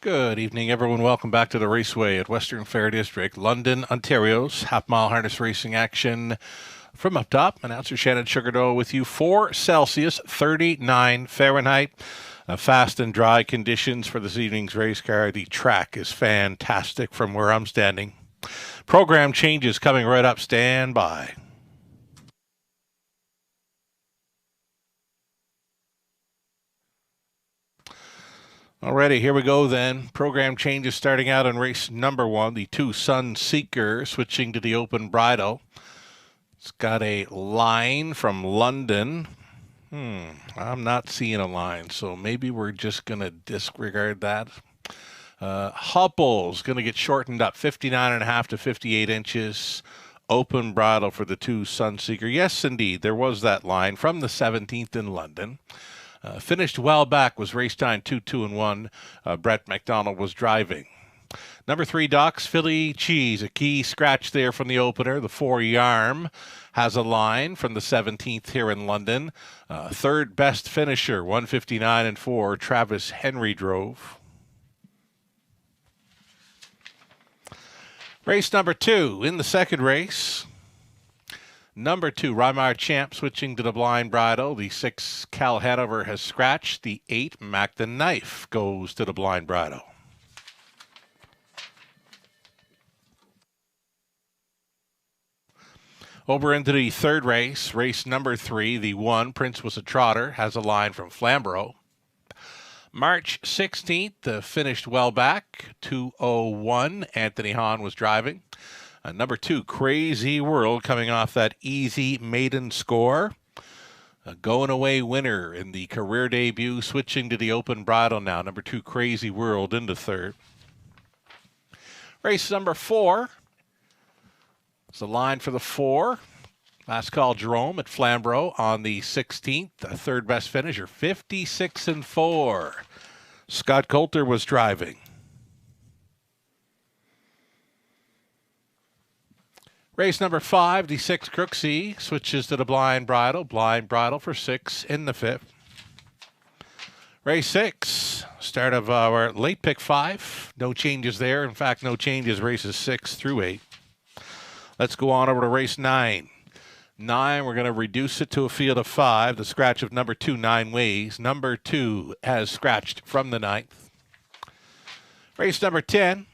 Good evening, everyone. Welcome back to the Raceway at Western Fair District, London, Ontario's half-mile harness racing action. From up top, announcer Shannon Sugardoe with you. 4 Celsius, 39 Fahrenheit. Fast and dry conditions for this evening's race car. The track is fantastic from where I'm standing. Program changes coming right up. Stand by. Alrighty, here we go then. Program changes starting out in race number 1, the 2 Sunseeker, switching to the open bridle. It's got a line from London. I'm not seeing a line, so maybe we're just going to disregard that. Hupple's going to get shortened up, 59.5 to 58 inches. Open bridle for the 2 Sunseeker. Yes, indeed, there was that line from the 17th in London. Finished well back, was race time 2-2-1. Brett McDonald was driving. Number 3, Doc's Philly Cheese, a key scratch there from the opener. The 4 Yarm has a line from the 17th here in London. Third best finisher, 159.4. Travis Henry drove. Race number 2 in the second race. Number 2, Rymar Champ switching to the blind bridle. The 6, Cal Hanover has scratched. The 8, Mac the Knife goes to the blind bridle. Over into the third race, race number 3, the 1, Prince Was a Trotter, has a line from Flamborough. March 16th, finished well back, 2:01. Anthony Hahn was driving. Number 2, Crazy World, coming off that easy maiden score. A going away winner in the career debut, switching to the open bridle now. Number 2, Crazy World into third. Race number 4. It's the line for the 4. Last call, Jerome at Flamborough on the 16th. Third best finisher, 56.4. Scott Coulter was driving. Race number 5, the 6 Crooksy, switches to the blind bridle for 6 in the 5th. Race 6, start of our late pick 5. No changes there. In fact, no changes races 6 through 8. Let's go on over to race 9. 9, we're going to reduce it to a field of 5. The scratch of number 2, 9 Ways. Number 2 has scratched from the 9th. Race number 10.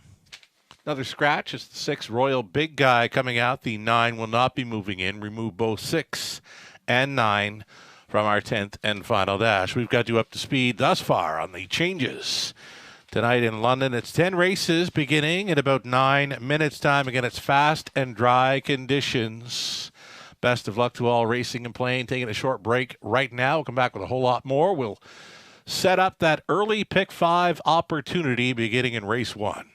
Another scratch. It's the 6 Royal Big Guy coming out. The 9 will not be moving in. Remove both 6 and 9 from our 10th and final dash. We've got you up to speed thus far on the changes. Tonight in London, it's 10 races beginning in about 9 minutes' time. Again, it's fast and dry conditions. Best of luck to all racing and playing. Taking a short break right now. We'll come back with a whole lot more. We'll set up that early pick 5 opportunity beginning in race 1.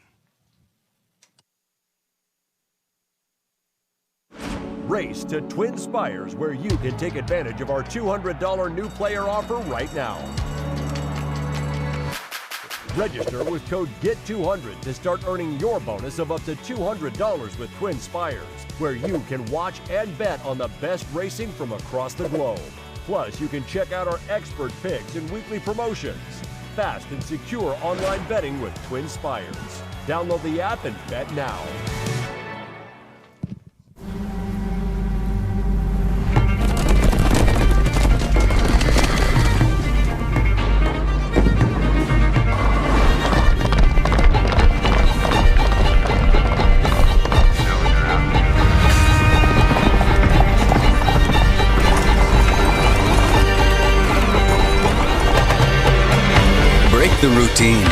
Race to Twin Spires, where you can take advantage of our $200 new player offer right now. Register with code GET200 to start earning your bonus of up to $200 with Twin Spires, where you can watch and bet on the best racing from across the globe. Plus, you can check out our expert picks and weekly promotions. Fast and secure online betting with Twin Spires. Download the app and bet now. The routine.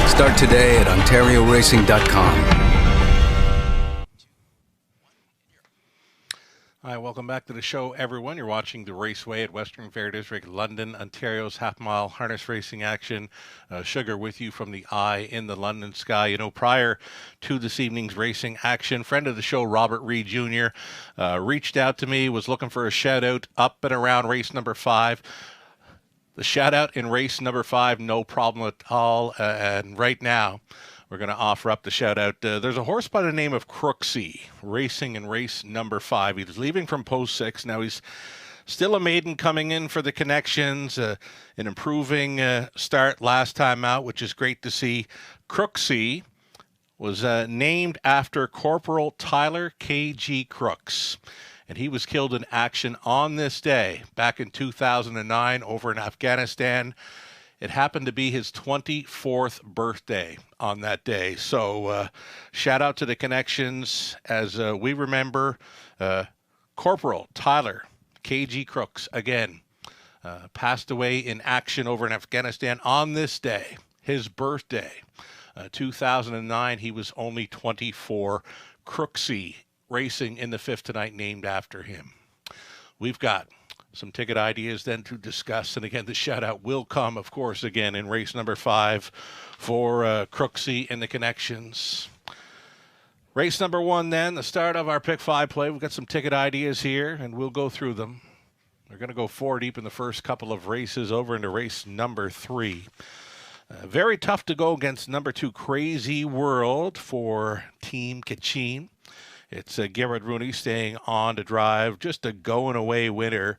Start today at OntarioRacing.com. Hi, welcome back to the show, everyone. You're watching the Raceway at Western Fair District, London, Ontario's half-mile harness racing action. Sugar with you from the eye in the London sky. You know, prior to this evening's racing action, friend of the show, Robert Reed Jr., reached out to me, was looking for a shout-out up and around race number 5. The shout-out in race number 5, no problem at all. And right now, we're going to offer up the shout-out. There's a horse by the name of Crooksy racing in race number 5. He was leaving from post 6. Now he's Still a maiden coming in for the Connections, an improving start last time out, which is great to see. Crooksy was named after Corporal Tyler K.G. Crooks, and he was killed in action on this day back in 2009 over in Afghanistan. It happened to be his 24th birthday on that day. So shout out to the Connections as we remember Corporal Tyler K.G. Crooks, again, passed away in action over in Afghanistan on this day, his birthday. 2009, he was only 24. Crooksy Racing in the fifth tonight named after him. We've got some ticket ideas then to discuss. And again, the shout out will come, of course, again in race number 5 for Crooksy and the Connections. Race number 1 then, the start of our pick 5 play. We've got some ticket ideas here and we'll go through them. We're going to go 4 deep in the first couple of races over into race number 3. Very tough to go against number 2 Crazy World for Team Kachin. It's Garrett Rooney staying on to drive. Just a going away winner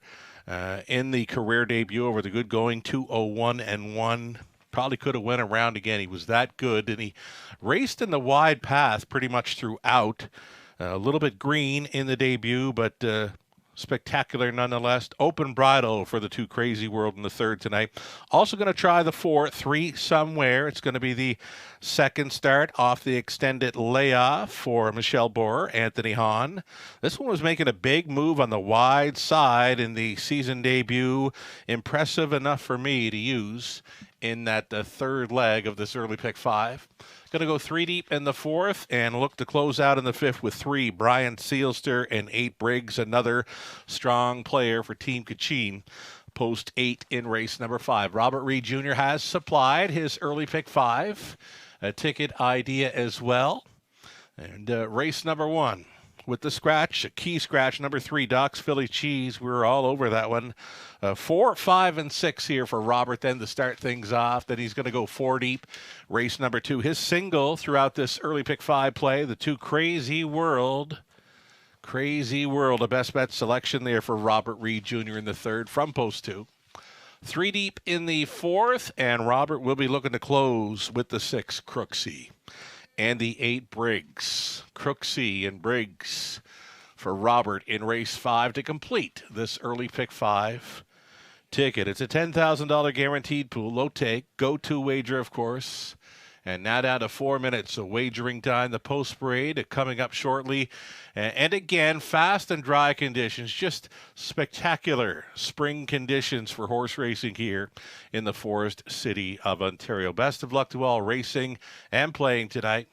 in the career debut over the good going 201-1. Probably could have went around again. He was that good, and he raced in the wide path pretty much throughout. A little bit green in the debut, but spectacular nonetheless. Open bridle for the 2 Crazy World in the third tonight. Also going to try the 4-3 somewhere. It's going to be the second start off the extended layoff for Michelle Borer, Anthony Hahn. This one was making a big move on the wide side in the season debut. Impressive enough for me to use in that third leg of this early pick 5. Going to go 3 deep in the fourth and look to close out in the fifth with 3. Brian Sealster and 8 Briggs, another strong player for Team Kachin. Post 8 in race number 5. Robert Reed Jr. has supplied his early pick 5. A ticket idea as well. And race number 1 with the scratch, a key scratch, number 3, Doc's Philly Cheese. We were all over that one. 4, 5, and 6 here for Robert then to start things off. Then he's going to go 4 deep. Race number 2. His single throughout this early pick 5 play, the 2 Crazy World. Crazy World, a best bet selection there for Robert Reed Jr. in the third from post 2. 3 deep in the fourth, and Robert will be looking to close with the 6 Crooksy and the 8 Briggs. Crooksy and Briggs for Robert in race 5 to complete this early pick 5 ticket. It's a $10,000 guaranteed pool, low take, go-to wager, of course. And now down to 4 minutes of wagering time. The post parade coming up shortly. And again, fast and dry conditions. Just spectacular spring conditions for horse racing here in the Forest City of Ontario. Best of luck to all racing and playing tonight.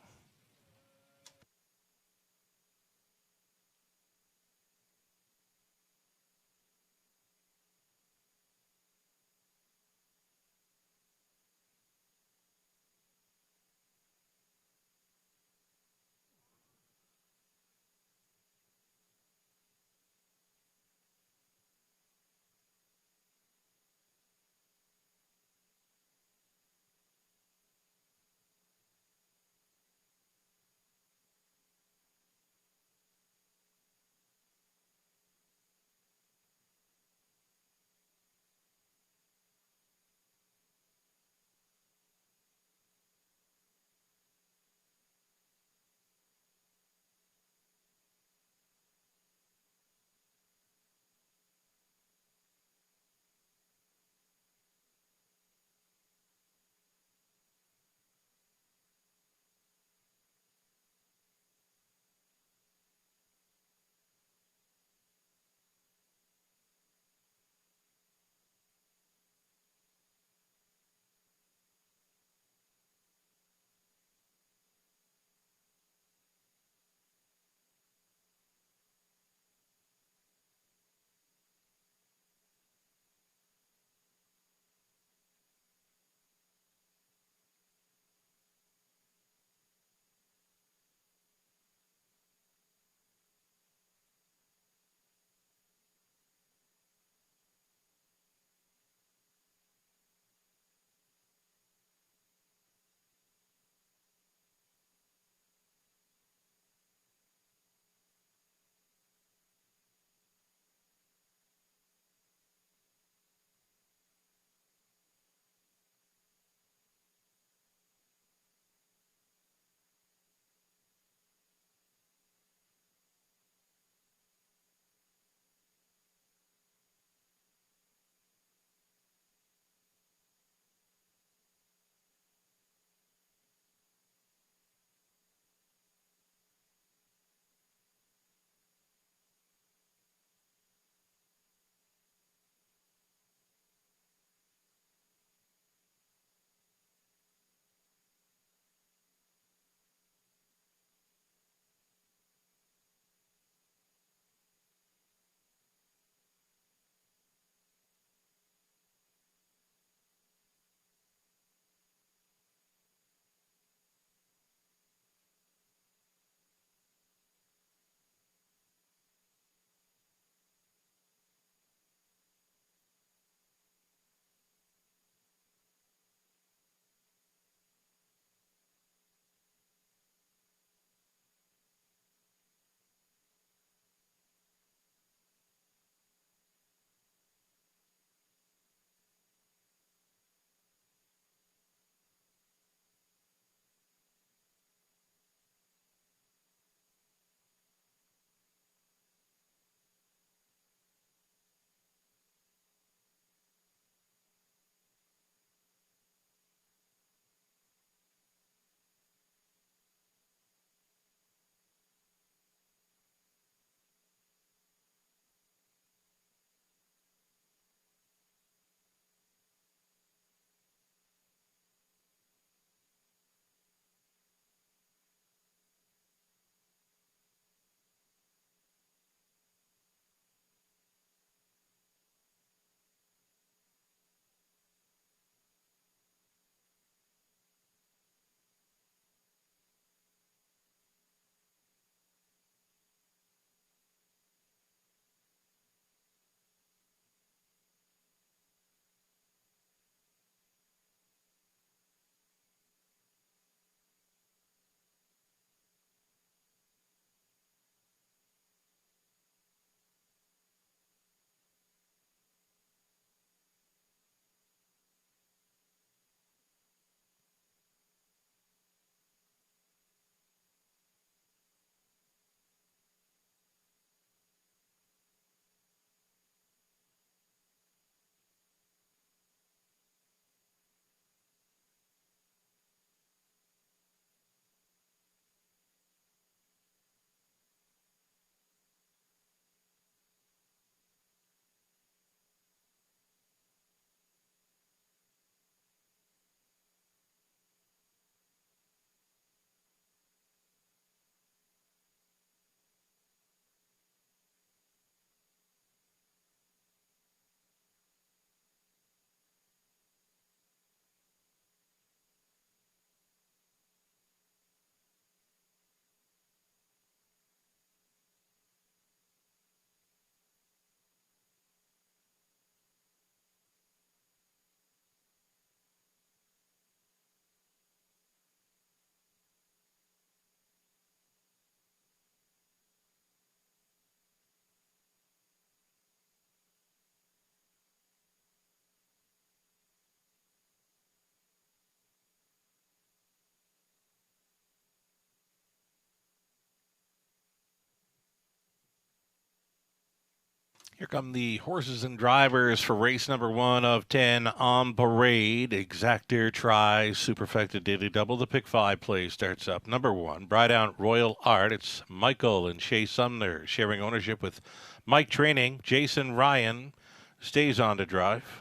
Here come the horses and drivers for race number 1 of 10 on parade. Exactor tries Superfecta Daily Double. The pick 5 play starts up. Number 1, Brydown Royal Art. It's Michael and Shea Sumner sharing ownership with Mike Training. Jason Ryan stays on to drive.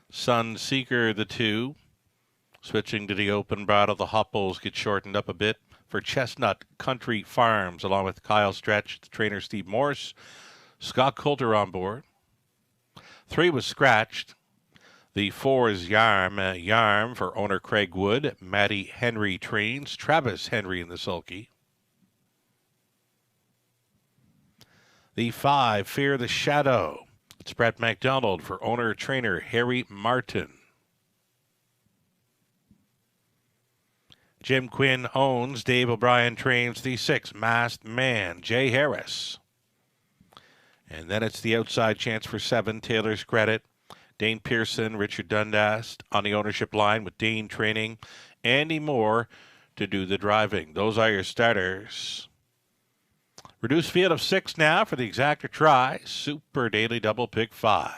Sun Seeker, the 2. Switching to the open bridle, the hopples get shortened up a bit for Chestnut Country Farms, along with Kyle Stretch, the trainer Steve Morse. Scott Coulter on board. 3 was scratched. The 4 is Yarm. Yarm for owner Craig Wood. Matty Henry trains. Travis Henry in the sulky. The 5, Fear the Shadow. It's Brett McDonald for owner trainer Harry Martin. Jim Quinn owns. Dave O'Brien trains. The 6, Masked Man, Jay Harris. And then it's the outside chance for 7, Taylor's Credit. Dane Pearson, Richard Dundas on the ownership line with Dane training. Andy Moore to do the driving. Those are your starters. Reduced field of 6 now for the Exactor try. Super Daily Double pick 5.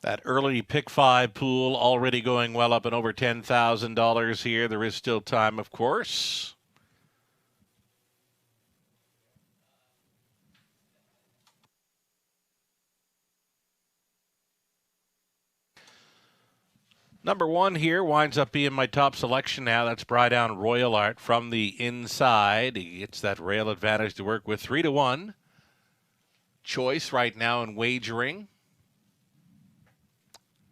That early pick 5 pool already going well up and over $10,000 here. There is still time, of course. Number 1 here winds up being my top selection now. That's Brydown Royal Art from the inside. He gets that rail advantage to work with. 3-1. Choice right now in wagering.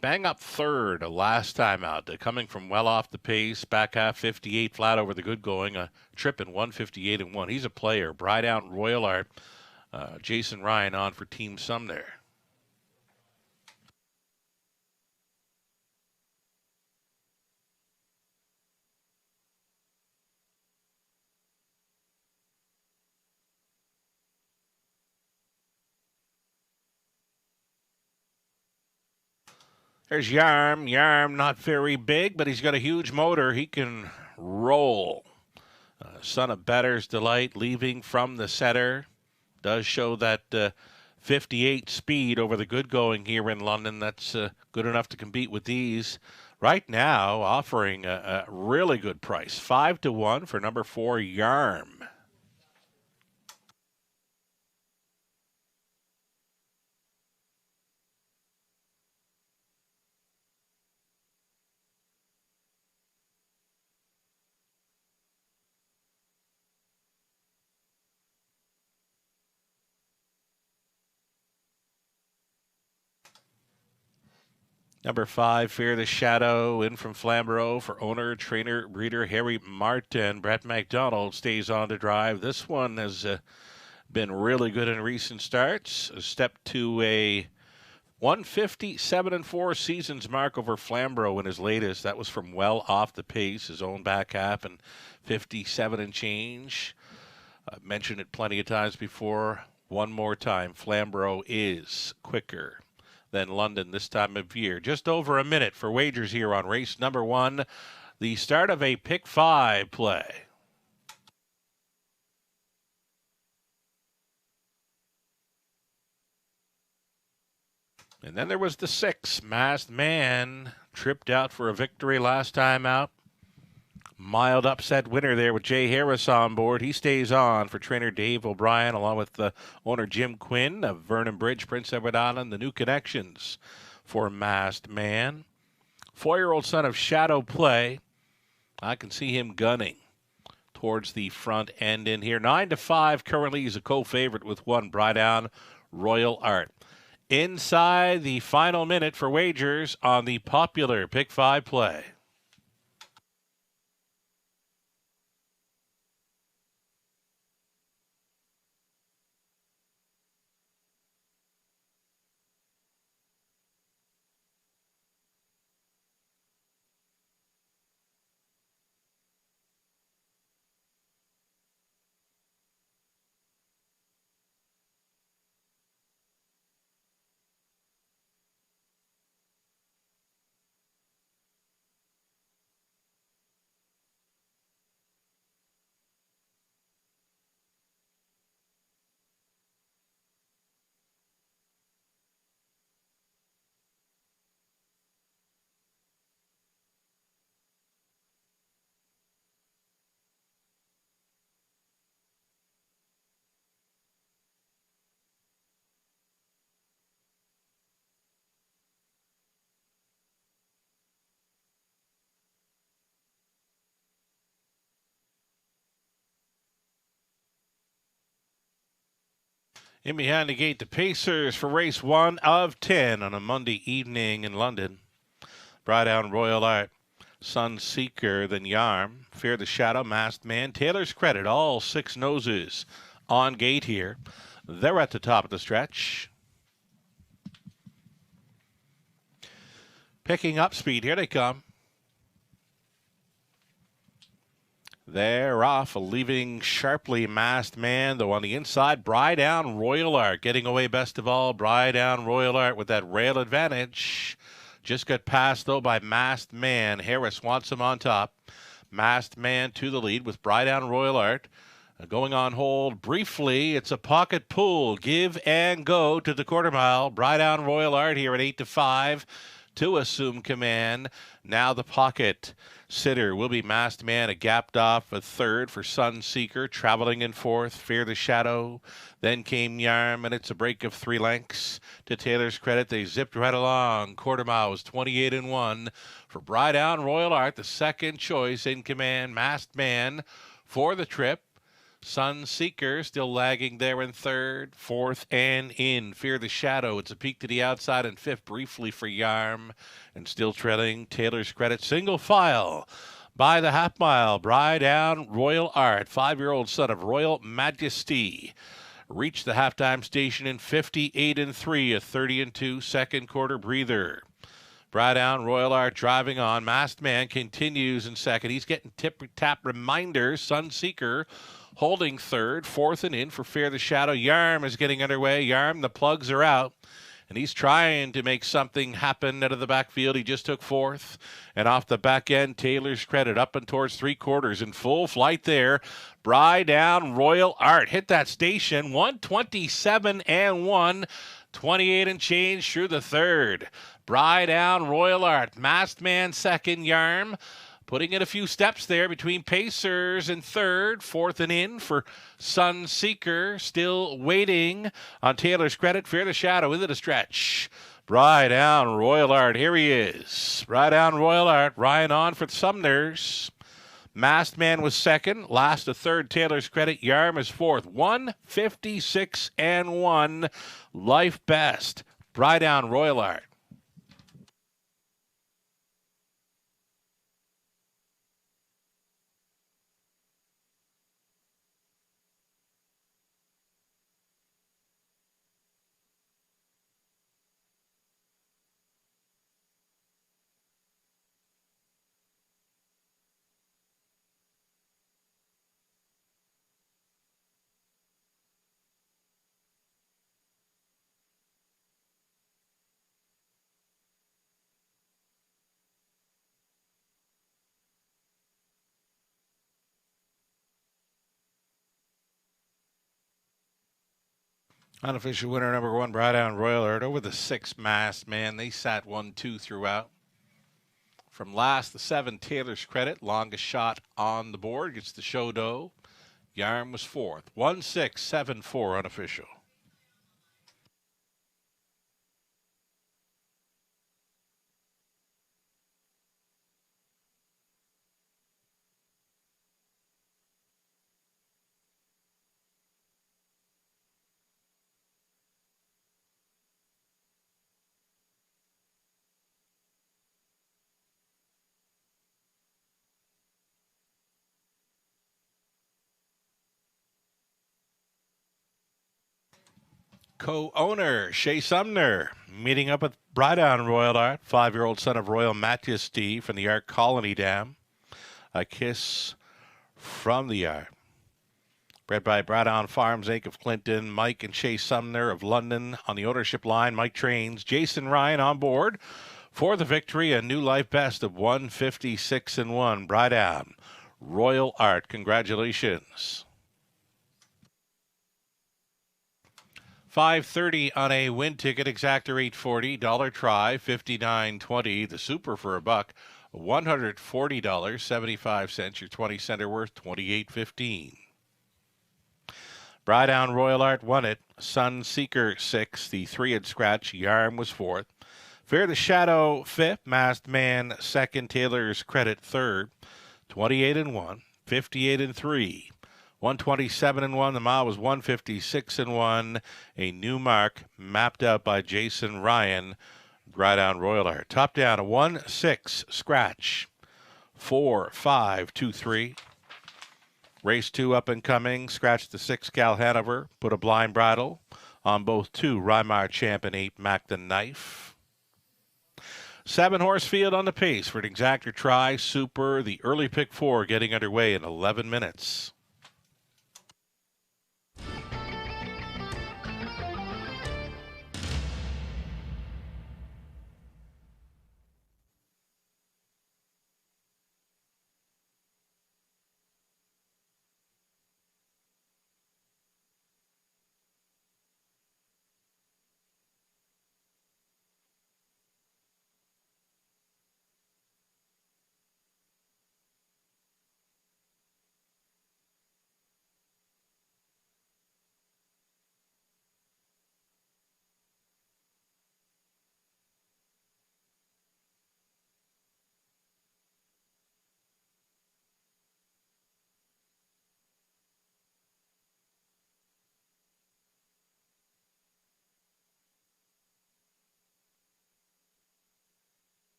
Bang up third last time out, coming from well off the pace. Back half 58 flat over the good going. A trip in 158-1. He's a player. Brydown Royal Art. Jason Ryan on for Team Sumner. There's Yarm. Yarm not very big, but he's got a huge motor. He can roll. Son of Better's Delight leaving from the center. Does show that 58 speed over the good going here in London. That's good enough to compete with these. Right now, offering a really good price. 5-1 for number 4, Yarm. Number 5, Fear the Shadow, in from Flamborough for owner, trainer, breeder Harry Martin. Brett McDonald stays on to drive. This one has been really good in recent starts. A step to a 157-4 seasons mark over Flamborough in his latest. That was from well off the pace, his own back half, and 57 and change. I've mentioned it plenty of times before. One more time, Flamborough is quicker than London this time of year. Just over a minute for wagers here on race number 1. The start of a pick 5 play. And then there was the 6, Masked Man. Tripped out for a victory last time out. Mild upset winner there with Jay Harris on board. He stays on for trainer Dave O'Brien, along with the owner Jim Quinn of Vernon Bridge, Prince Edward Island. The new connections for Masked Man. 4-year-old son of Shadow Play. I can see him gunning towards the front end in here. 9-5 currently. He's a co-favorite with 1, Brydown Royal Art. Inside the final minute for wagers on the popular pick 5 play. In behind the gate, the Pacers for race 1 of 10 on a Monday evening in London. Brightdown Royal Art, Sunseeker, then Yarm, Fear the Shadow, Masked Man, Taylor's Credit, all 6 noses on gate here. They're at the top of the stretch. Picking up speed, here they come. They're off, leaving sharply Masked Man, though on the inside, Brightdown Royal Art getting away best of all. Brightdown Royal Art with that rail advantage. Just got passed, though, by Masked Man. Harris wants him on top. Masked Man to the lead with Brightdown Royal Art. Going on hold briefly. It's a pocket pull. Give and go to the quarter mile. Brightdown Royal Art here at 8-5 to assume command. Now the pocket sitter will be Masked Man, a gapped off a third for Sunseeker, traveling in fourth. Fear the Shadow. Then came Yarm, and it's a break of 3 lengths. To Taylor's Credit, they zipped right along. Quarter mile was 28-1 for Brightdown Royal Art, the second choice in command. Masked Man for the trip. Sunseeker still lagging there in third, fourth, and in. Fear the Shadow. It's a peek to the outside and fifth briefly for Yarm. And still trailing Taylor's Credit. Single file by the half mile. Brightdown Royal Art, 5-year-old son of Royal Majesty. Reached the halftime station in 58-3, a 30-2 second quarter breather. Brightdown Royal Art driving on. Masked Man continues in second. He's getting tip-tap reminders. Sunseeker holding third, fourth and in for Fear the Shadow. Yarm is getting underway. Yarm, the plugs are out, and he's trying to make something happen out of the backfield. He just took fourth, and off the back end, Taylor's Credit up and towards 3/4 in full flight there. Brightdown Royal Art hit that station, 127-1, 28 and change through the third. Brightdown Royal Art, Masked Man second, Yarm putting in a few steps there between Pacers and third, fourth and in for Sunseeker. Still waiting on Taylor's Credit. Fear the Shadow into the stretch. Brightdown Royal Art, here he is. Brightdown Royal Art, Ryan on for the Sumners. Masked Man was second, last to third, Taylor's Credit. Yarm is fourth, 156-1, life best. Brightdown Royal Art. Unofficial winner number 1, Brightdown Royal Art over the 6 Masked Man. They sat 1-2 throughout. From last, the 7, Taylor's Credit. Longest shot on the board. Gets the show dough. Yarm was fourth. 1-6-7-4 unofficial. Co-owner Shea Sumner meeting up with Brightdown Royal Art, 5-year-old son of Royal Majesty from the Art Colony Dam. A kiss from the Art. Bred by Brightdown Farms Inc. of Clinton, Mike and Shea Sumner of London on the ownership line. Mike trains. Jason Ryan on board for the victory. A new life best of 156-1. Brightdown Royal Art. Congratulations. 530 on a win ticket, exactor $840, dollar try, $59.20. The super for $1, $140.75. Your 20 center worth $28.15. Brightdown Royal Art won it. Sunseeker 6th. The 3 had scratch. Yarm was 4th. Fear the Shadow 5th. Masked Man 2nd. Taylor's Credit 3rd. 28-1, 58-3. 127 and 1. The mile was 156 and 1. A new mark mapped out by Jason Ryan. Greyhound Royal Art. Top down a 1-6 scratch. 4, 5, 2, 3. Race 2 up and coming. Scratch the 6 Cal Hanover. Put a blind bridle on both 2 Rymar Champ and 8 Mac the Knife. 7 horse field on the pace for an exactor try. Super. The early pick 4 getting underway in 11 minutes.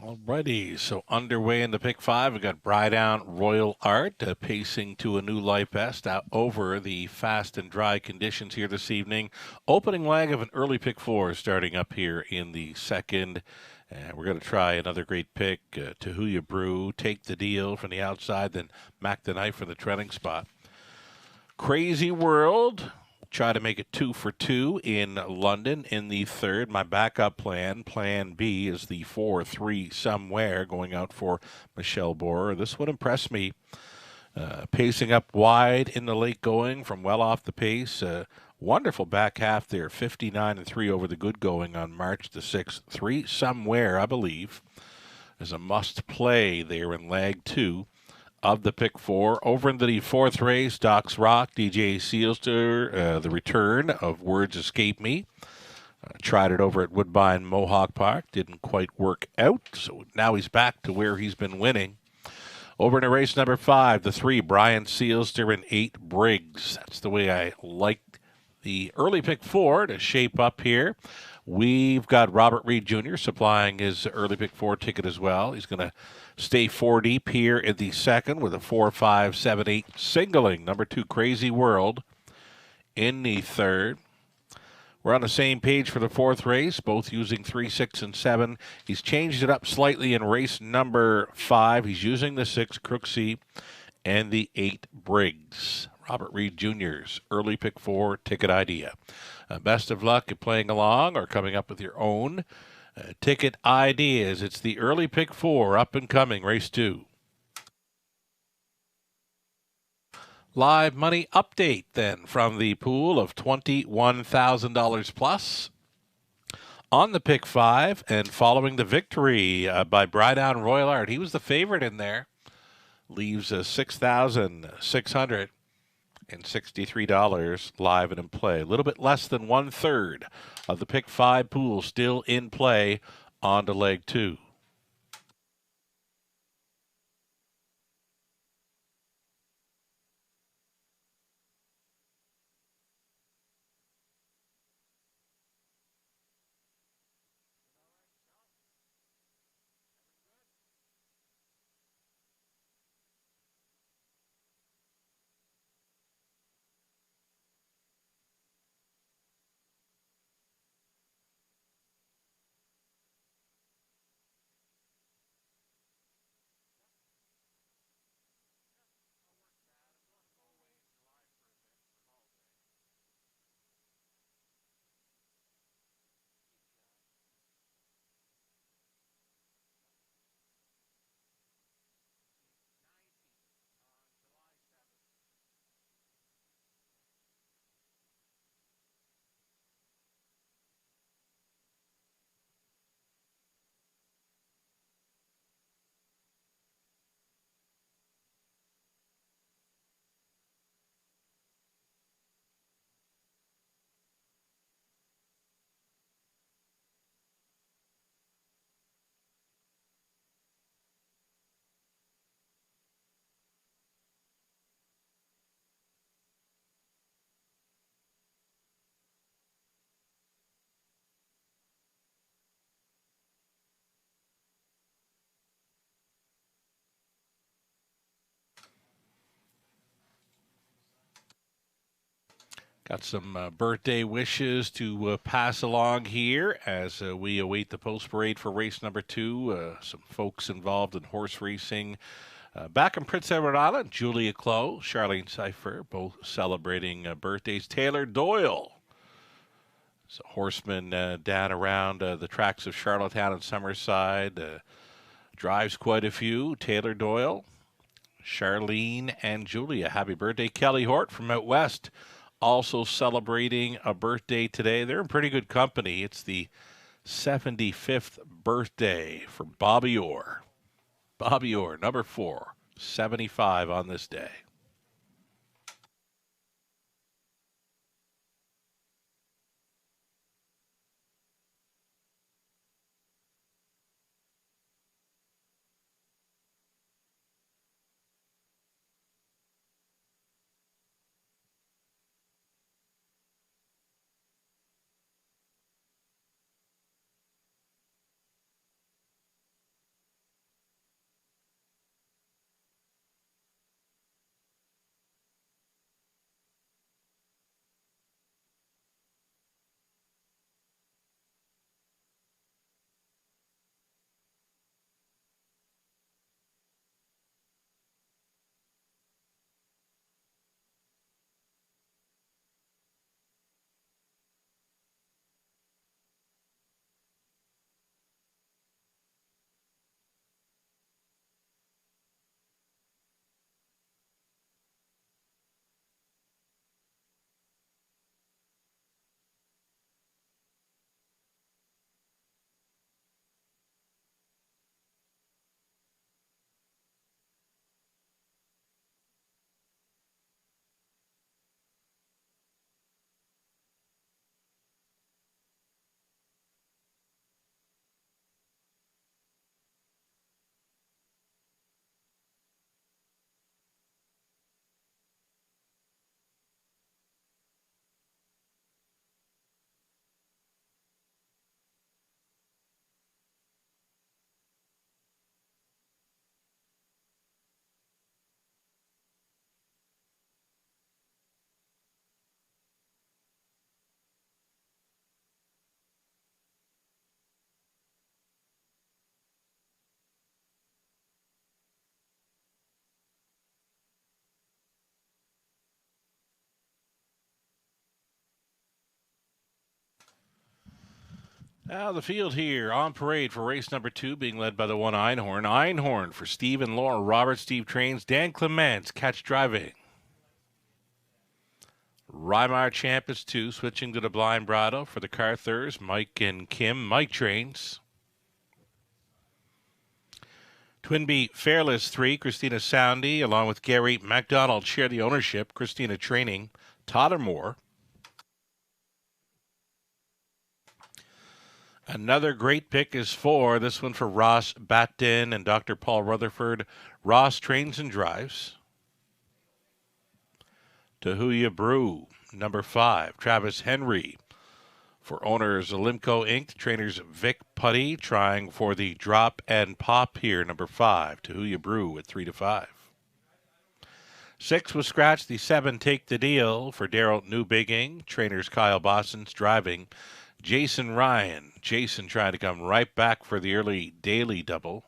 Alrighty, so underway in the pick five, we got Brydown Royal Art pacing to a new life best out over the fast and dry conditions here this evening. Opening leg of an early pick four starting up here in the second. And we're going to try another great pick, Tahuya Brew, Take the Deal from the outside, then Mac the Knife for the trending spot. Crazy World. Try to make it 2 for 2 in London in the third. My backup plan, plan B, is the 4-3 somewhere going out for Michelle Borer. This would impress me. Pacing up wide in the late going from well off the pace. Wonderful back half there, 59-3 over the good going on March the 6th. 3 somewhere, I believe, is a must play there in leg 2 of the pick four. Over into the fourth race, Doc's Rock, DJ Sealster, the return of Words Escape Me. Tried it over at Woodbine Mohawk Park. Didn't quite work out, so now he's back to where he's been winning. Over into race number 5, the 3, Brian Sealster and 8, Briggs. That's the way I like the early pick four to shape up here. We've got Robert Reed Jr. supplying his early pick four ticket as well. He's going to stay 4 deep here in the second with a 4, 5, 7, 8 singling. Number 2, Crazy World in the third. We're on the same page for the fourth race, both using 3, 6, and 7. He's changed it up slightly in race number 5. He's using the 6, Crooksy, and the 8, Briggs. Robert Reed Jr.'s early pick four ticket idea. Best of luck at playing along or coming up with your own ticket ideas. It's the early pick four, up and coming, race 2. Live money update then from the pool of $21,000 plus. On the pick 5 and following the victory by Brydown Royal Art. He was the favorite in there. Leaves $6,663 live and in play. A little bit less than 1/3 of the pick 5 pool still in play on to leg 2. Got some birthday wishes to pass along here as we await the post parade for race number 2. Some folks involved in horse racing back in Prince Edward Island. Julia Clough, Charlene Cipher, both celebrating birthdays. Taylor Doyle, so horseman down around the tracks of Charlottetown and Summerside. Drives quite a few. Taylor Doyle, Charlene, and Julia. Happy birthday. Kelly Hort from out west, also celebrating a birthday today. They're in pretty good company. It's the 75th birthday for Bobby Orr. Bobby Orr, number 4, 75 on this day. Now the field here on parade for race number 2, being led by the one Einhorn. Einhorn for Steve and Laura Roberts. Steve trains. Dan Clements, catch driving. Rymar Champ is 2, switching to the blind bridle for the Carthurs. Mike and Kim. Mike trains. Twinbee Fairless 3, Christina Soundy, along with Gary MacDonald, share the ownership. Christina training. Tottermore. Another great pick is 4. This one for Ross Batten and Dr. Paul Rutherford. Ross trains and drives. Tahuya Brew, number 5. Travis Henry. For owners, Olimco Inc., trainers Vic Putty, trying for the drop and pop here, number 5. Tahuya Brew at 3-5. 6 was scratched. The 7, Take the Deal for Daryl Newbigging. Trainers Kyle Bosson's driving. Jason Ryan. Jason trying to come right back for the early daily double.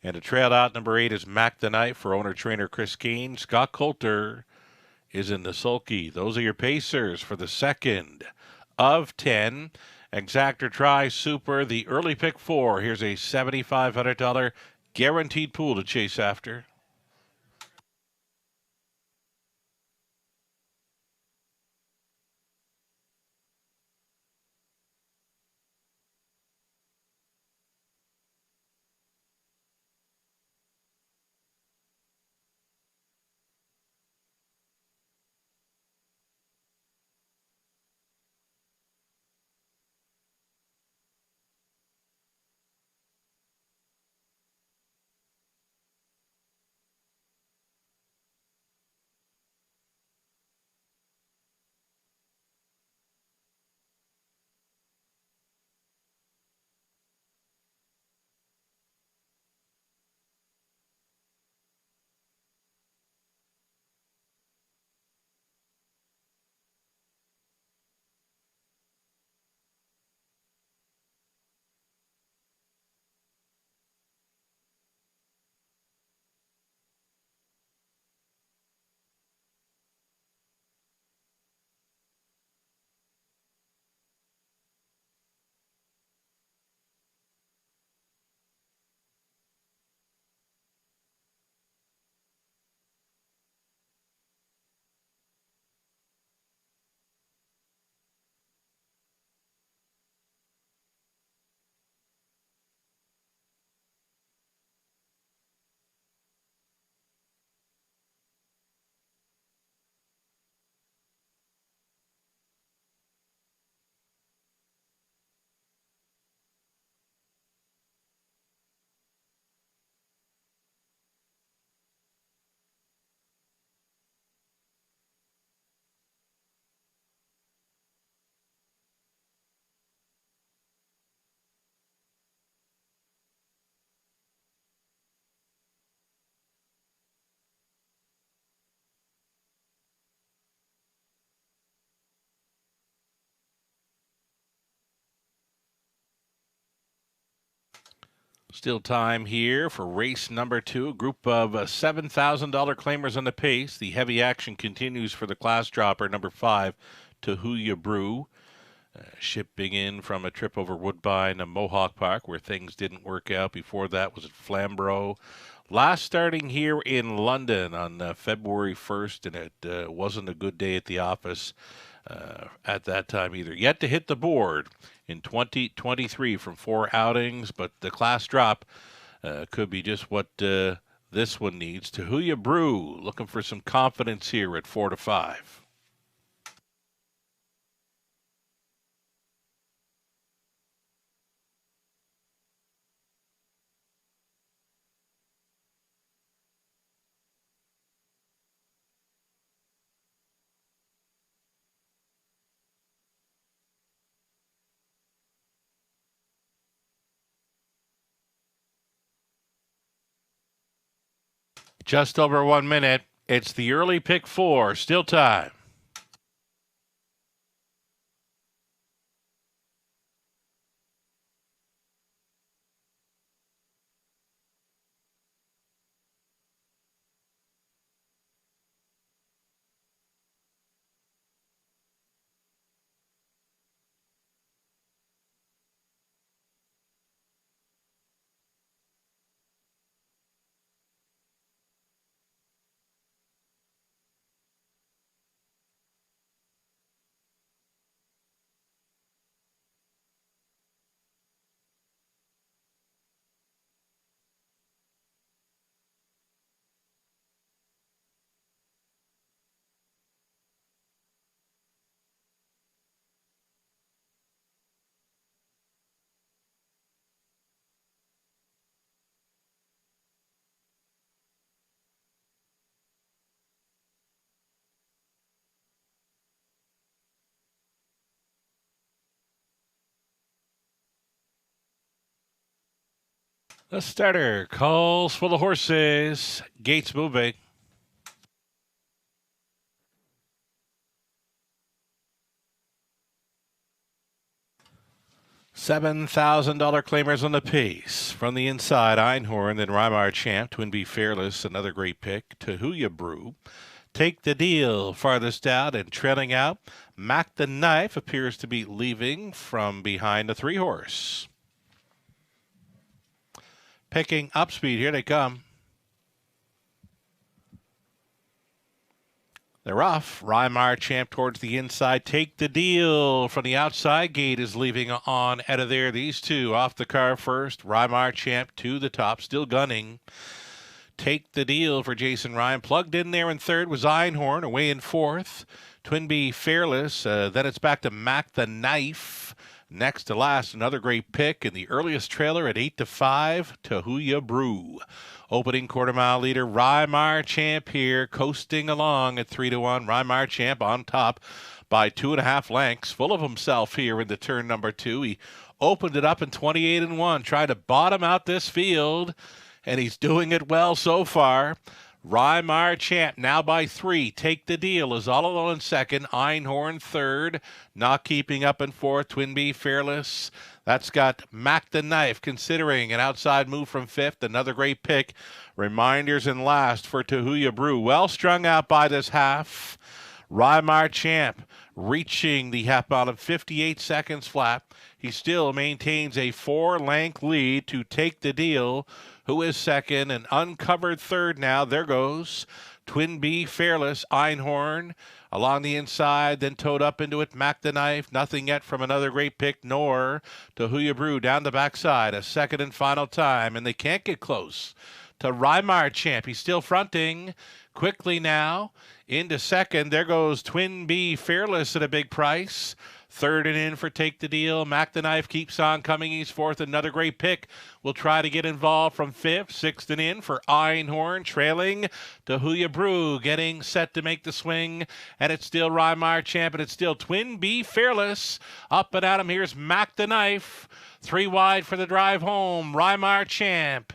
And a trail out, number 8 is Mac the Knife for owner-trainer Chris Keane. Scott Coulter is in the sulky. Those are your pacers for the second of 10. Exactor Try Super, the early pick 4. Here's a $7,500 guaranteed pool to chase after. Still time here for race number 2. A group of $7,000 claimers on the pace. The heavy action continues for the class dropper, number 5, Tahuya Brew. Shipping in from a trip over Woodbine to Mohawk Park, where things didn't work out. Before that was at Flamborough. Last starting here in London on February 1st, and it wasn't a good day at the office at that time either. Yet to hit the board in 2023 from 4 outings, but the class drop could be just what this one needs. Tahuya Brew looking for some confidence here at 4-5. Just over 1 minute. It's the early pick 4. Still time. The starter calls for the horses. Gates moving. $7,000 claimers on the pace. From the inside, Einhorn, then Rymar Champ, Twin Bee Fearless, another great pick. Tahuya Brew. Take the Deal farthest out and trailing out. Mac the Knife appears to be leaving from behind the 3-horse. Picking up speed. Here they come. They're off. Rymar Champ towards the inside. Take the Deal from the outside. Gate is leaving on out of there. These two off the car first. Rymar Champ to the top. Still gunning. Take the Deal for Jason Ryan. Plugged in there in third was Einhorn. Away in fourth. Twin Bee Fearless. Then it's back to Mac the Knife. Next to last, another great pick in the earliest trailer at 8-5, Tahuya Brew. Opening quarter-mile leader, Rymar Champ here, coasting along at 3-1. Rymar Champ on top by 2.5 lengths, full of himself here into turn number 2. He opened it up in 28-1, trying to bottom out this field, and he's doing it well so far. Rymar Champ now by 3. Take the Deal is all alone in second. Einhorn third. Not keeping up in fourth. Twin Bee Fearless. That's got Mac the Knife considering an outside move from fifth. Another great pick. Reminders in last for Tahuya Brew. Well strung out by this half. Rymar Champ reaching the half mile in 58 seconds flat. He still maintains a 4-length lead to Take the Deal, who is second, and uncovered third now. There goes Twin Bee Fearless. Einhorn along the inside, then towed up into it. Mac the Knife. Nothing yet from another great pick, nor Tahuya Brew down the backside. A second and final time, and they can't get close to Rymar Champ. He's still fronting quickly now into second. There goes Twin Bee Fearless at a big price. Third and in for Take the Deal. Mac the Knife keeps on coming. He's fourth. Another great pick. Will try to get involved from fifth. Sixth and in for Einhorn. Trailing Tahuya Brew. Getting set to make the swing. And it's still Rymar Champ. And it's still Twin Bee Fearless. Up and at him. Here's Mac the Knife. 3 wide for the drive home. Rymar Champ.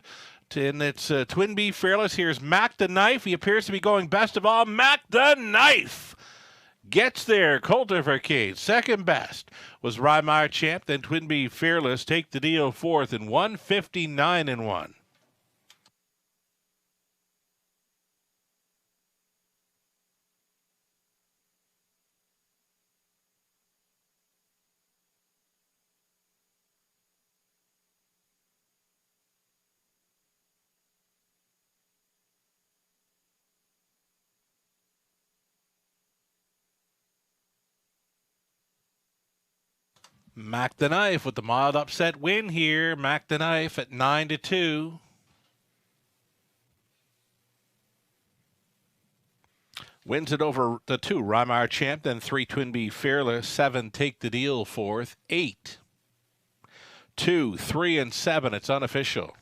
And it's Twin Bee Fearless. Here's Mac the Knife. He appears to be going best of all. Mac the Knife gets there. Cultificate. Second best was Rymar Champ. Then Twin Bee Fearless. Take the Deal fourth in 159-1. Mac the Knife with the mild upset win here. Mac the Knife at 9-2. Wins it over the 2. Rymar Champ, then 3 Twin Bee Fearless. 7 Take the Deal fourth. 8, 2, 3, and 7. It's unofficial.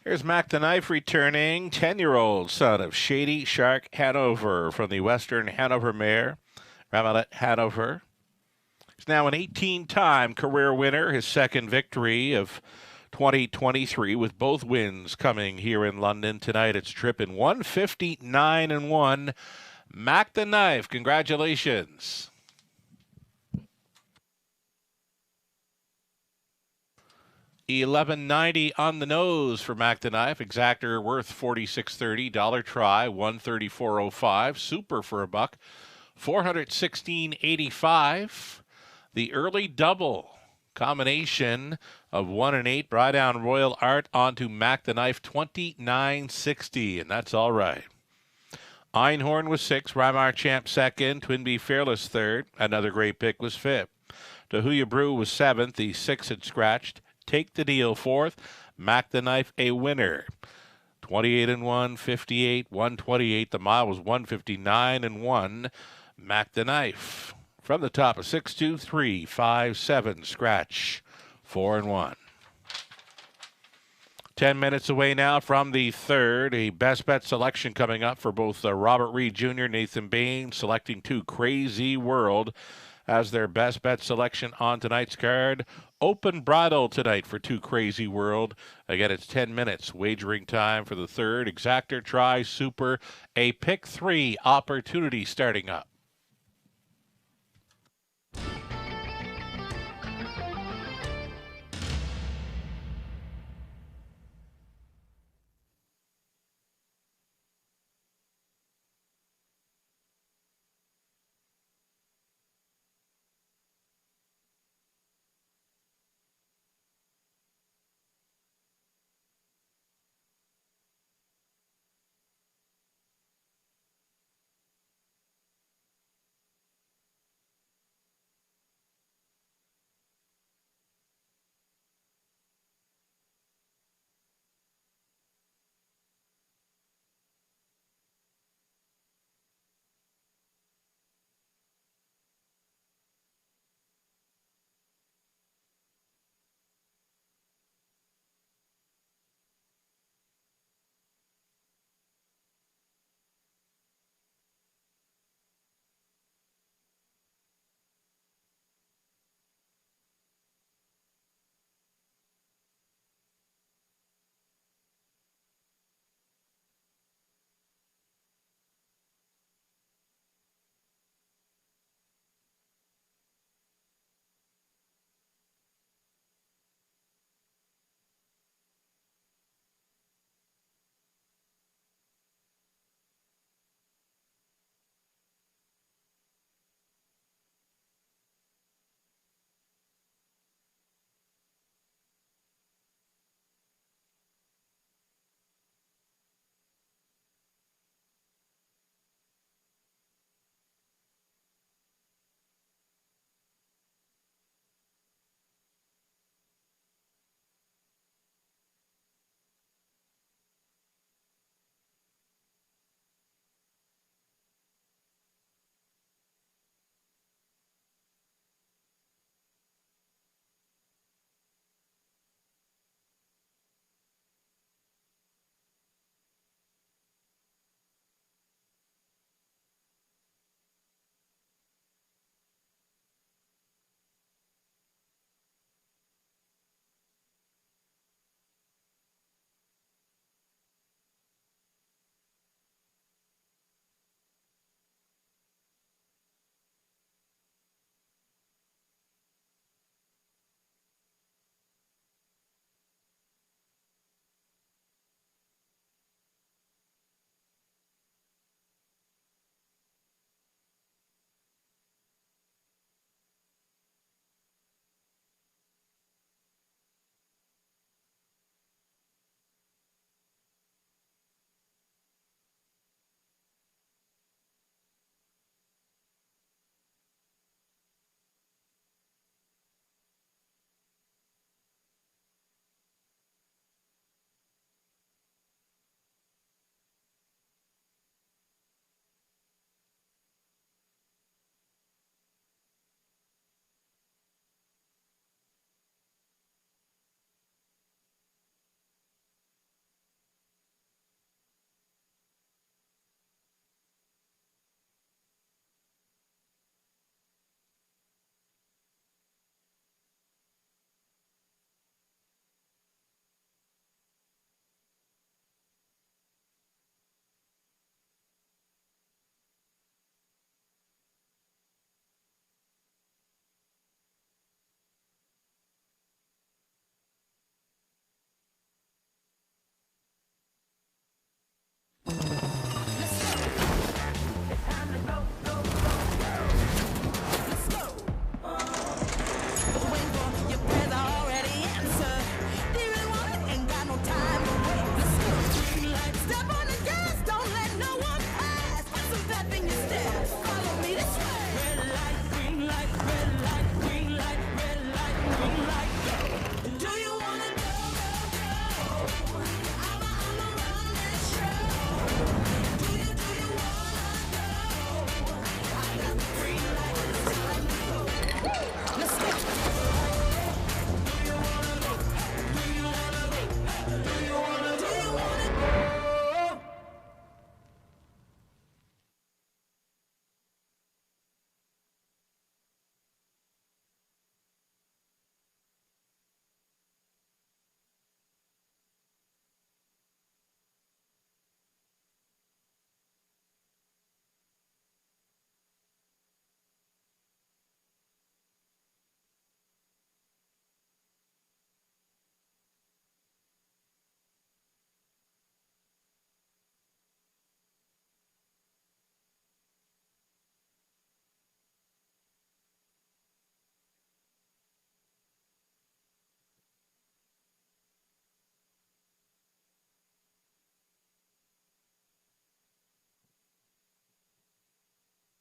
Here's Mac the Knife returning, 10-year-old son of Shady Shark Hanover from the Western Hanover mare, Ramalet Hanover. He's now an 18-time career winner, his second victory of 2023, with both wins coming here in London tonight. It's trip in 159-1. Mac the Knife, congratulations. $11.90 on the nose for Mac the Knife. Exactor worth $46.30. Dollar try $134.05. Super for a buck $416.85. The early double combination of 1 and 8. Brydown Royal Art onto Mac the Knife $29.60, and that's all right. Einhorn was 6. Rymar Champ second. Twin Bee Fearless third. Another great pick was fifth. Tahuya Brew was 7th. The 6 had scratched. Take the Deal fourth. Mac the Knife a winner. 28 and 1, 58, 128. The mile was 159 and 1. Mac the Knife from the top of 6, 2, 3, 5, 7. Scratch 4 and 1. 10 minutes away now from the third. A best bet selection coming up for both Robert Reed Jr., Nathan Bain, selecting 2 Crazy World as their best bet selection on tonight's card. Open bridle tonight for 2 Crazy World. Again, it's 10 minutes wagering time for the third. Exactor, try, super, a pick 3 opportunity starting up.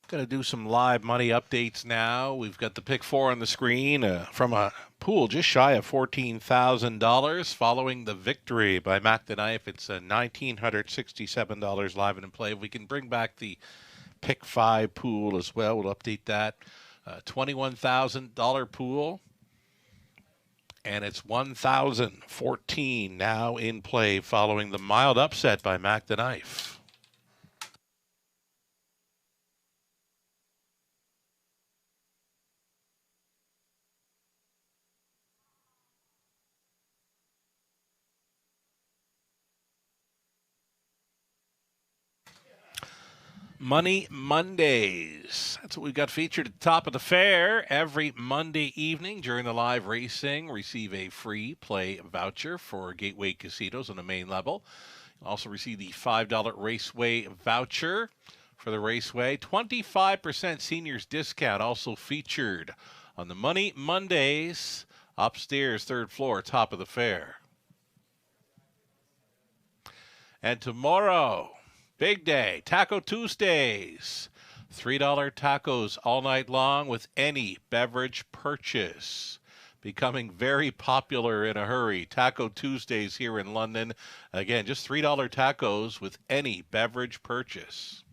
Going to do some live money updates now. We've got the pick four on the screen from a pool just shy of $14,000 following the victory by Mac the Knife. It's $1,967 live and in play. If we can bring back the pick five pool as well, we'll update that. $21,000 pool. And it's 1,014 now in play following the mild upset by Mac the Knife. Money Mondays. That's what we've got featured at the top of the fair. Every Monday evening during the live racing, receive a free play voucher for Gateway Casinos on the main level. You'll also receive the $5 Raceway voucher for the Raceway. 25% seniors discount also featured on the Money Mondays, upstairs, third floor, top of the fair. And tomorrow, big day, Taco Tuesdays. $3 tacos all night long with any beverage purchase. Becoming very popular in a hurry. Taco Tuesdays here in London. Again, just $3 tacos with any beverage purchase.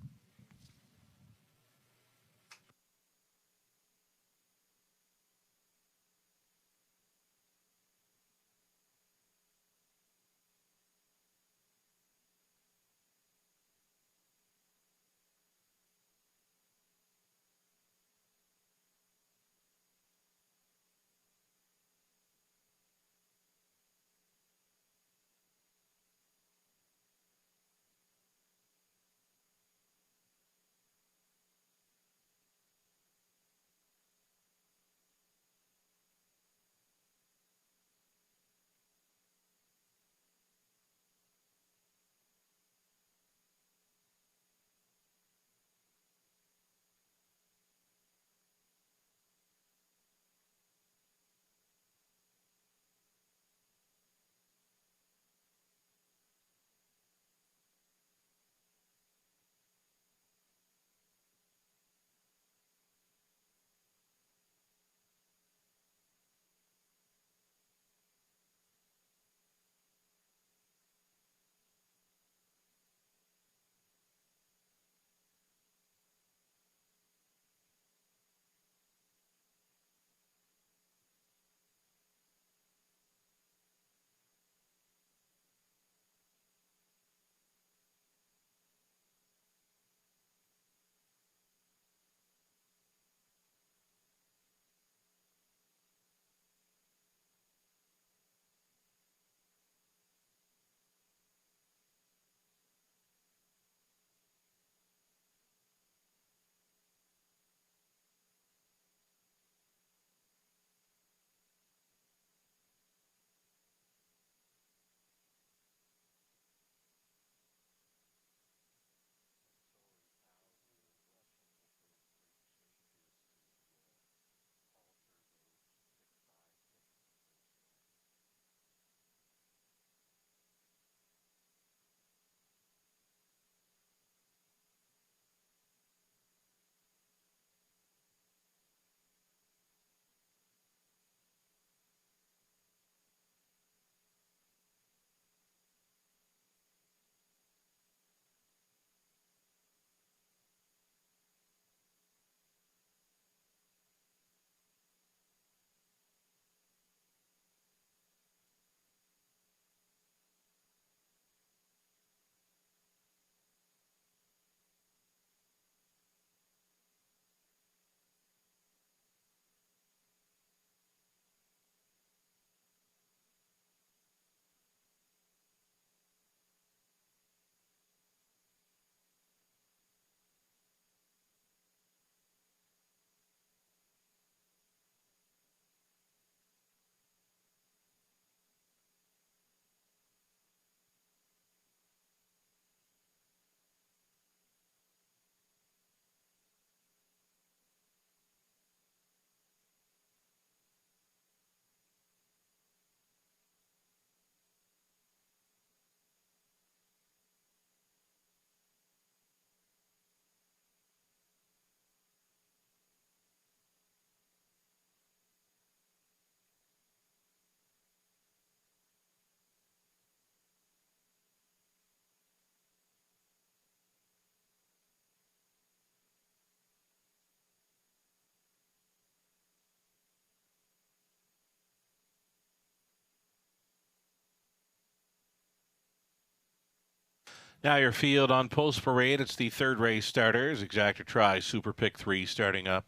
Now your field on Post Parade. It's the third race starters. Exacta Tri Super Pick 3 starting up.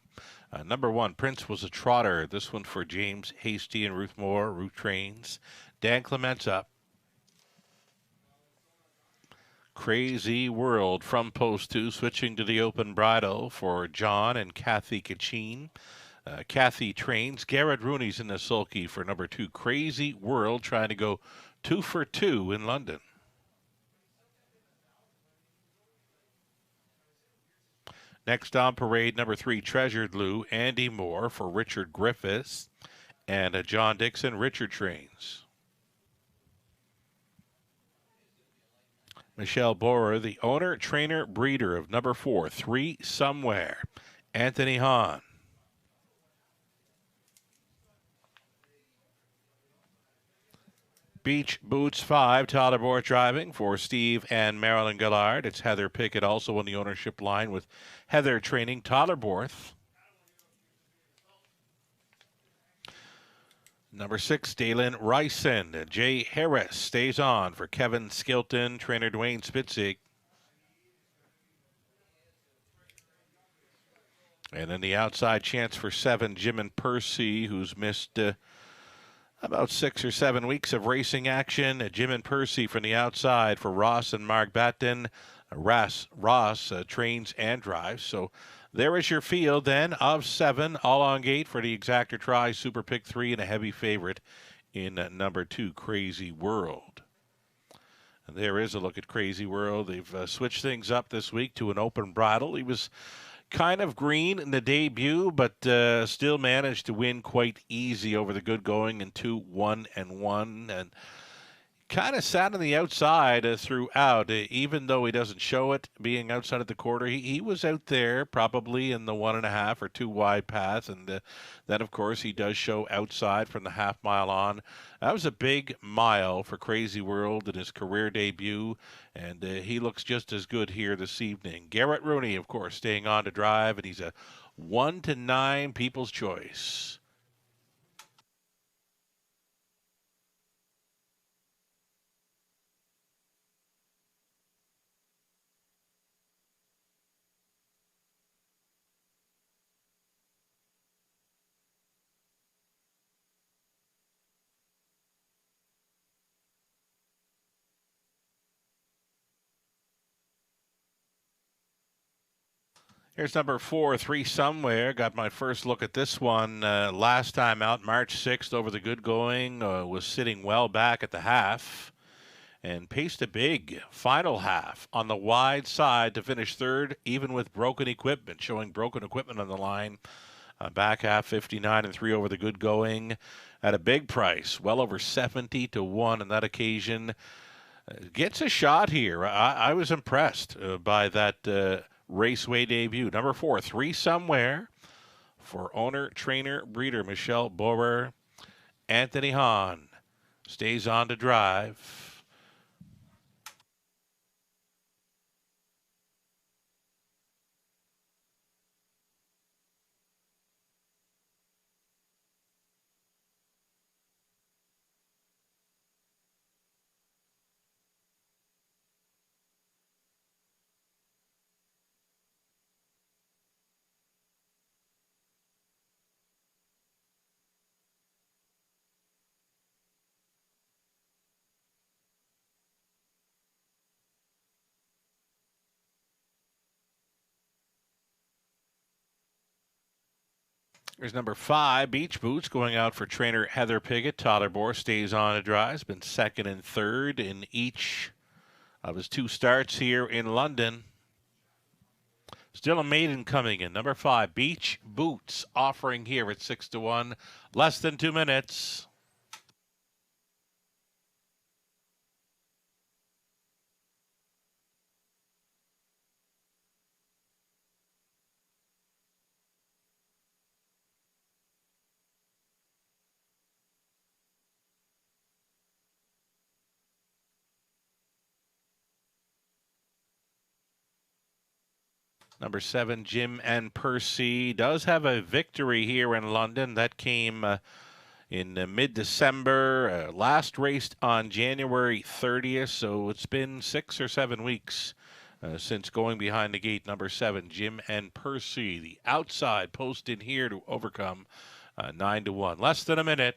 Number 1, Prince Was a Trotter. This one for James Hasty and Ruth Moore. Route Trains. Dan Clements up. Crazy World from Post 2, switching to the open bridle for John and Kathy Kachin. Kathy trains. Garrett Rooney's in the sulky for number 2, Crazy World, trying to go 2 for 2 in London. Next on parade, number 3, Treasured Lou, Andy Moore for Richard Griffiths, and John Dixon, Richard trains. Michelle Borer, the owner, trainer, breeder of number 4, 3 Somewhere, Anthony Hahn. Beach Boots 5, Tyler Borth driving for Steve and Marilyn Gallard. It's Heather Pickett also on the ownership line with Heather training Tyler Borth. Number 6, Dalen Ryson. Jay Harris stays on for Kevin Skilton, trainer Dwayne Spitzig. And then the outside chance for 7, Jim and Percy, who's missed about 6 or 7 weeks of racing action. Jim and Percy from the outside for Ross and Mark Batten. Ross trains and drives. So there is your field then of 7, all on gate for the Exacta Tri Super Pick 3 and a heavy favorite in number 2, Crazy World. And there is a look at Crazy World. They've switched things up this week to an open bridle. He was kind of green in the debut, but still managed to win quite easy over the good going in 2-1 and 1, and kind of sat on the outside throughout. Even though he doesn't show it being outside of the quarter, he was out there probably in the 1.5 or 2 wide path, and then of course he does show outside from the half mile on. That was a big mile for Crazy World in his career debut, and he looks just as good here this evening. Garrett Rooney, of course, staying on to drive, and he's a 1-9 People's Choice. Here's number 4, 3 Somewhere. Got my first look at this one last time out, March 6th, over the good going. Was sitting well back at the half and paced a big final half on the wide side to finish third, even with broken equipment, showing broken equipment on the line. Back half 59 and 3 over the good going at a big price, well over 70 to 1 on that occasion. Gets a shot here. I was impressed by that Raceway debut. Number 4, 3 Somewhere for owner, trainer, breeder Michelle Borer. Anthony Hahn stays on to drive. There's number 5, Beach Boots, going out for trainer Heather Piggott. Tyler Borth stays on to drive. Has been second and third in each of his 2 starts here in London. Still a maiden coming in. Number 5, Beach Boots, offering here at 6 to 1. Less than 2 minutes. Number 7, Jim and Percy, does have a victory here in London. That came in mid-December, last raced on January 30th, so it's been 6 or 7 weeks since going behind the gate. Number 7, Jim and Percy, the outside post in here to overcome 9-1. Less than a minute.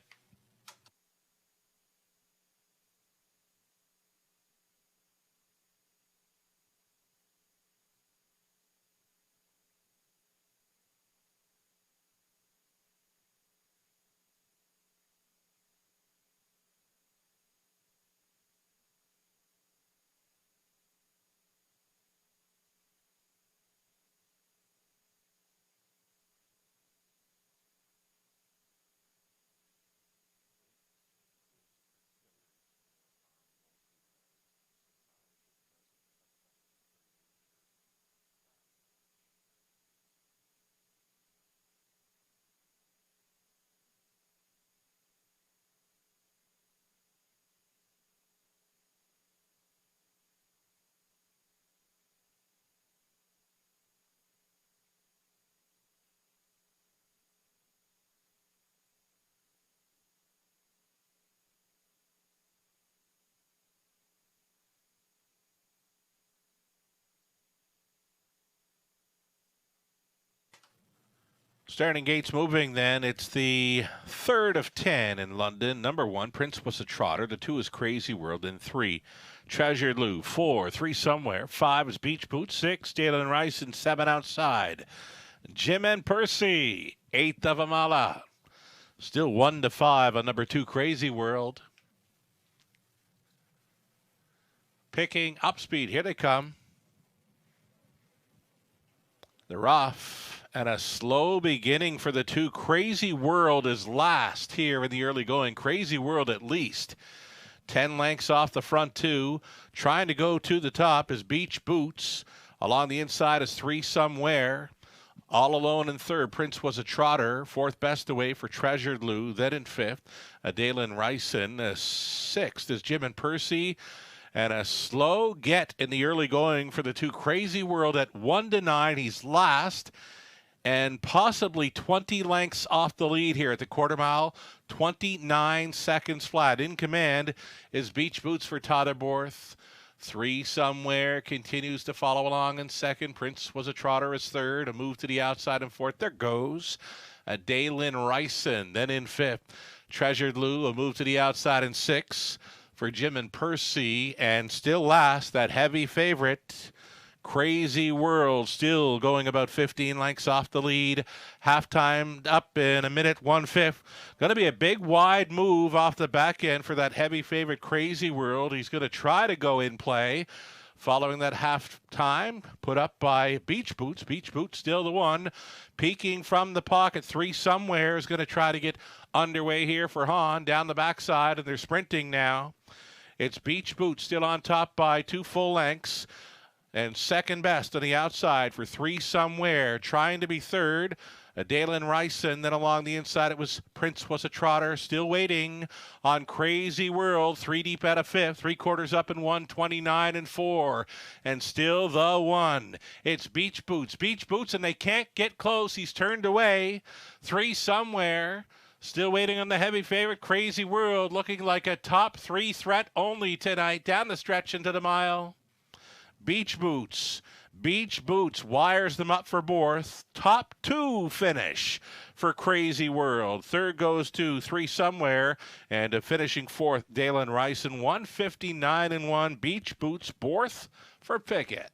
Starting gates moving then. It's the third of 10 in London. Number 1, Prince Was a Trotter. The 2 is Crazy World. And 3, Treasured Lou. 4, 3 Somewhere. 5 is Beach Boot. 6, Dalen Rice. And 7 outside, Jim and Percy. 8th of Amala. Still 1-5 on number 2, Crazy World. Picking up speed. Here they come. They're off. And a slow beginning for the 2. Crazy World is last here in the early going. Crazy World at least 10 lengths off the front 2. Trying to go to the top is Beach Boots. Along the inside is 3 Somewhere. All alone in 3rd, Prince Was a Trotter. 4th best away for Treasured Lou. Then in 5th, Dalen Ryson. 6th is Jim and Percy. And a slow get in the early going for the 2. Crazy World at 1-9. He's last. And possibly 20 lengths off the lead here at the quarter mile. 29 seconds flat. In command is Beach Boots for Totherborth. 3 Somewhere continues to follow along in 2nd. Prince Was a Trotter is 3rd. A move to the outside in 4th. There goes Dalen Ryson. Then in 5th, Treasured Lou. A move to the outside in 6th for Jim and Percy. And still last, that heavy favorite, Crazy World, still going about 15 lengths off the lead. Halftime up in a minute 1/5. Going to be a big wide move off the back end for that heavy favorite Crazy World. He's going to try to go in play following that halftime put up by Beach Boots. Beach Boots still the one. Peeking from the pocket. 3 Somewhere is going to try to get underway here for Hahn down the backside, and they're sprinting now. It's Beach Boots still on top by 2 full lengths. And second best on the outside for 3 Somewhere. Trying to be 3rd, Dalen Ryson. Then along the inside, it was Prince Was a Trotter. Still waiting on Crazy World. 3 deep out of 5th. 3/4 up in 1, 29 and 4. And still the 1. It's Beach Boots. Beach Boots, and they can't get close. He's turned away. 3 Somewhere. Still waiting on the heavy favorite, Crazy World. Looking like a top 3 threat only tonight. Down the stretch into the mile. Beach Boots. Beach Boots wires them up for Borth. Top 2 finish for Crazy World. 3rd goes to 3 Somewhere. And finishing 4th, Dalen Ryson. 159 and 1. Beach Boots, Borth for Pickett.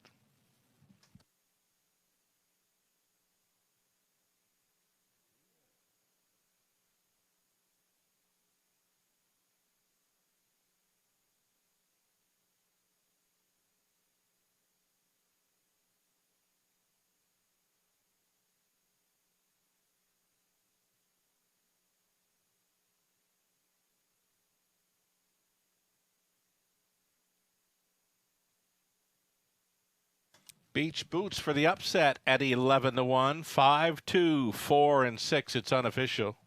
Beach Boots for the upset at 11-1. 5, 2, 4, and 6. It's unofficial.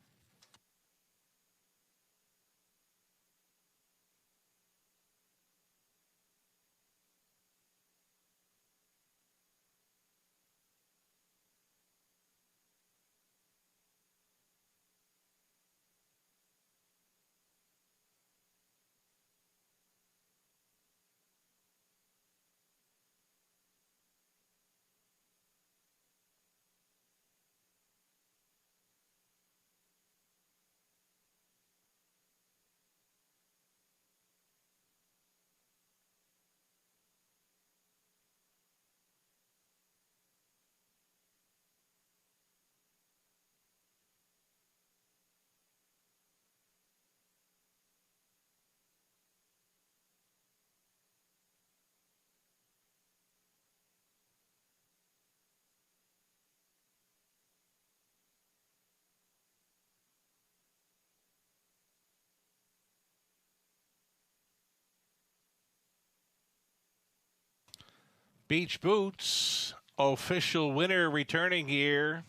Beach Boots, official winner returning here.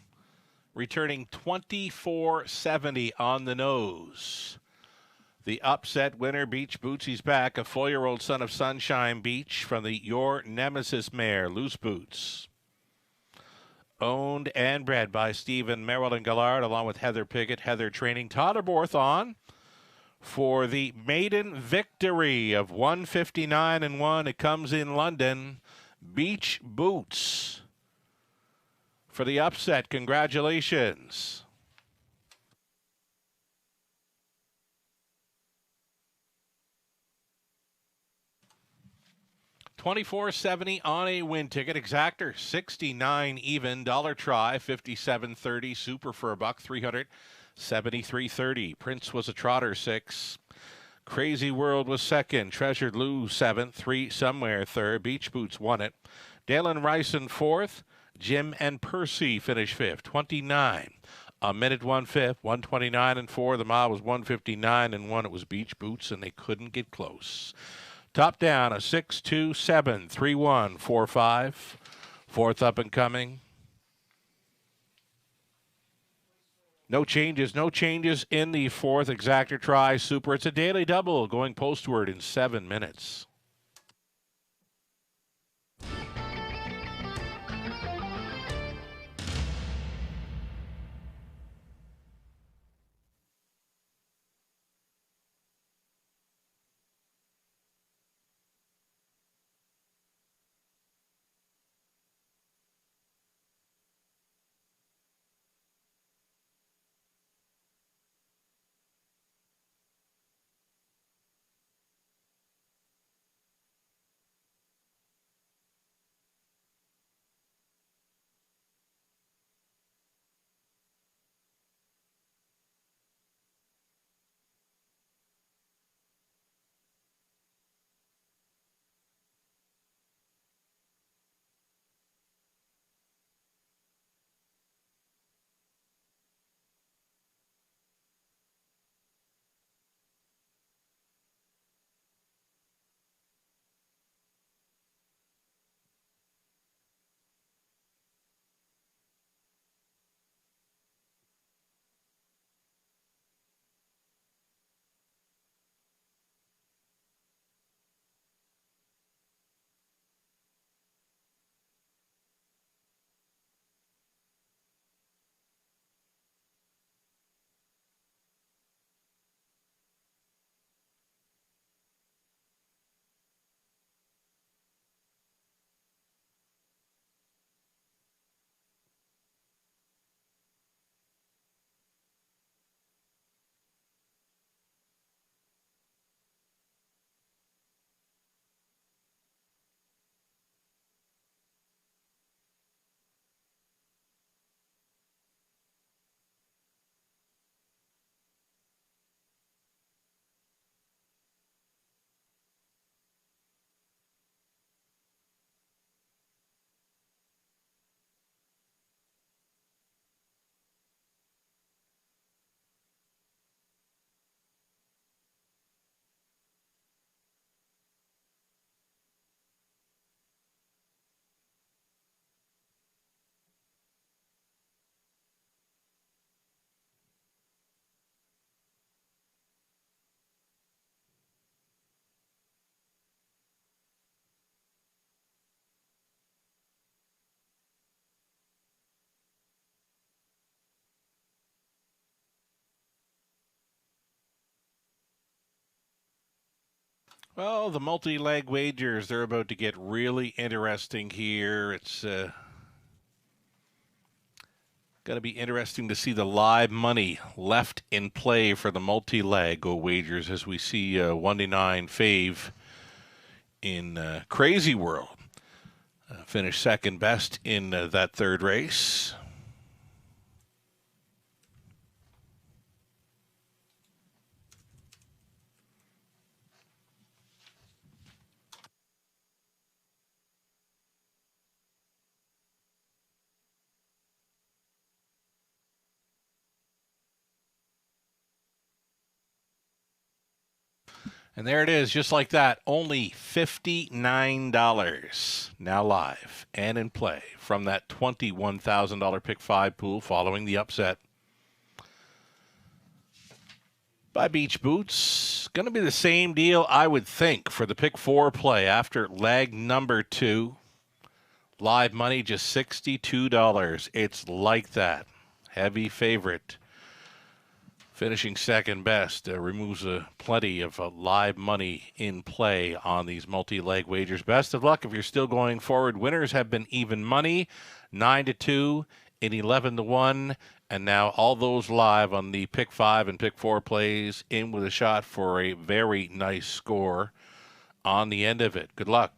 Returning 24.70 on the nose. The upset winner, Beach Boots. He's back, a 4-year-old son of Sunshine Beach from the Your Nemesis mare, Loose Boots. Owned and bred by Stephen Merrill and Gallard, along with Heather Piggott. Heather training Todderborth on for the maiden victory of 159-1. It comes in London. Beach Boots for the upset. Congratulations. $24.70 on a win ticket. Exactor $69 even. Dollar try $57.30. Super for a buck $373.30. Prince was a trotter 6. Crazy World was second. Treasured Lou 7th. 3 Somewhere third. Beach Boots won it. Dalen Rice in 4th. Jim and Percy finished 5th. 29. A minute 1/5. 129-4. The mile was 159-1. It was Beach Boots, and they couldn't get close. Top down, a 6-2-7, 3-1, 4-5. Fourth up and coming. No changes in the fourth. Exactor try, super. It's a daily double going postward in 7 minutes. Well, the multi-leg wagers, they're about to get really interesting here. It's going to be interesting to see the live money left in play for the multi-leg wagers as we see 1-9 fave in Crazy World finish second best in that third race. And there it is, just like that. Only $59 now live and in play from that $21,000 pick 5 pool following the upset by Beach Boots. Going to be the same deal, I would think, for the pick 4 play after leg number 2. Live money just $62. It's like that. Heavy favorite. Finishing second best removes plenty of live money in play on these multi-leg wagers. Best of luck if you're still going forward. Winners have been even money, 9-2 and 11-1, and now all those live on the pick 5 and pick 4 plays in with a shot for a very nice score on the end of it. Good luck.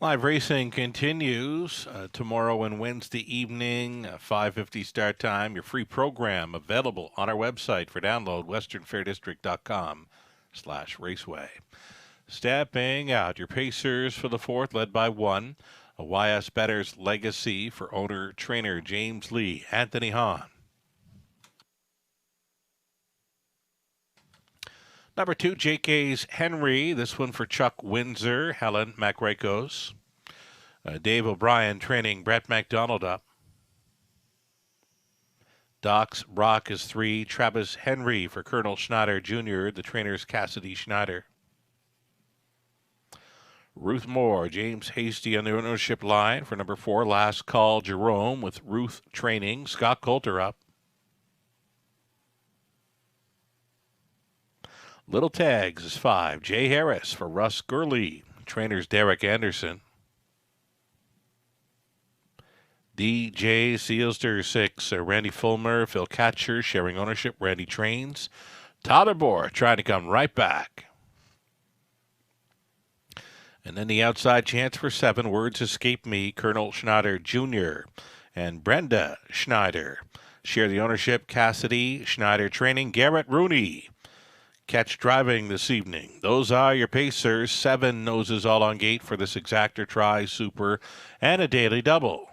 Live racing continues tomorrow and Wednesday evening, 5:50 start time. Your free program available on our website for download, westernfairdistrict.com/raceway. Stepping out, your Pacers for the fourth, led by one. A YS Better's Legacy for owner-trainer James Lee, Anthony Hahn. Number 2, JK's Henry. This one for Chuck Windsor, Helen Macrakos. Dave O'Brien training Brett McDonald up. Doc's Rock is 3. Travis Henry for Colonel Schneider Jr., the trainer's Cassidy Schneider. Ruth Moore, James Hasty on the ownership line for number 4, Last Call Jerome with Ruth training. Scott Coulter up. Little Tags is 5. Jay Harris for Russ Gurley. Trainer's Derek Anderson. DJ Sealster 6. Randy Fulmer, Phil Catcher sharing ownership. Randy Trains. Totterbor trying to come right back. And then the outside chance for 7. Words Escape Me. Colonel Schneider Jr. and Brenda Schneider share the ownership. Cassidy Schneider training. Garrett Rooney. Catch driving this evening. Those are your Pacers. 7 noses all on gate for this exactor, try, super, and a daily double.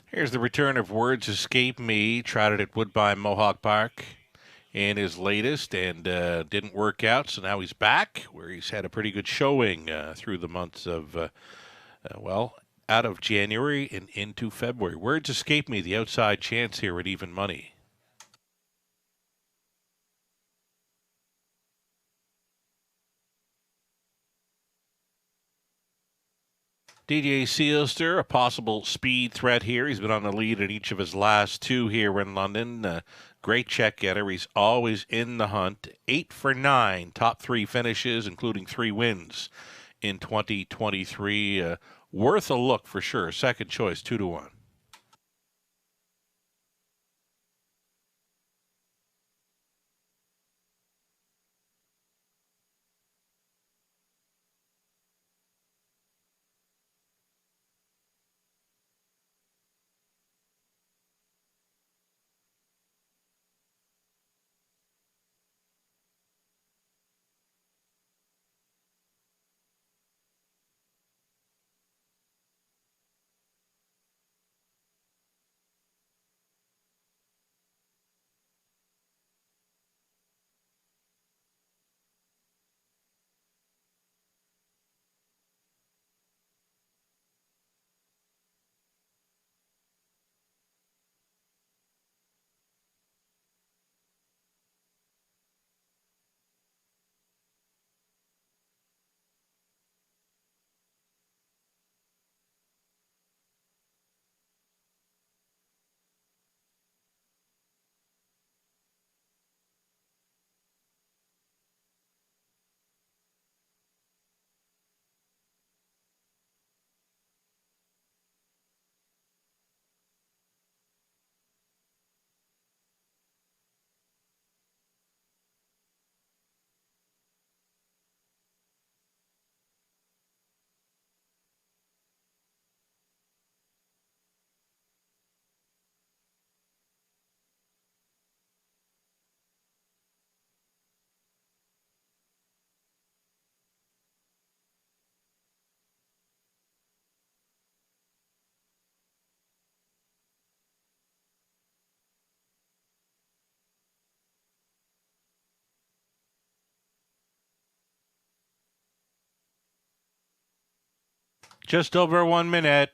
Here's the return of Words Escape Me, trotted at Woodbine Mohawk Park in his latest and didn't work out. So now he's back where he's had a pretty good showing through the months of, out of January and into February. Words Escape Me, the outside chance here at even money. DJ Sealster, a possible speed threat here. He's been on the lead in each of his last 2 here in London. Great check getter. He's always in the hunt. 8 for 9, top 3 finishes, including 3 wins in 2023. Worth a look for sure. Second choice, 2-1. Just over 1 minute.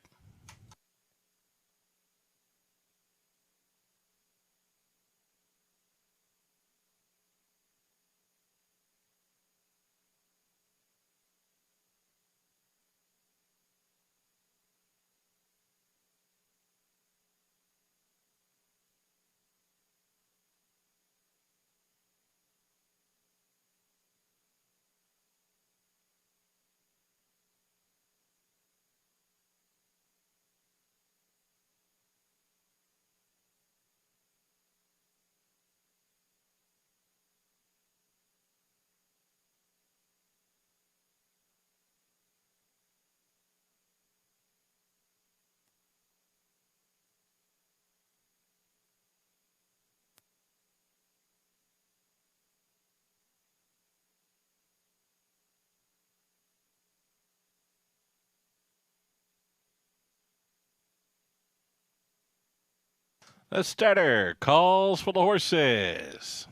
The starter calls for the horses.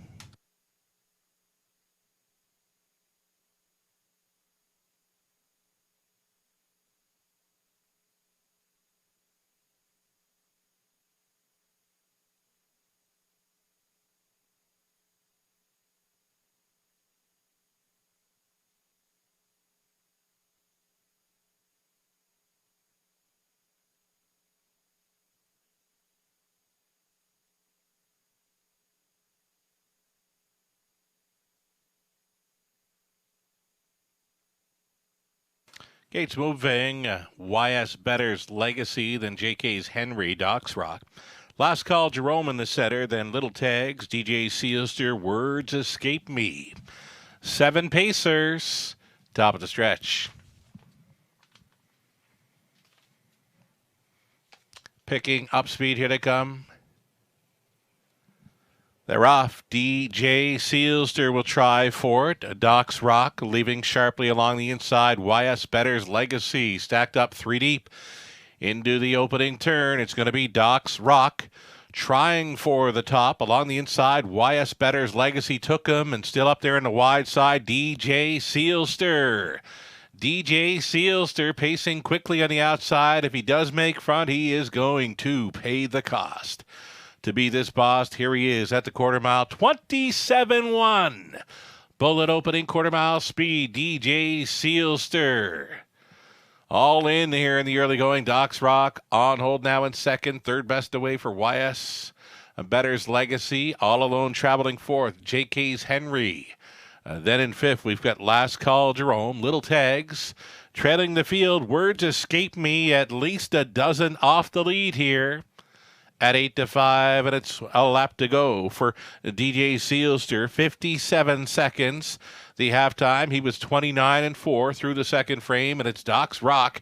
Gates moving. YS Better's Legacy, then JK's Henry, Doc's Rock. Last call, Jerome in the center, then Little Tags, DJ Sealster, Words Escape Me. 7 pacers, top of the stretch. Picking up speed, here they come. They're off. DJ Sealster will try for it. Doc's Rock leaving sharply along the inside. YS Better's Legacy stacked up 3 deep into the opening turn. It's going to be Doc's Rock trying for the top along the inside. YS Better's Legacy took him and still up there in the wide side. DJ Sealster. DJ Sealster pacing quickly on the outside. If he does make front, he is going to pay the cost. To be this boss, here he is at the quarter mile, 27-1. Bullet opening quarter mile speed, DJ Sealster. All in here in the early going. Doc's Rock on hold now in second. Third best away for YS Better's Legacy. All alone traveling fourth, JK's Henry. Then in fifth, we've got Last Call Jerome. Little Tags trailing the field. Words Escape Me, at least a dozen off the lead here. At 8-5, and it's a lap to go for DJ Sealster. 57 seconds. The halftime, he was 29-4 through the second frame, and it's Doc's Rock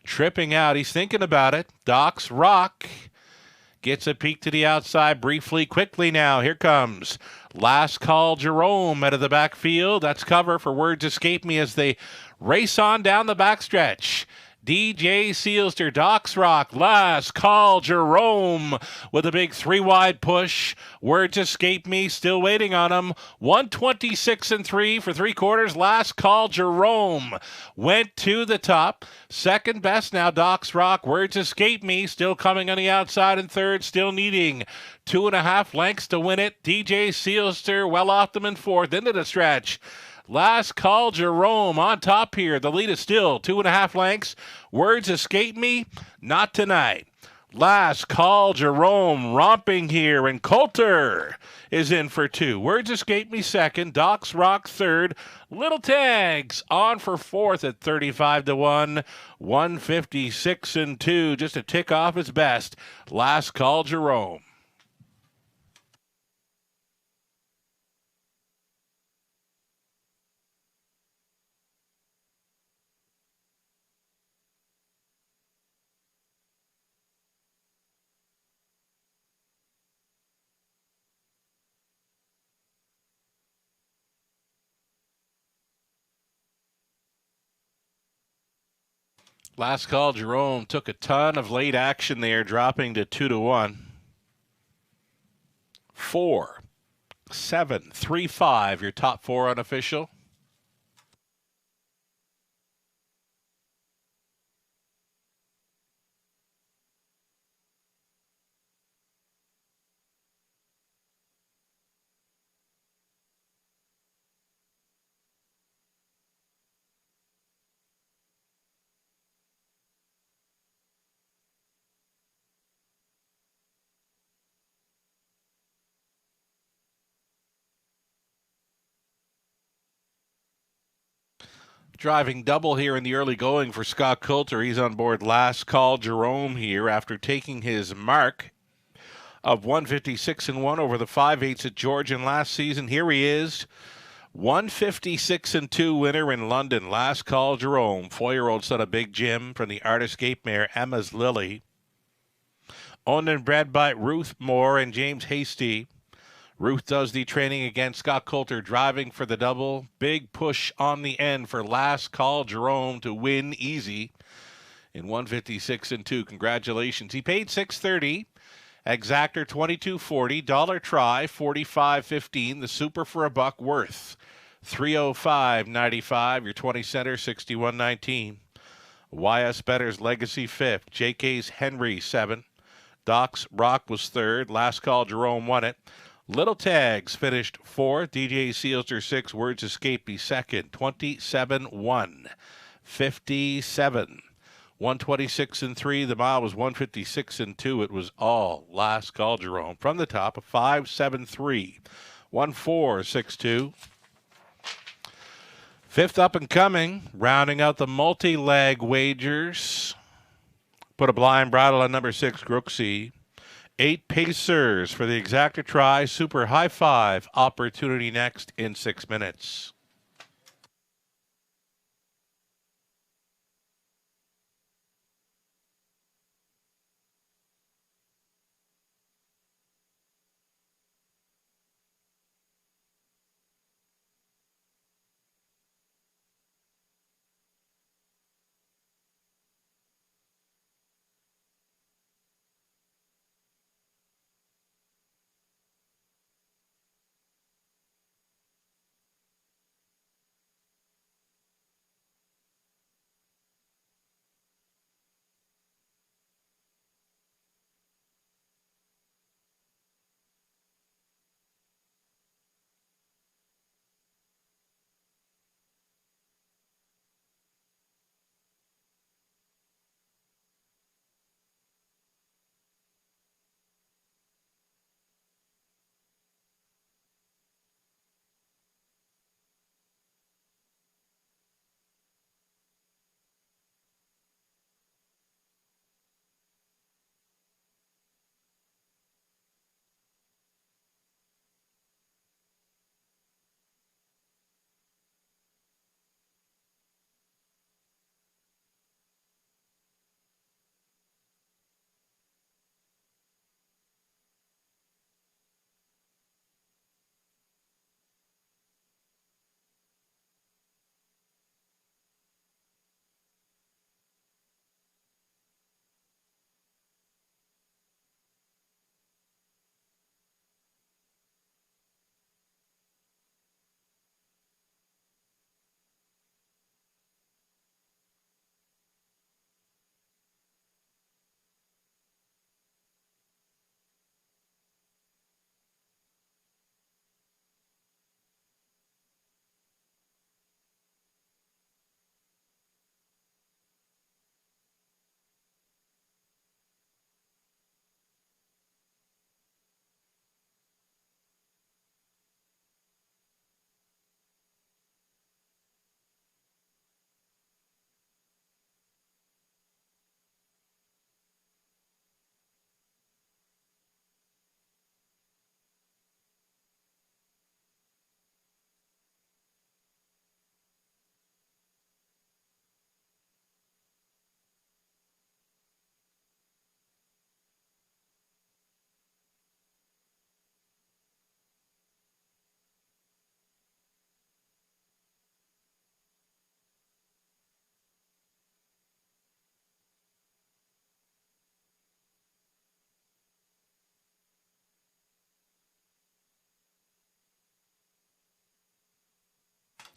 tripping out. He's thinking about it. Doc's Rock gets a peek to the outside briefly, quickly now. Here comes Last Call Jerome out of the backfield. That's cover for Words Escape Me as they race on down the backstretch. DJ Sealster, Doc's Rock, Last Call Jerome with a big 3-wide push. Words Escape Me, still waiting on him. 126-3 for 3 quarters. Last Call Jerome went to the top. Second best now, Doc's Rock. Words Escape Me, still coming on the outside in third, still needing 2.5 lengths to win it. DJ Sealster well off them in fourth, into the stretch. Last Call Jerome on top here. The lead is still 2.5 lengths. Words Escape Me, not tonight. Last Call Jerome romping here, and Coulter is in for 2. Words Escape Me second. Doc's Rock third. Little Tags on for fourth at 35-1. 156-2. Just a tick off his best. Last Call Jerome. Last Call Jerome took a ton of late action there, dropping to 2-1. 4, 7, 3, 5, your top 4 unofficial. Driving double here in the early going for Scott Coulter. He's on board Last Call Jerome here after taking his mark of 156-1 over the 5/8 at Georgian last season. Here he is, 156-2 winner in London. Last Call Jerome, 4-year-old son of Big Jim from the Artist Gate mare Emma's Lily. Owned and bred by Ruth Moore and James Hasty. Ruth does the training against Scott Coulter, driving for the double. Big push on the end for Last Call Jerome to win easy in 156-2. Congratulations. He paid $630 Exactor 22.40, dollar try 45.15, the super for $1 worth 305.95, your 20 center 61.19. YS Better's Legacy 5th, JK's Henry 7, Doc's Rock was 3rd, Last Call Jerome won it. Little Tags finished 4th, DJ Sealster 6, Words Escape be 2nd, 27-1, 57. 126 and 3. The mile was 156 and 2. It was all Last Call Jerome. From the top, a 5-7-3, 1-4-6-2. Fifth up and coming, rounding out the multi-leg wagers. Put a blind bridle on number 6, Grooksy. 8 Pacers for the exacta try. Super high 5 opportunity next in 6 minutes.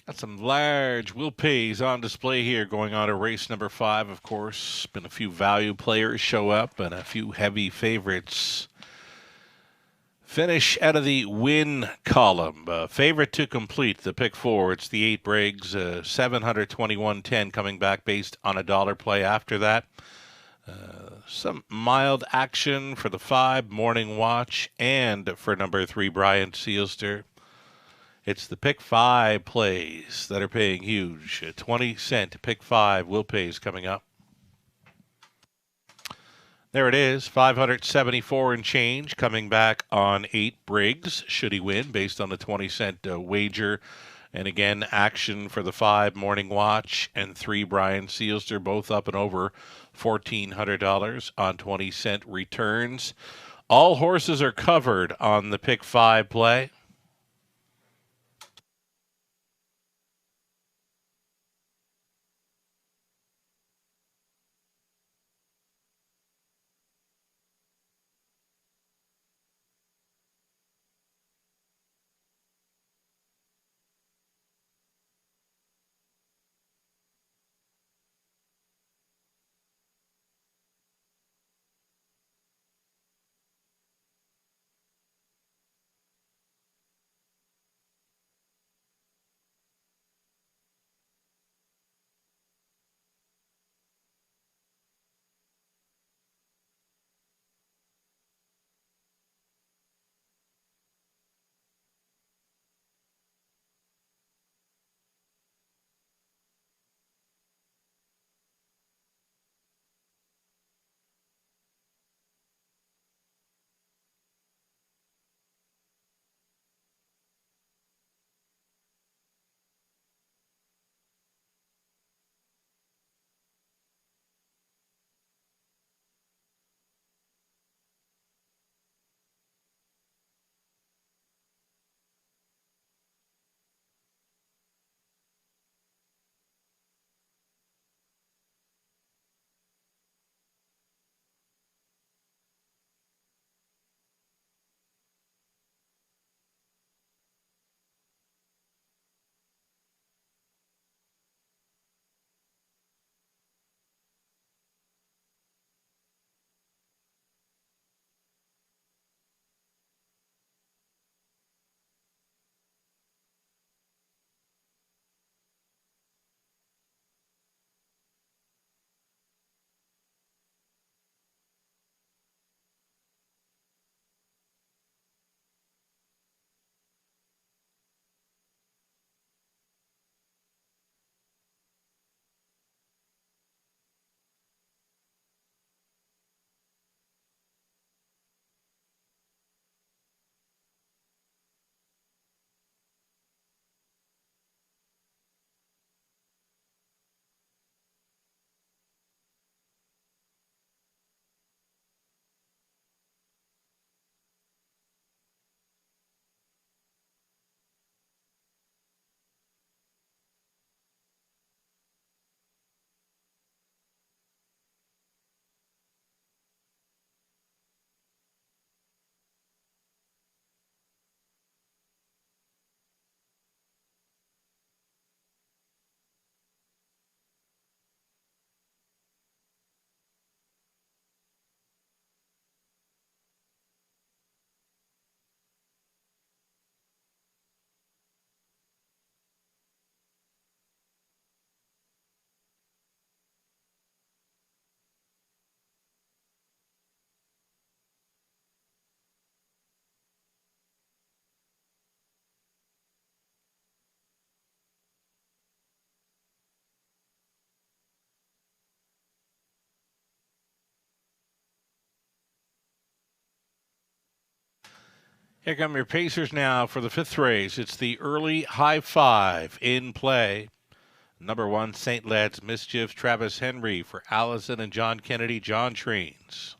Got some large will pays on display here going on to race number 5, of course. Been a few value players show up and a few heavy favorites finish out of the win column. Favorite to complete the pick 4. It's the 8 Briggs, 721.10 coming back based on a dollar play after that. Some mild action for the 5 Morning Watch and for number 3 Brian Sealster. It's the pick 5 plays that are paying huge. 20-cent pick 5 will pays coming up. There it is, 574 and change coming back on 8 Briggs, should he win, based on the 20-cent wager. And again, action for the 5 Morning Watch and 3 Brian Sealster, both up and over $1,400 on 20-cent returns. All horses are covered on the pick 5 play. Here come your Pacers now for the fifth race. It's the early high five in play. Number 1, St. Led's Mischief, Travis Henry for Allison and John Kennedy. John trains.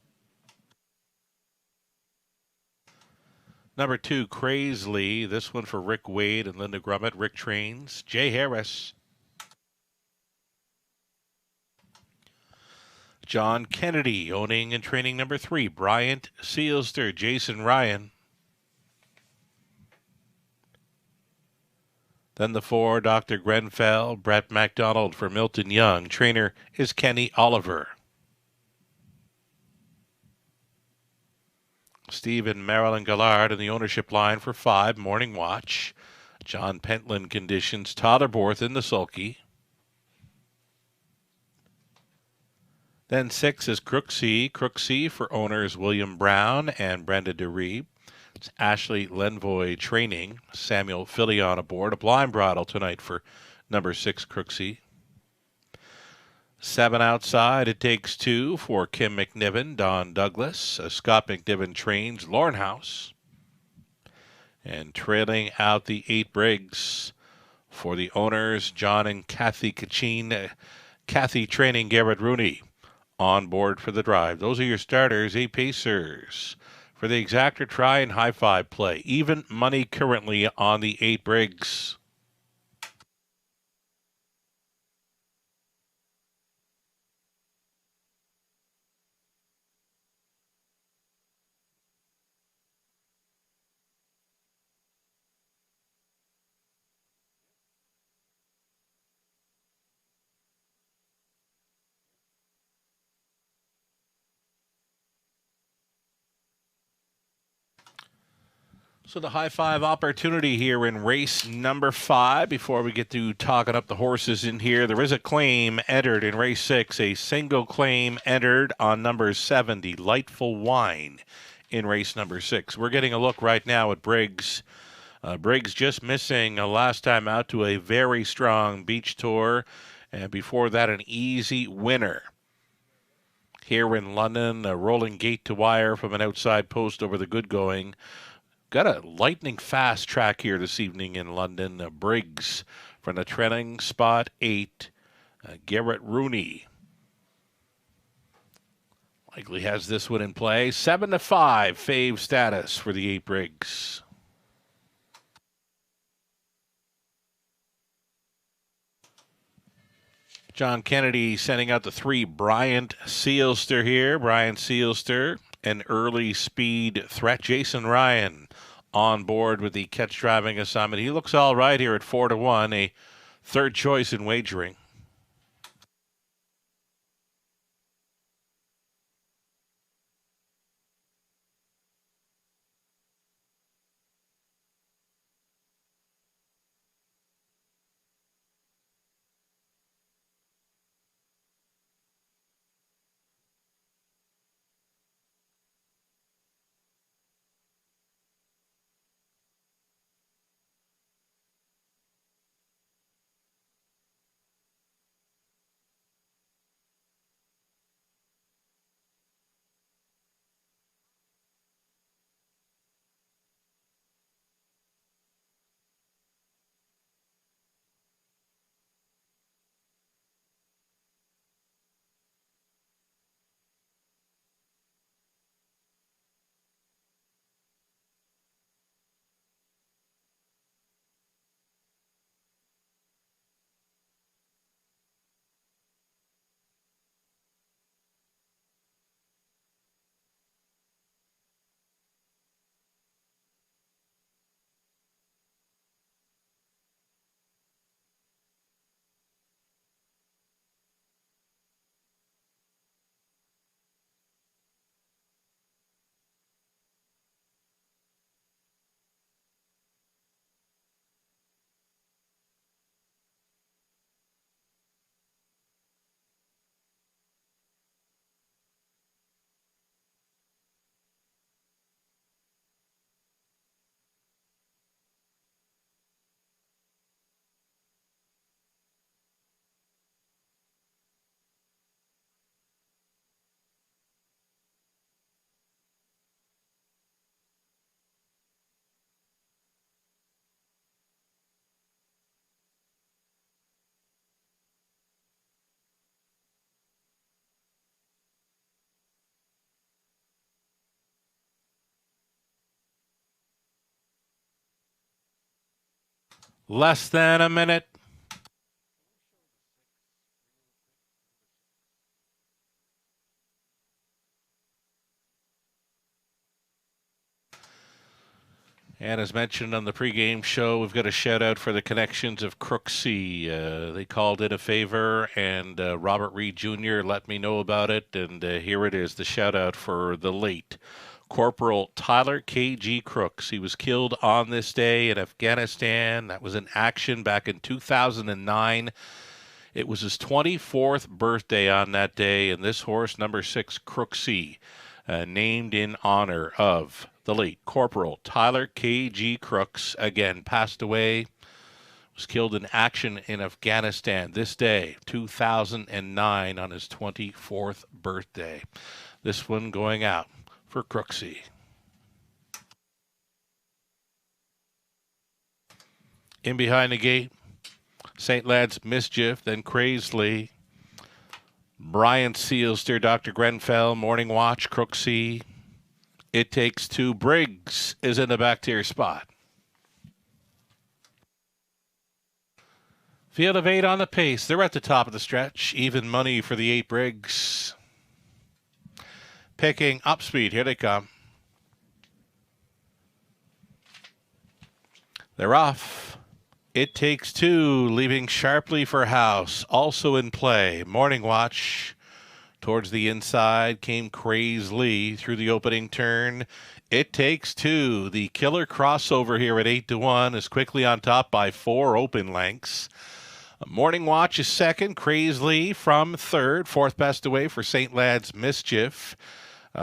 Number 2, Crazely. This one for Rick Wade and Linda Grummett. Rick trains. Jay Harris. John Kennedy owning and training number 3. Bryant Sealster, Jason Ryan. Then the 4, Dr. Grenfell, Brett MacDonald for Milton Young. Trainer is Kenny Oliver. Steve and Marilyn Gallard in the ownership line for 5, Morning Watch. John Pentland conditions, Tyler Borth in the sulky. Then 6 is Crooksey. Crooksey for owners William Brown and Brenda DeRee. It's Ashley Lenvoy training. Samuel Fillion aboard. A blind bridle tonight for number 6 Crooksey. 7 outside. It takes 2 for Kim McNiven, Don Douglas. Scott McNiven trains Lornhouse. And trailing out the 8 Briggs for the owners, John and Kathy Kachin. Kathy training Garrett Rooney on board for the drive. Those are your starters, 8 Pacers. For the exactor, try and high five play. Even money currently on the 8 Briggs. So the high five opportunity here in race number 5. Before we get to talking up the horses in here, there is a claim entered in race 6. A single claim entered on number 7, Delightful Wine, in race number 6. We're getting a look right now at Briggs. Briggs just missing last time out to a very strong beach tour. And before that, an easy winner here in London. A rolling gate to wire from an outside post over the good going. Got a lightning fast track here this evening in London. Briggs from the trailing spot 8. Garrett Rooney likely has this one in play. 7-5 fave status for the 8 Briggs. John Kennedy sending out the 3, Bryant Sealster here. Bryant Sealster, an early speed threat. Jason Ryan on board with the catch driving assignment. He looks all right here at 4-1, a third choice in wagering. Less than a minute. And as mentioned on the pregame show, we've got a shout out for the connections of Crooksea. They called in a favor, and Robert Reed Jr. let me know about it. And here it is, the shout out for the late Corporal Tyler K.G. Crooks. He was killed on this day in Afghanistan. That was in action back in 2009. It was his 24th birthday on that day, and this horse, number 6, Crooksea, named in honor of the late Corporal Tyler K.G. Crooks, again passed away, was killed in action in Afghanistan this day, 2009, on his 24th birthday. This one going out for Crooksea. In behind the gate, St. Lad's Mischief, then Crazely, Brian Sealster, Dr. Grenfell, Morning Watch, Crooksea. It Takes Two. Briggs is in the back tier spot. Field of 8 on the pace. They're at the top of the stretch. Even money for the 8 Briggs. Picking up speed. Here they come. They're off. It Takes Two, leaving sharply for House. Also in play. Morning Watch. Towards the inside came Crazely through the opening turn. It Takes Two. The killer crossover here at 8-1 is quickly on top by 4 open lengths. Morning Watch is second. Crazely from third. Fourth best away for St. Lad's Mischief.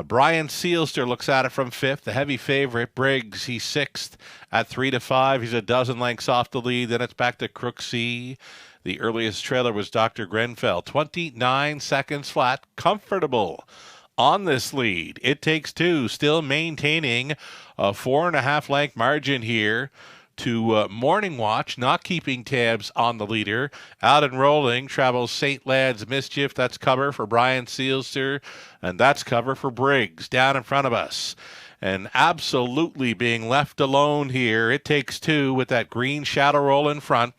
Brian Sealster looks at it from fifth. The heavy favorite, Briggs, he's sixth at 3-5. He's a dozen lengths off the lead. Then it's back to Crooksea. The earliest trailer was Dr. Grenfell. 29 seconds flat. Comfortable on this lead. It Takes Two, still maintaining a 4.5 length margin here to Morning Watch, not keeping tabs on the leader. Out and rolling, travels St. Lad's Mischief. That's cover for Brian Sealster, and that's cover for Briggs down in front of us. And absolutely being left alone here. It Takes Two with that green shadow roll in front.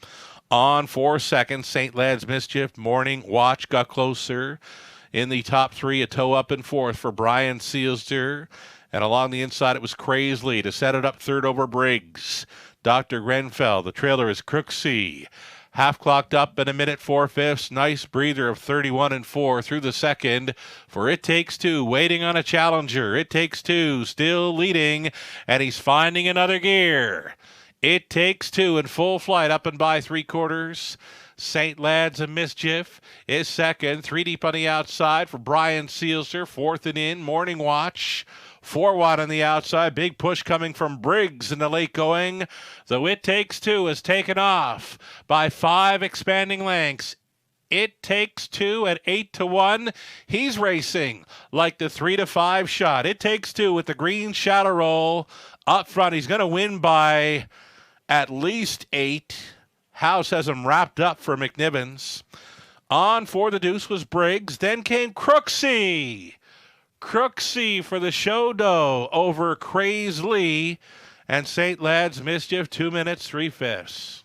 On 4 seconds, St. Lad's Mischief, Morning Watch got closer. In the top 3, a toe up in fourth for Brian Sealster. And along the inside, it was Crazely to set it up third over Briggs. Dr. Grenfell, the trailer is Crooksea. Half clocked up in 1:04. Nice breather of 31-4 through the second for It Takes Two, waiting on a challenger. It Takes Two, still leading, and he's finding another gear. It Takes Two in full flight, up and by 3/4. St. Lad's and Mischief is second. 3 deep on the outside for Brian Sealster. Fourth and in, Morning Watch. 4 wide on the outside. Big push coming from Briggs in the late going. Though It Takes Two has taken off by 5 expanding lengths. It Takes Two at 8-1. He's racing like the 3-5 shot. It Takes Two with the green shadow roll up front. He's going to win by at least 8. House has him wrapped up for McNibbins. On for the deuce was Briggs. Then came Crooksea. Crooksea for the show dough over Crazely. And St. Lad's Mischief, 2 minutes, 3/5.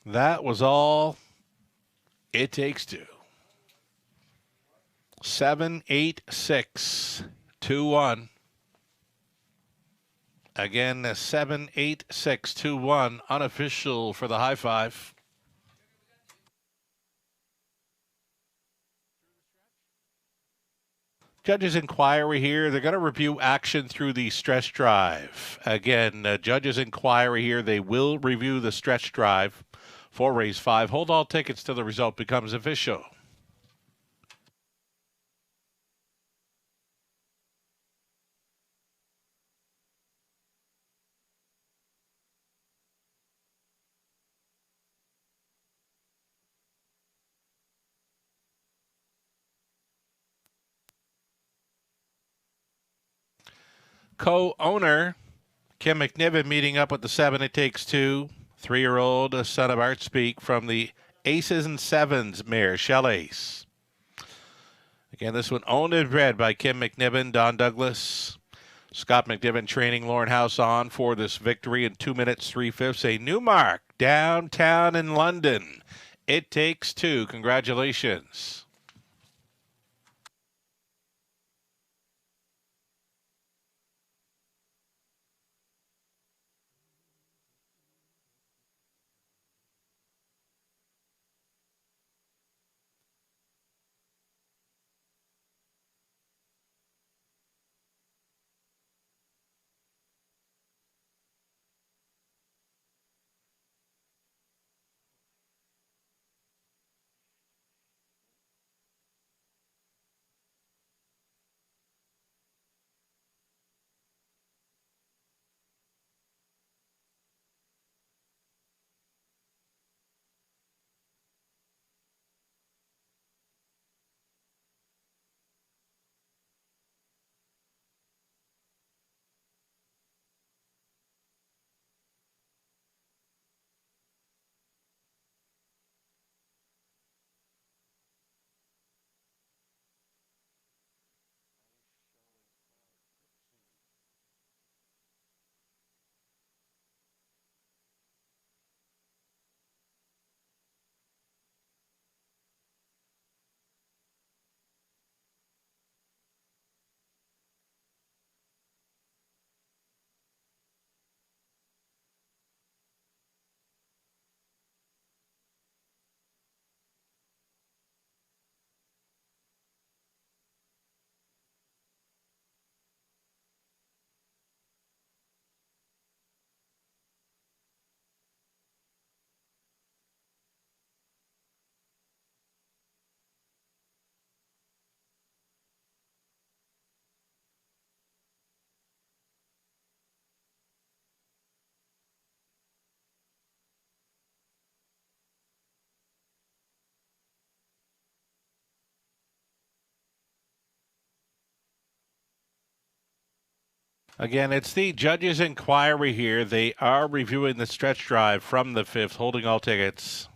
That was all It Takes Two. 7-8-6-2-1. Again, 7-8-6-2-1. Unofficial for the high five. Judges' inquiry here. They're going to review action through the stretch drive. Again, judges' inquiry here. They will review the stretch drive for race 5. Hold all tickets till the result becomes official. co-owner Kim McNiven meeting up with the 7 It Takes Two. 3-year-old son of Art Speak from the Aces and Sevens mare, Shell Ace. Again, this one owned and bred by Kim McNiven, Don Douglas, Scott McNiven training Lauren House on for this victory in 2 minutes, 3/5. A new mark downtown in London. It Takes Two. Congratulations. Again, it's the judges' inquiry here. They are reviewing the stretch drive from the 5th, holding all tickets.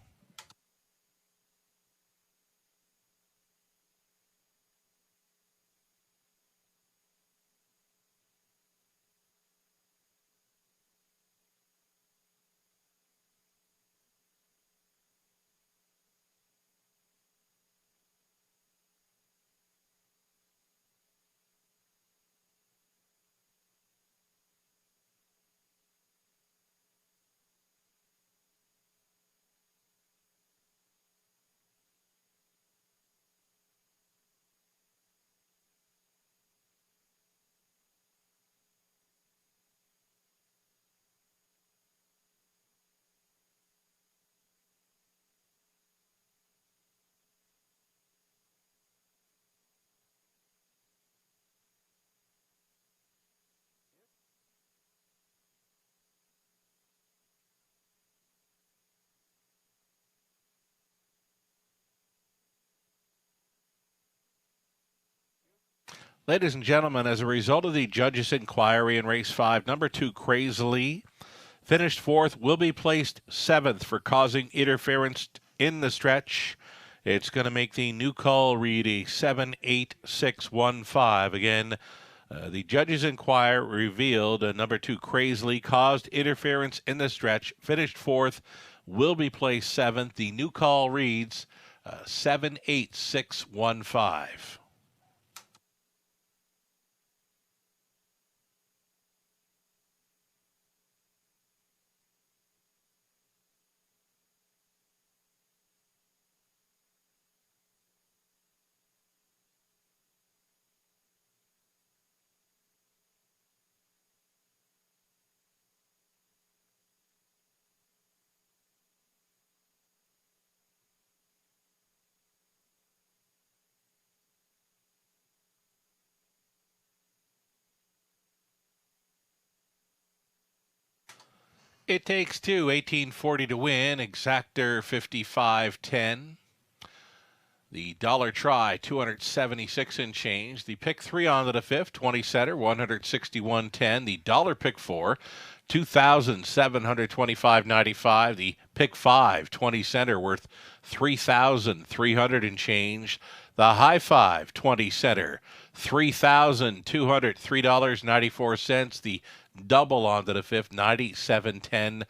Ladies and gentlemen, as a result of the judges' inquiry in race 5, number 2, Crazily, finished 4th, will be placed 7th for causing interference in the stretch. It's going to make the new call read a 7-8-6-1-5. Again, the judges' inquiry revealed number 2, Crazily, caused interference in the stretch, finished 4th, will be placed 7th. The new call reads 7-8-6-1-5. It Takes Two, 1840 to win, exactor 55.10. The dollar try, 276 and change. The pick 3 onto the fifth, 20 setter, 161.10. The dollar pick 4, 2,725.95. The pick 5, 20 center, worth 3,300 and change. The high 5, 20 center, $3,203.94. The double onto the fifth, 97.10.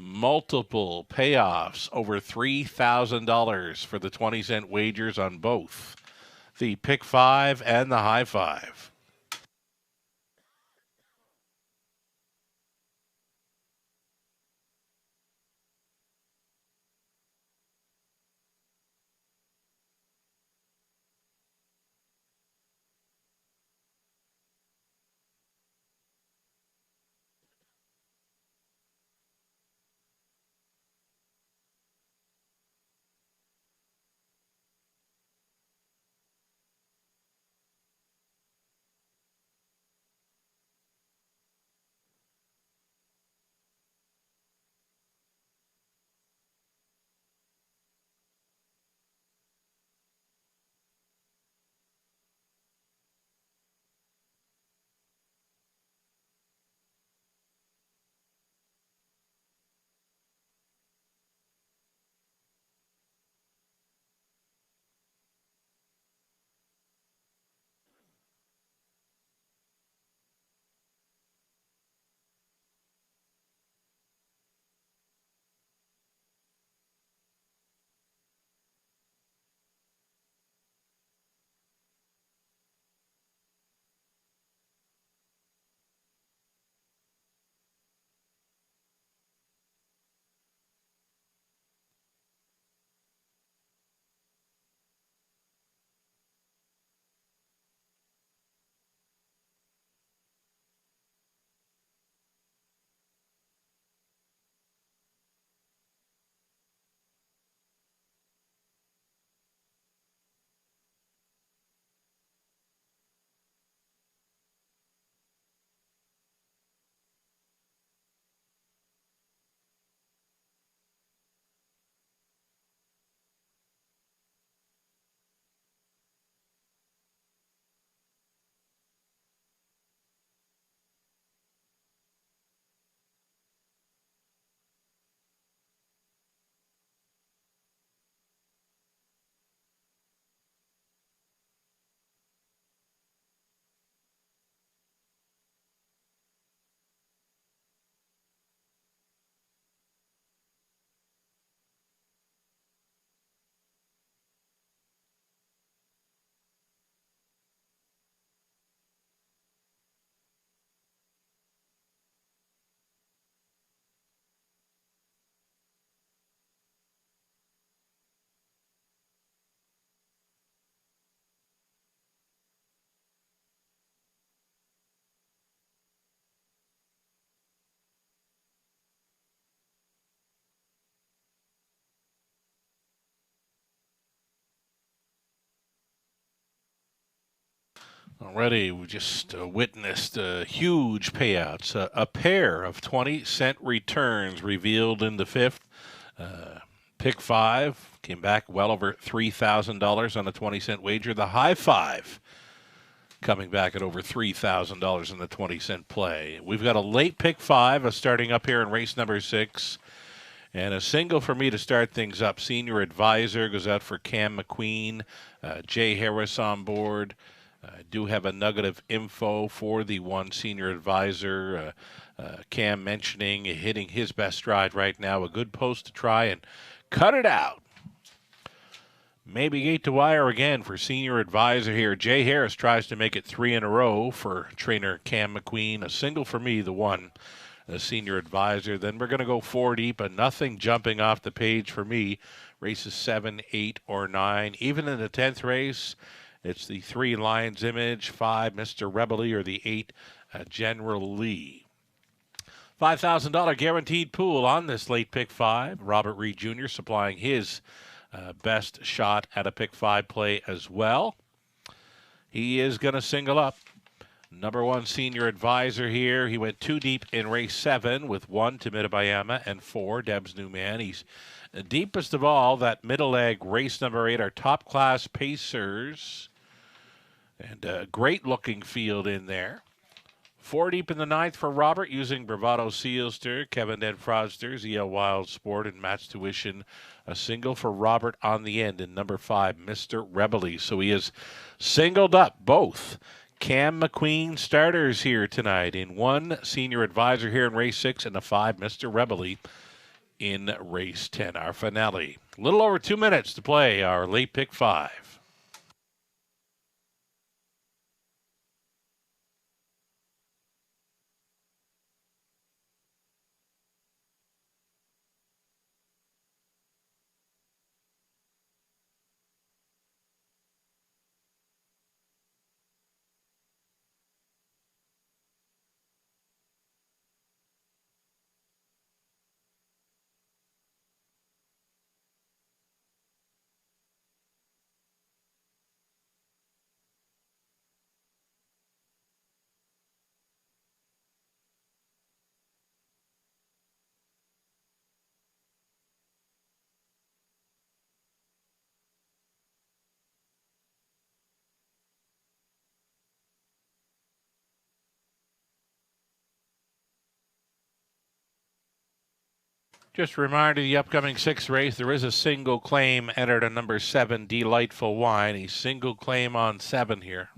Multiple payoffs over $3,000 for the 20-cent wagers on both the pick 5 and the high 5. Already, we just witnessed huge payouts. A pair of 20-cent returns revealed in the fifth. Pick 5 came back well over $3,000 on a 20-cent wager. The high 5 coming back at over $3,000 in the 20-cent play. We've got a late pick 5 starting up here in race number 6. And a single for me to start things up. Senior Advisor goes out for Cam McQueen. Jay Harris on board. I do have a nugget of info for the one Senior Advisor. Cam mentioning hitting his best stride right now. A good post to try and cut it out. Maybe gate to wire again for Senior Advisor here. Jay Harris tries to make it 3 in a row for trainer Cam McQueen. A single for me, the one, the Senior Advisor. Then we're going to go 4 deep, but nothing jumping off the page for me. Races 7, 8, or 9. Even in the 10th race, it's the 3 Lions Image, 5 Mr. Rebelly, or the 8 General Lee. $5,000 guaranteed pool on this late pick 5. Robert Reed Jr. supplying his best shot at a pick 5 play as well. He is going to single up. Number 1 senior advisor here. He went 2 deep in race 7 with 1 to Mitabayama and 4 Deb's New Man. He's the deepest of all. That middle leg, race number 8, our top class pacers. And a great looking field in there. 4 deep in the 9th for Robert using Bravado Sealster, Kevin Dead Fraudsters, EL Wild Sport, and Match Tuition. A single for Robert on the end in number 5, Mr. Rebele. So he has singled up both Cam McQueen starters here tonight in 1 senior advisor here in race 6 and a 5, Mr. Rebele in race 10, our finale. A little over 2 minutes to play our late pick 5. Just a reminder, the upcoming 6th race, there is a single claim entered on number 7, Delightful Wine. A single claim on 7 here.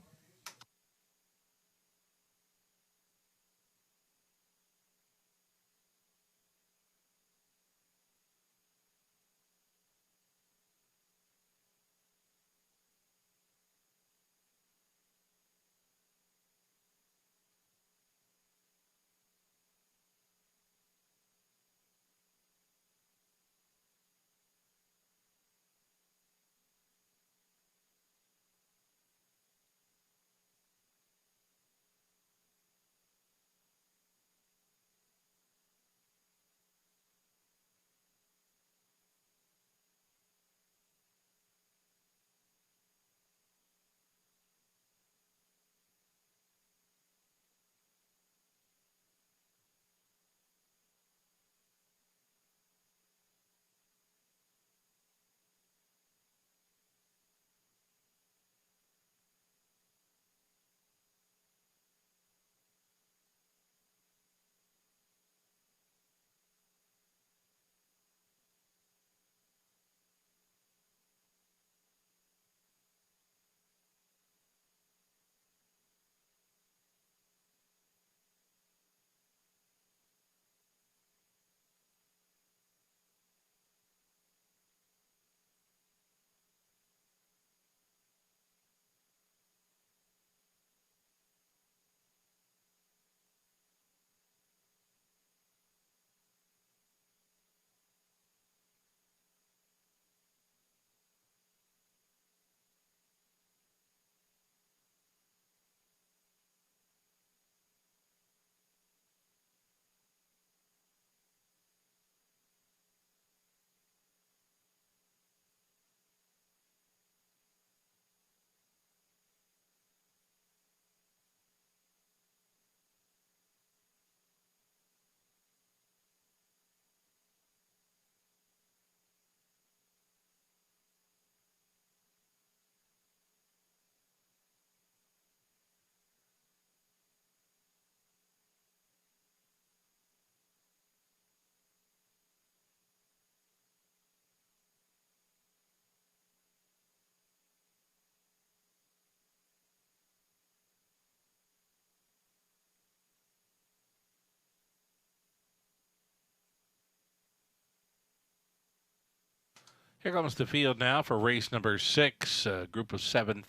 Here comes the field now for race number 6. A group of $7,000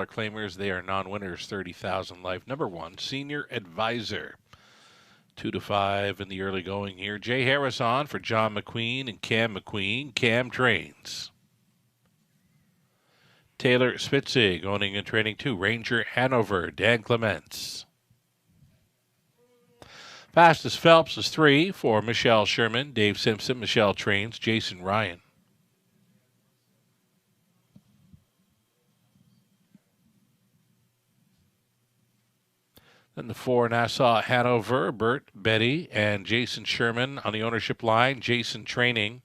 claimers. They are non-winners, 30,000 life. Number 1, Senior Advisor. 2 to 5 in the early going here. Jay Harris on for John McQueen and Cam McQueen. Cam trains. Taylor Spitzig owning and training 2. Ranger Hanover, Dan Clements. Fastest Phelps is 3 for Michelle Sherman, Dave Simpson, Michelle trains, Jason Ryan. Then the 4, Nassau Hanover, Bert, Betty, and Jason Sherman on the ownership line. Jason training.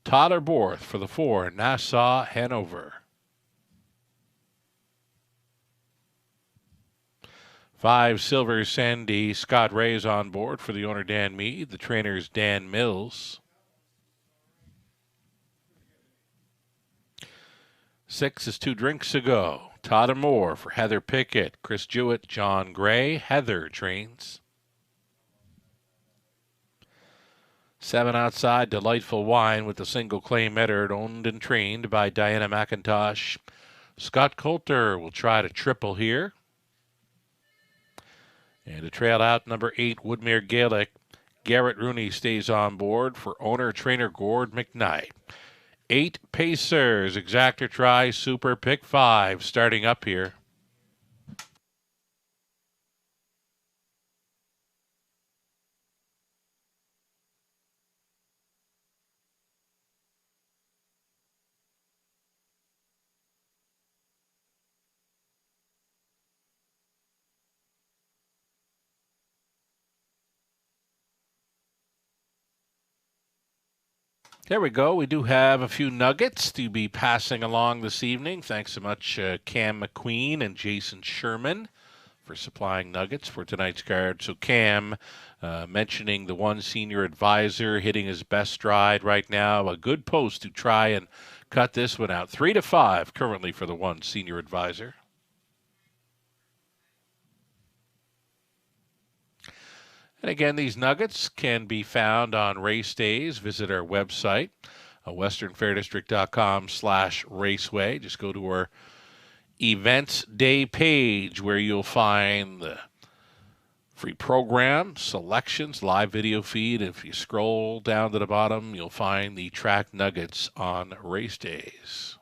Tyler Borth for the 4, Nassau Hanover. 5, Silver Sandy, Scott Ray's on board for the owner Dan Mead. The trainer's Dan Mills. 6 is 2 Drinks Ago. Todd Moore for Heather Pickett. Chris Jewett, John Gray. Heather trains. 7 outside, Delightful Wine with the single claim Medard, owned and trained by Diana McIntosh. Scott Coulter will try to triple here. And to trail out, number 8, Woodmere Gaelic. Garrett Rooney stays on board for owner-trainer Gord McKnight. 8 Pacers, Exactor Try, Super Pick 5, starting up here. There we go. We do have a few nuggets to be passing along this evening. Thanks so much, Cam McQueen and Jason Sherman, for supplying nuggets for tonight's card. So Cam mentioning the 1 senior advisor hitting his best stride right now. A good post to try and cut this one out. 3-5 currently for the 1 senior advisor. And again, these nuggets can be found on race days. Visit our website, westernfairdistrict.com/raceway. Just go to our events day page where you'll find the free program, selections, live video feed. If you scroll down to the bottom, you'll find the track nuggets on race days.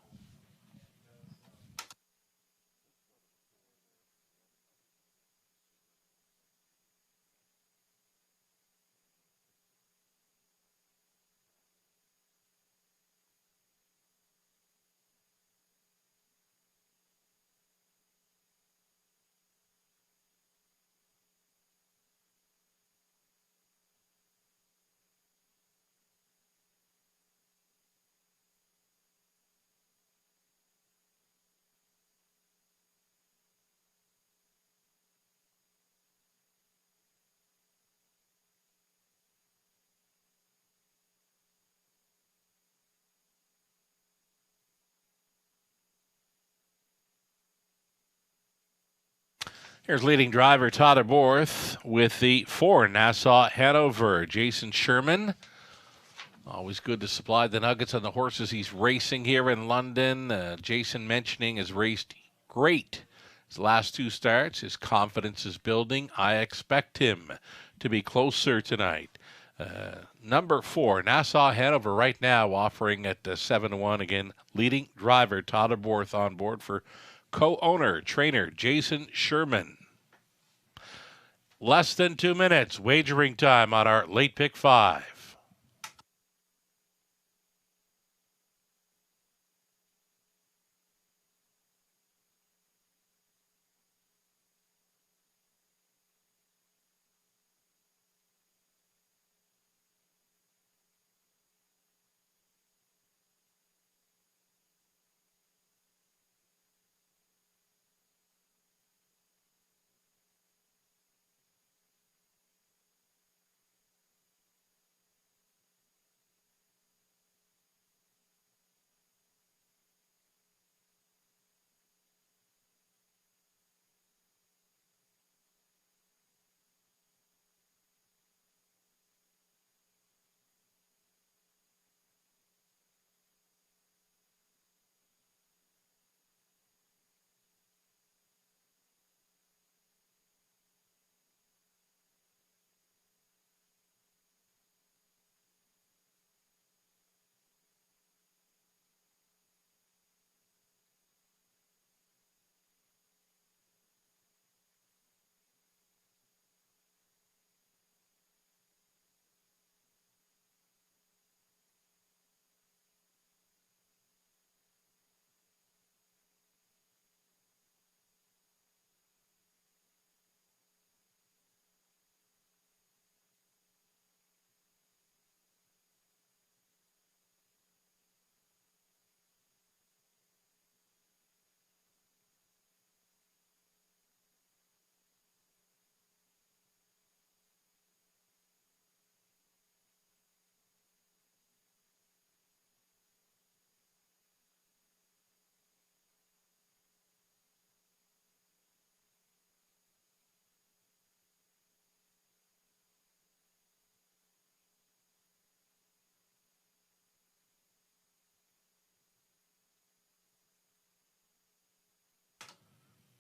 Here's leading driver Todd Borth with the 4 Nassau Hanover. Jason Sherman, always good to supply the nuggets on the horses he's racing here in London. Jason mentioning has raced great his last 2 starts. His confidence is building. I expect him to be closer tonight. Number 4, Nassau Hanover right now offering at 7-1. Again, leading driver Todd Borth on board for co-owner, trainer Jason Sherman. Less than 2 minutes, wagering time on our late pick 5.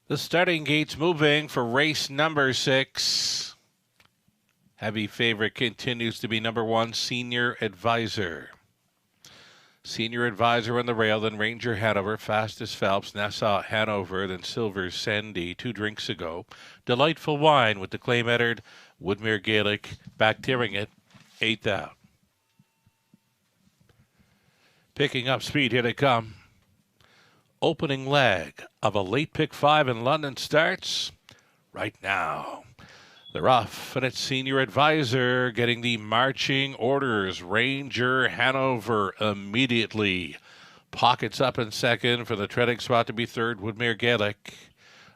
The starting gates moving for race number 6. Heavy favorite continues to be number 1, Senior Advisor. Senior Advisor on the rail, then Ranger Hanover, Fastest Phelps, Nassau Hanover, then Silver Sandy, 2 drinks ago. Delightful Wine with the Clay Mettard, Woodmere Gaelic, back tearing it, 8th out. Picking up speed, here they come. Opening leg of a late pick 5 in London starts right now. They're off, and it's Senior Advisor getting the marching orders. Ranger Hanover immediately. Pockets up in second for the treading spot to be third. Woodmere Gaelic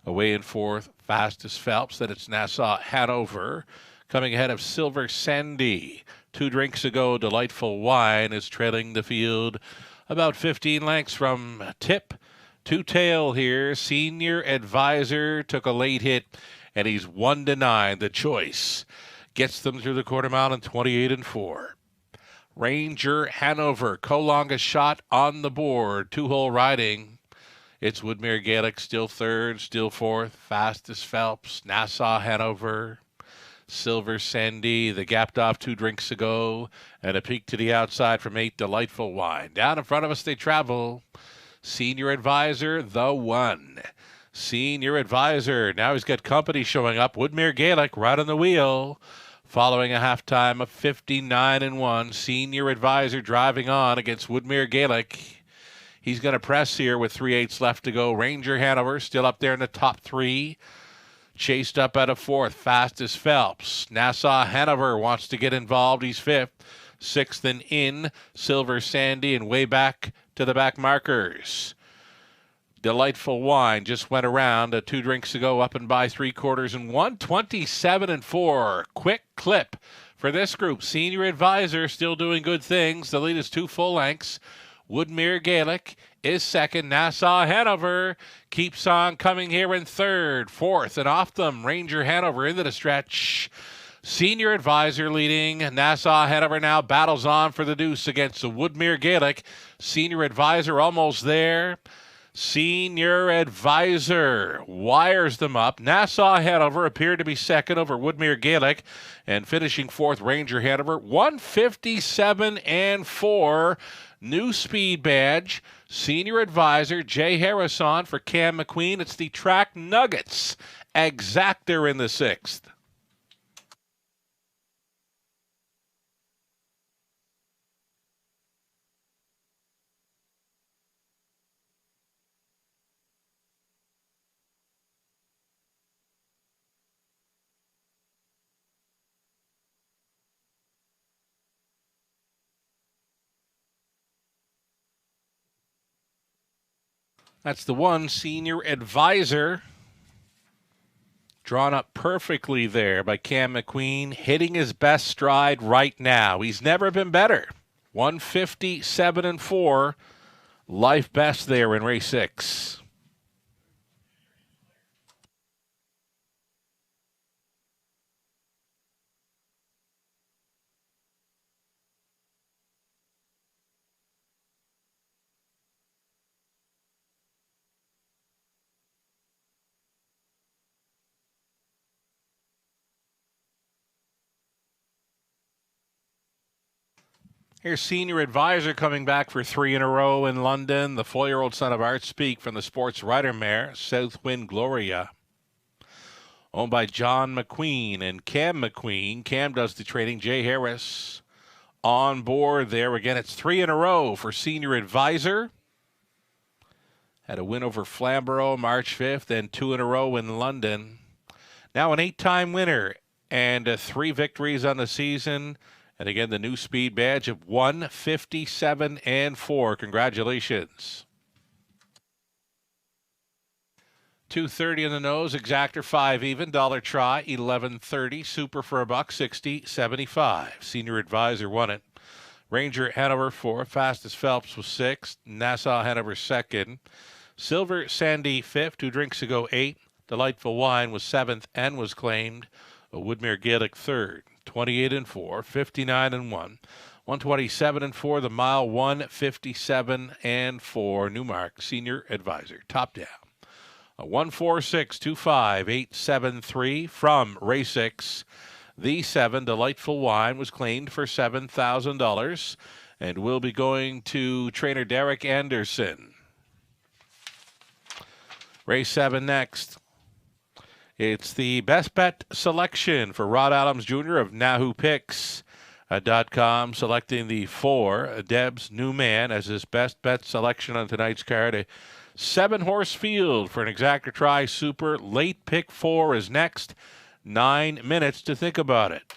away in fourth. Fastest Phelps. Then it's Nassau Hanover coming ahead of Silver Sandy. 2 drinks ago, Delightful Wine is trailing the field about 15 lengths from tip to tail here. Senior Advisor took a late hit, and he's 1-9. The choice gets them through the quarter mile in 28-4. Ranger Hanover, co-longest shot on the board. 2-hole riding. It's Woodmere Gaelic still third, still fourth. Fastest Phelps, Nassau Hanover, Silver Sandy, the gapped off 2 drinks ago, and a peek to the outside from 8, Delightful Wine. Down in front of us they travel. Senior Advisor, the 1. Senior Advisor, now he's got company showing up. Woodmere Gaelic right on the wheel, following a halftime of 59-1. Senior Advisor driving on against Woodmere Gaelic. He's going to press here with 3/8 left to go. Ranger Hanover still up there in the top 3. Chased up out of 4th, Fastest Phelps. Nassau Hanover wants to get involved. He's 5th. 6th and in, Silver Sandy, and way back to the back markers. Delightful Wine just went around 2 drinks ago, up and by 3/4 and 1. 27-4. Quick clip for this group. Senior Advisor still doing good things. The lead is 2 full lengths. Woodmere Gaelic is second. Nassau Hanover keeps on coming here in third. 4th, and off them, Ranger Hanover into the stretch. Senior Advisor leading. Nassau Hanover now battles on for the deuce against the Woodmere Gaelic. Senior Advisor almost there. Senior Advisor wires them up. Nassau Hanover appeared to be second over Woodmere Gaelic, and finishing 4th, Ranger Hanover. 157-4. New speed badge. Senior Advisor Jay Harrison for Cam McQueen. It's the Track Nuggets Exactor in the 6th. That's the 1, Senior Advisor. Drawn up perfectly there by Cam McQueen, hitting his best stride right now. He's never been better. 157-4. Life best there in race 6. Here's Senior Advisor coming back for 3 in a row in London. The 4-year-old son of Art Speak from the Sports Rider mare, Southwind Gloria. Owned by John McQueen and Cam McQueen. Cam does the trading. Jay Harris on board there. Again, it's 3 in a row for Senior Advisor. Had a win over Flamborough March 5th and 2 in a row in London. Now an 8-time winner and 3 victories on the season. And again, the new speed badge of 157-4. Congratulations. 230 in the nose, Exactor 5 even, dollar try, 1130, super for $1.60, 75. Senior Advisor won it. Ranger Hanover 4th, Fastest Phelps was 6th, Nassau Hanover 2nd, Silver Sandy 5th, 2 drinks ago 8th, Delightful Wine was 7th and was claimed, Woodmere Gaelic 3rd. 28-4, 59-1, 127-4. The mile 157-4. Newmark Senior Advisor. Top down 146-25873 from race 6. The 7 Delightful Wine was claimed for $7,000 and will be going to trainer Derek Anderson. Race 7 next. It's the best bet selection for Rod Adams Jr. of NahooPicks.com, selecting the 4 Deb's New Man as his best bet selection on tonight's card. A 7-horse field for an Exacta Tri Super. Late pick 4 is next. 9 minutes to think about it.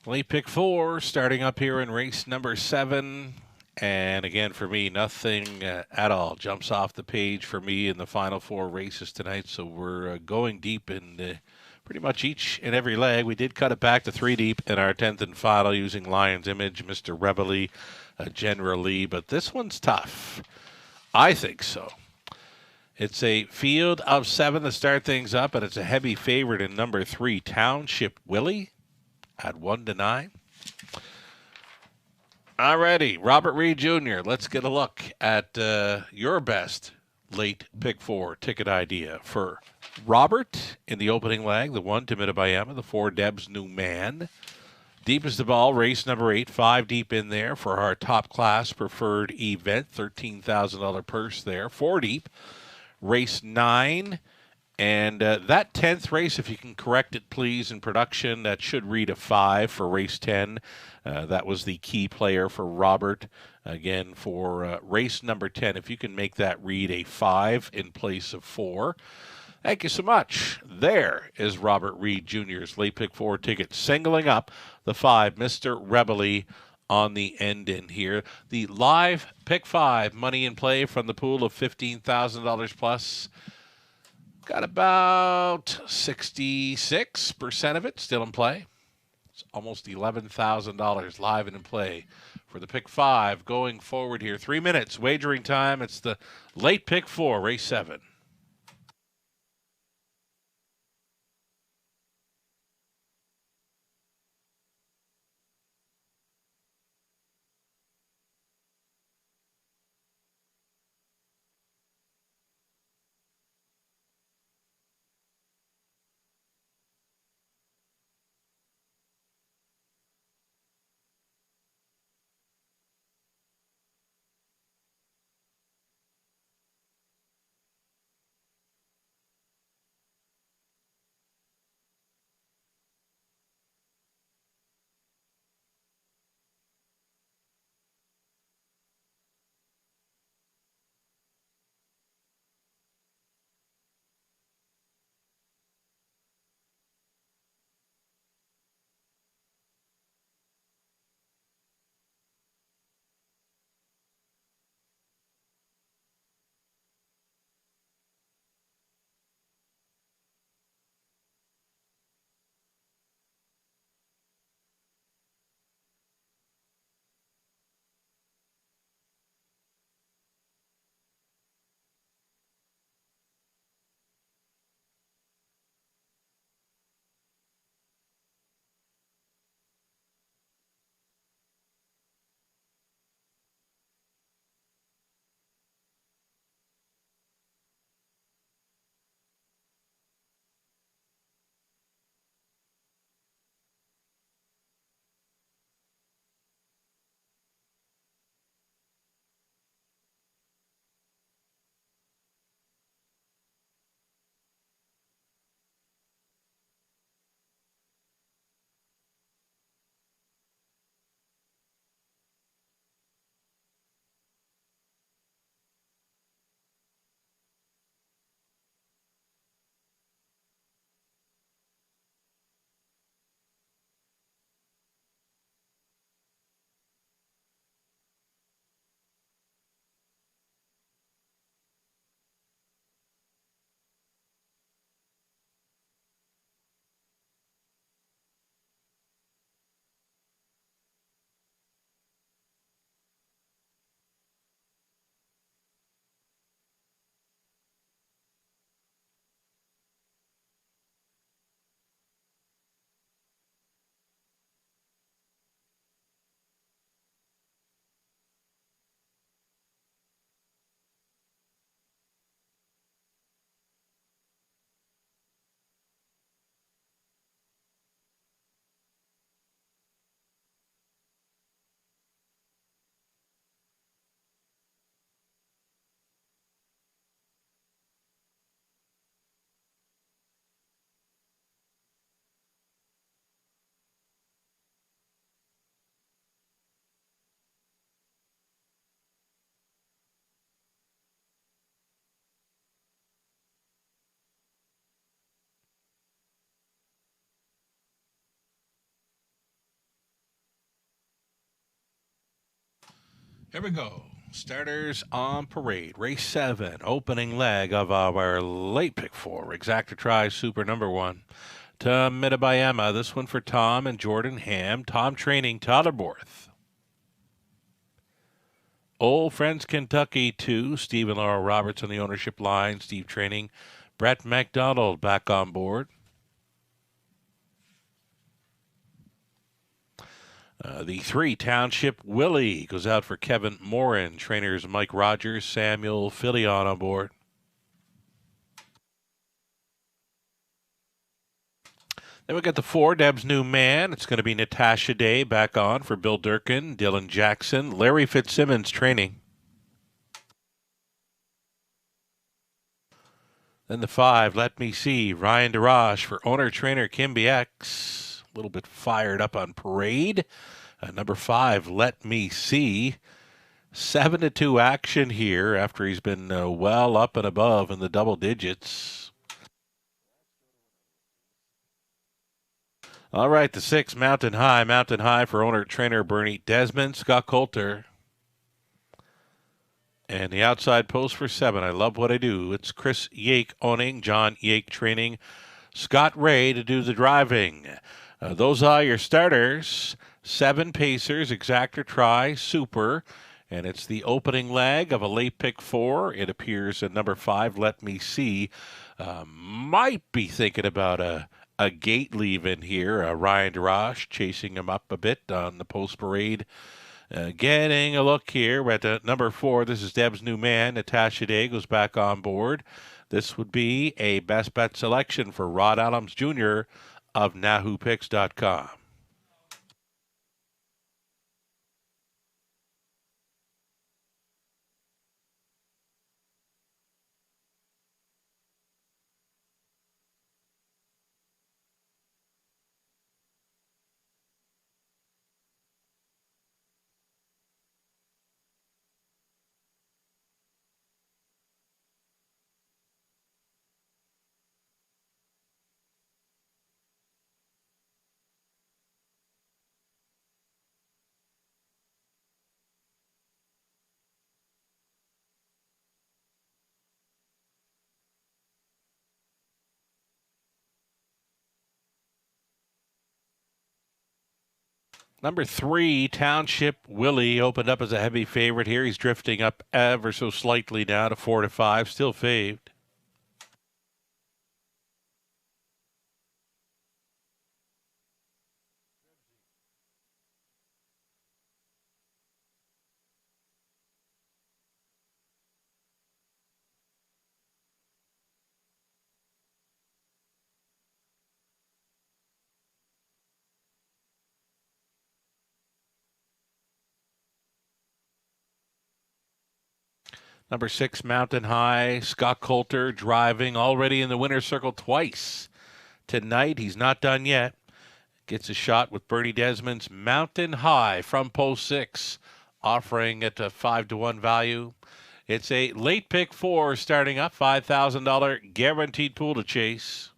Late pick 4 starting up here in race number 7. And again, for me, nothing at all jumps off the page for me in the final 4 races tonight. So we're going deep in pretty much each and every leg. We did cut it back to 3 deep in our 10th and final using Lion's Image, Mr. Rebel, generally. But this one's tough. I think so. It's a field of 7 to start things up, and it's a heavy favorite in number 3, Township Willie, at 1-9. Alrighty, Robert Reed Jr., let's get a look at your best late pick 4 ticket idea for Robert in the opening leg, the 1 to Mitabayama, the 4 Deb's New Man. Deep as the ball, race number 8, 5 deep in there for our top class preferred event, $13,000 purse there. 4 deep, race 9. And that 10th race, if you can correct it, please, in production, that should read a 5 for race 10. That was the key player for Robert. Again, for race number 10, if you can make that read a 5 in place of 4. Thank you so much. There is Robert Reed Jr.'s late pick 4 ticket, singling up the 5, Mr. Rebel, on the end in here. The live pick 5 money in play from the pool of $15,000 plus. Got about 66% of it still in play. It's almost $11,000 live and in play for the pick 5 going forward here. 3 minutes wagering time. It's the late pick 4, race 7. There we go. Starters on parade. Race 7, opening leg of our late pick 4. Exacta Tri Super number 1. To Mitabayama. This one for Tom and Jordan Ham. Tom training Totterborth. Old Friends Kentucky 2. Steve and Laura Roberts on the ownership line. Steve training. Brett McDonald back on board. The 3, Township Willie, goes out for Kevin Morin. Trainers Mike Rogers, Samuel Filion on board. Then we got the 4, Deb's New Man. It's going to be Natasha Day back on for Bill Durkin, Dylan Jackson, Larry Fitzsimmons training. Then the 5, Let Me See, Ryan DeRoche for owner-trainer Kim BX. A little bit fired up on parade. Number 5, Let Me See. 7-2 action here after he's been well up and above in the double digits. All right, the 6, Mountain High. Mountain High for owner-trainer Bernie Desmond, Scott Coulter. And the outside post for 7, I Love What I Do. It's Chris Yake owning, John Yake training, Scott Ray to do the driving. Those are your starters. 7 Pacers, Exacta Tri Super. And it's the opening leg of a late pick 4. It appears at number 5, Let Me See. Might be thinking about a gate leave in here. Ryan DeRoche chasing him up a bit on the post parade. Getting a look here. We're at number 4. This is Deb's New Man. Natasha Day goes back on board. This would be a best bet selection for Rod Adams Jr. of NahooPicks.com. Number 3, Township Willie, opened up as a heavy favorite here. He's drifting up ever so slightly now to 4-5, still faved. Number 6, Mountain High. Scott Coulter driving already in the winner's circle twice. Tonight, he's not done yet. Gets a shot with Bernie Desmond's Mountain High from post 6, offering it a 5-1 value. It's a late pick 4 starting up, $5,000 guaranteed pool to chase.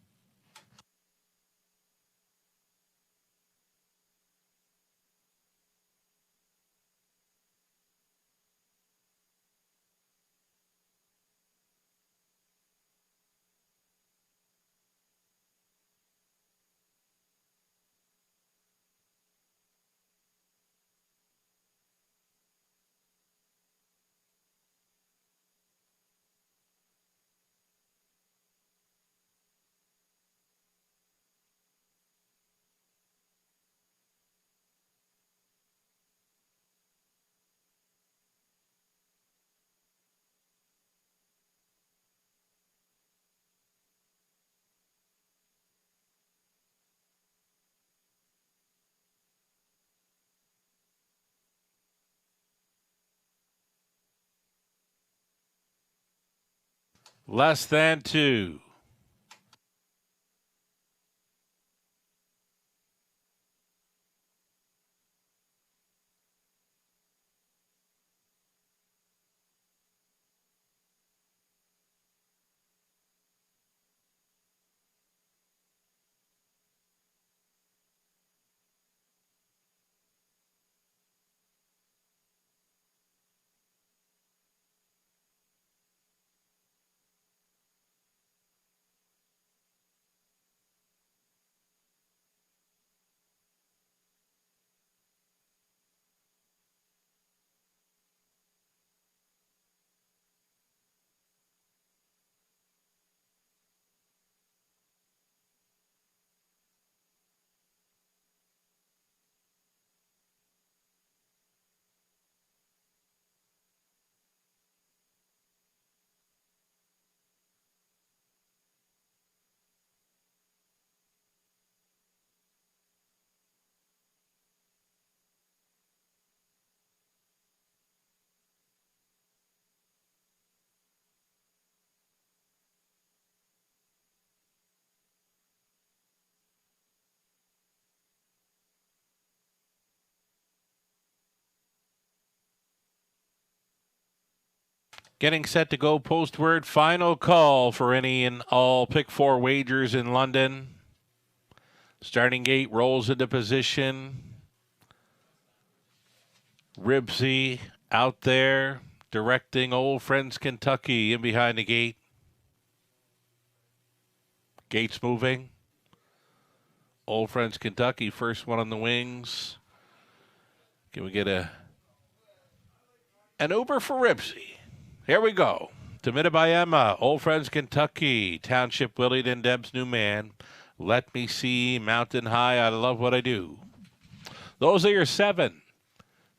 Less than 2. Getting set to go postward. Final call for any and all pick 4 wagers in London. Starting gate rolls into position. Ribsy out there directing Old Friends Kentucky in behind the gate. Gates moving. Old Friends Kentucky, first one on the wings. Can we get an Uber for Ribsy? Here we go. To Mitabayama, Old Friends Kentucky, Township Willie, then Deb's New Man. Let Me See, Mountain High, I Love What I Do. Those are your $7,000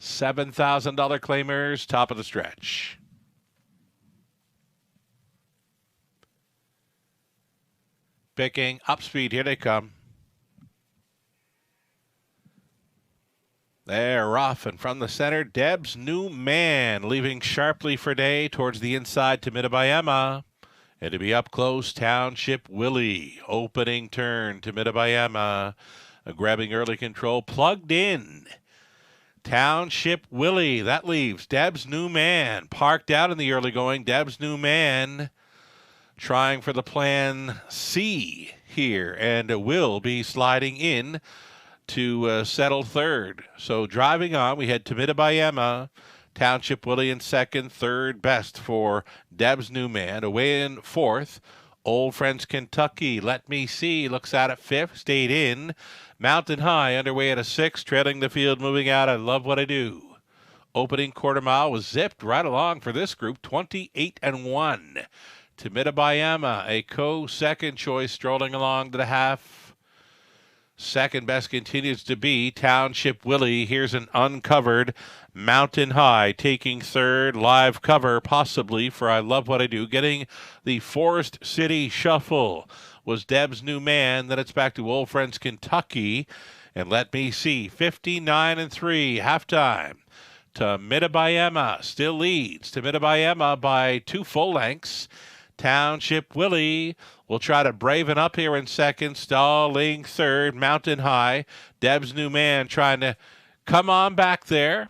claimers, top of the stretch. Picking up speed, here they come. They're off, and from the center, Deb's New Man, leaving sharply for day towards the inside to Mitabayama. And to be up close, Township Willie. Opening turn to Mitabayama. Grabbing early control, plugged in. Township Willie. That leaves Deb's New Man. Parked out in the early going. Deb's New Man trying for the plan C here. And will be sliding in to settle third. So driving on, we head to Mitabayama. Township Willie in second, third best for Deb's New Man. Away in fourth, Old Friends Kentucky. Let Me See looks out at fifth, stayed in. Mountain High underway at a sixth, trailing the field, moving out. I Love What I Do. Opening quarter mile was zipped right along for this group, 28-1. To Mitabayama, a co-second choice, strolling along to the half. Second best continues to be Township Willie. Here's an uncovered Mountain High taking third. Live cover possibly for I Love What I Do. Getting the Forest City Shuffle was Deb's New Man. Then it's back to Old Friends Kentucky. And Let Me See, 59-3, halftime. To Mitabayama, still leads to Mitabayama by 2 full lengths. Township Willie will try to braven up here in second, stalling third, Mountain High. Deb's New Man trying to come on back there.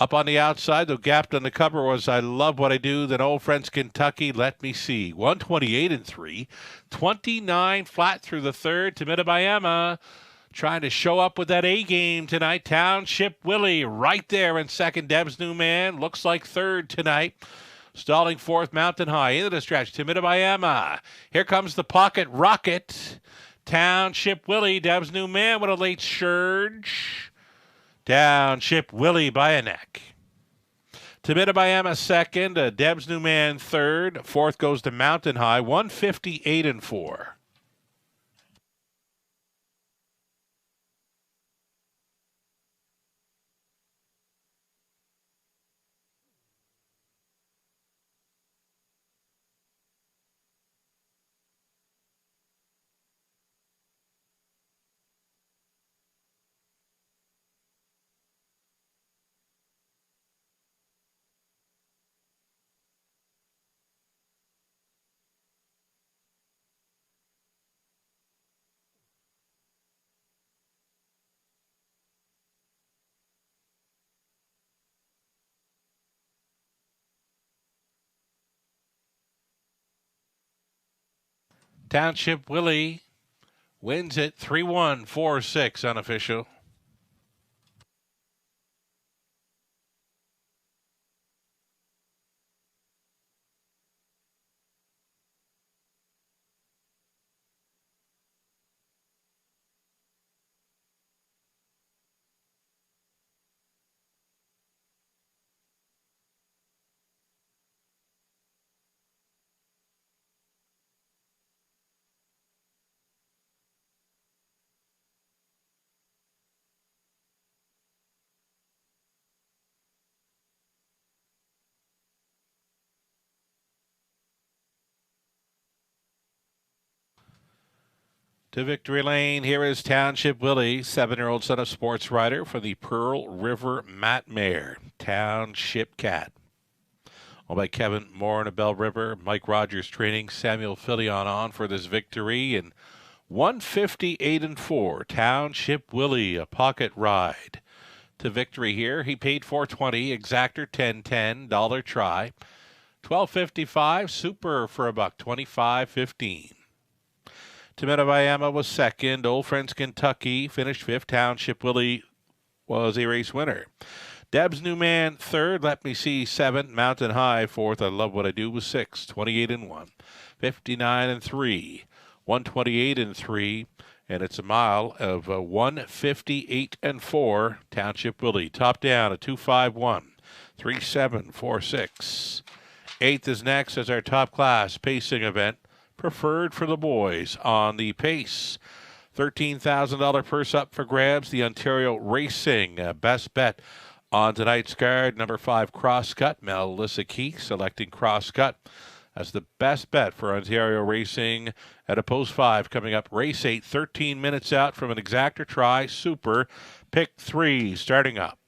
Up on the outside, though gapped on the cover was I Love What I Do. Then Old Friends Kentucky, Let Me See. 128-3, 29 flat through the third to Mitabayama. Trying to show up with that A game tonight. Township Willie right there in second. Deb's New Man looks like third tonight. Stalling fourth, Mountain High into the stretch to Mitabayama. Here comes the pocket rocket. Township Willie, Deb's New Man with a late surge. Township Willie by a neck. To Mitabayama second, Deb's New Man third. Fourth goes to Mountain High, 158-4. Township Willie wins it 3-1, 4-6 unofficial. To victory lane, here is Township Willie, 7-year-old son of sports writer for the Pearl River Mat Mare. Township Cat. All by Kevin Moore and a Bell River. Mike Rogers training. Samuel Filion on for this victory. And 158-4. Township Willie, a pocket ride. To victory here, he paid $420. Exactor $10.10. Dollar try. $12.55. Super for $1.25.15. Tomato was second. Old Friends Kentucky finished fifth. Township Willie was a race winner. Deb's New Man third. Let Me See seventh. Mountain High fourth. I Love What I Do was sixth. 28-1. 59-3. 128-3. And it's a mile of 158-4. Township Willie. Top down at 251. 3746. Eighth is next as our top class pacing event. Preferred for the boys on the pace. $13,000 purse up for grabs. The Ontario Racing best bet on tonight's card. Number 5 Crosscut. Melissa Keith selecting Crosscut as the best bet for Ontario Racing at a post 5 coming up. Race 8, 13 minutes out from an exactor try. Super. Pick 3 starting up.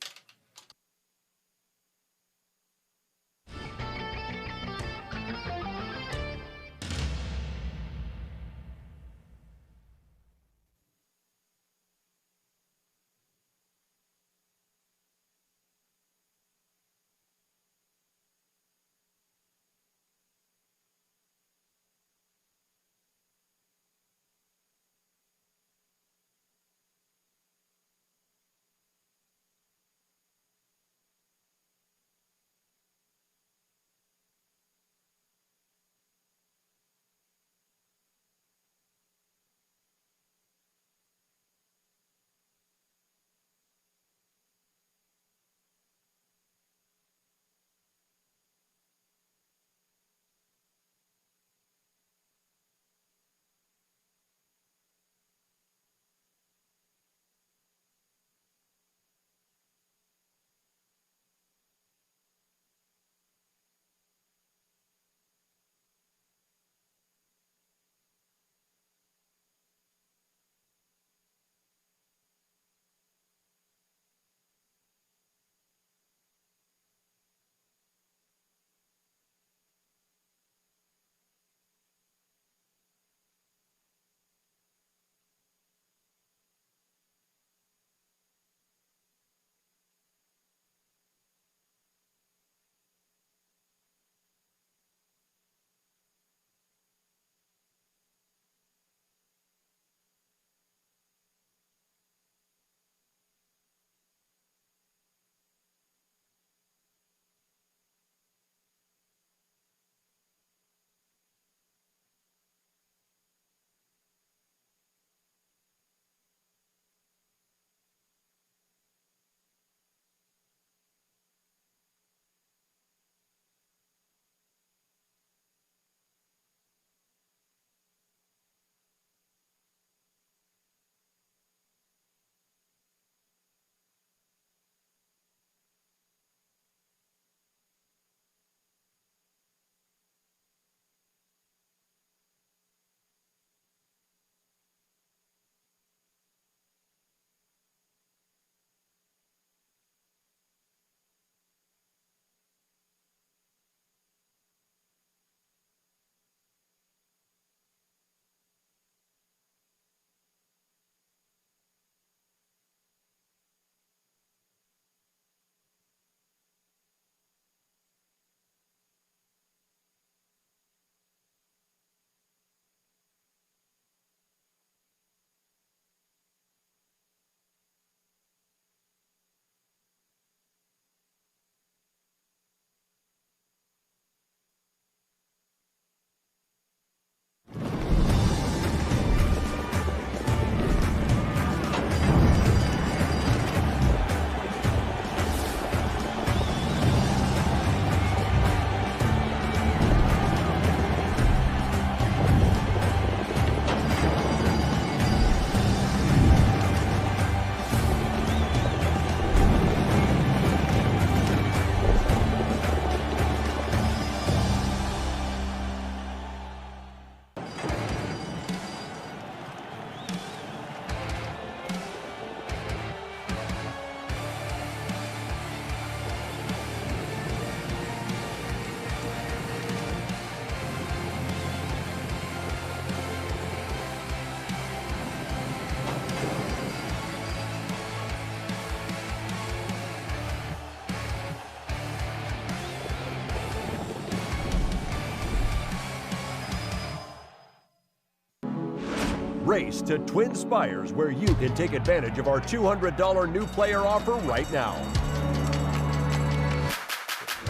Race to Twin Spires, where you can take advantage of our $200 new player offer right now.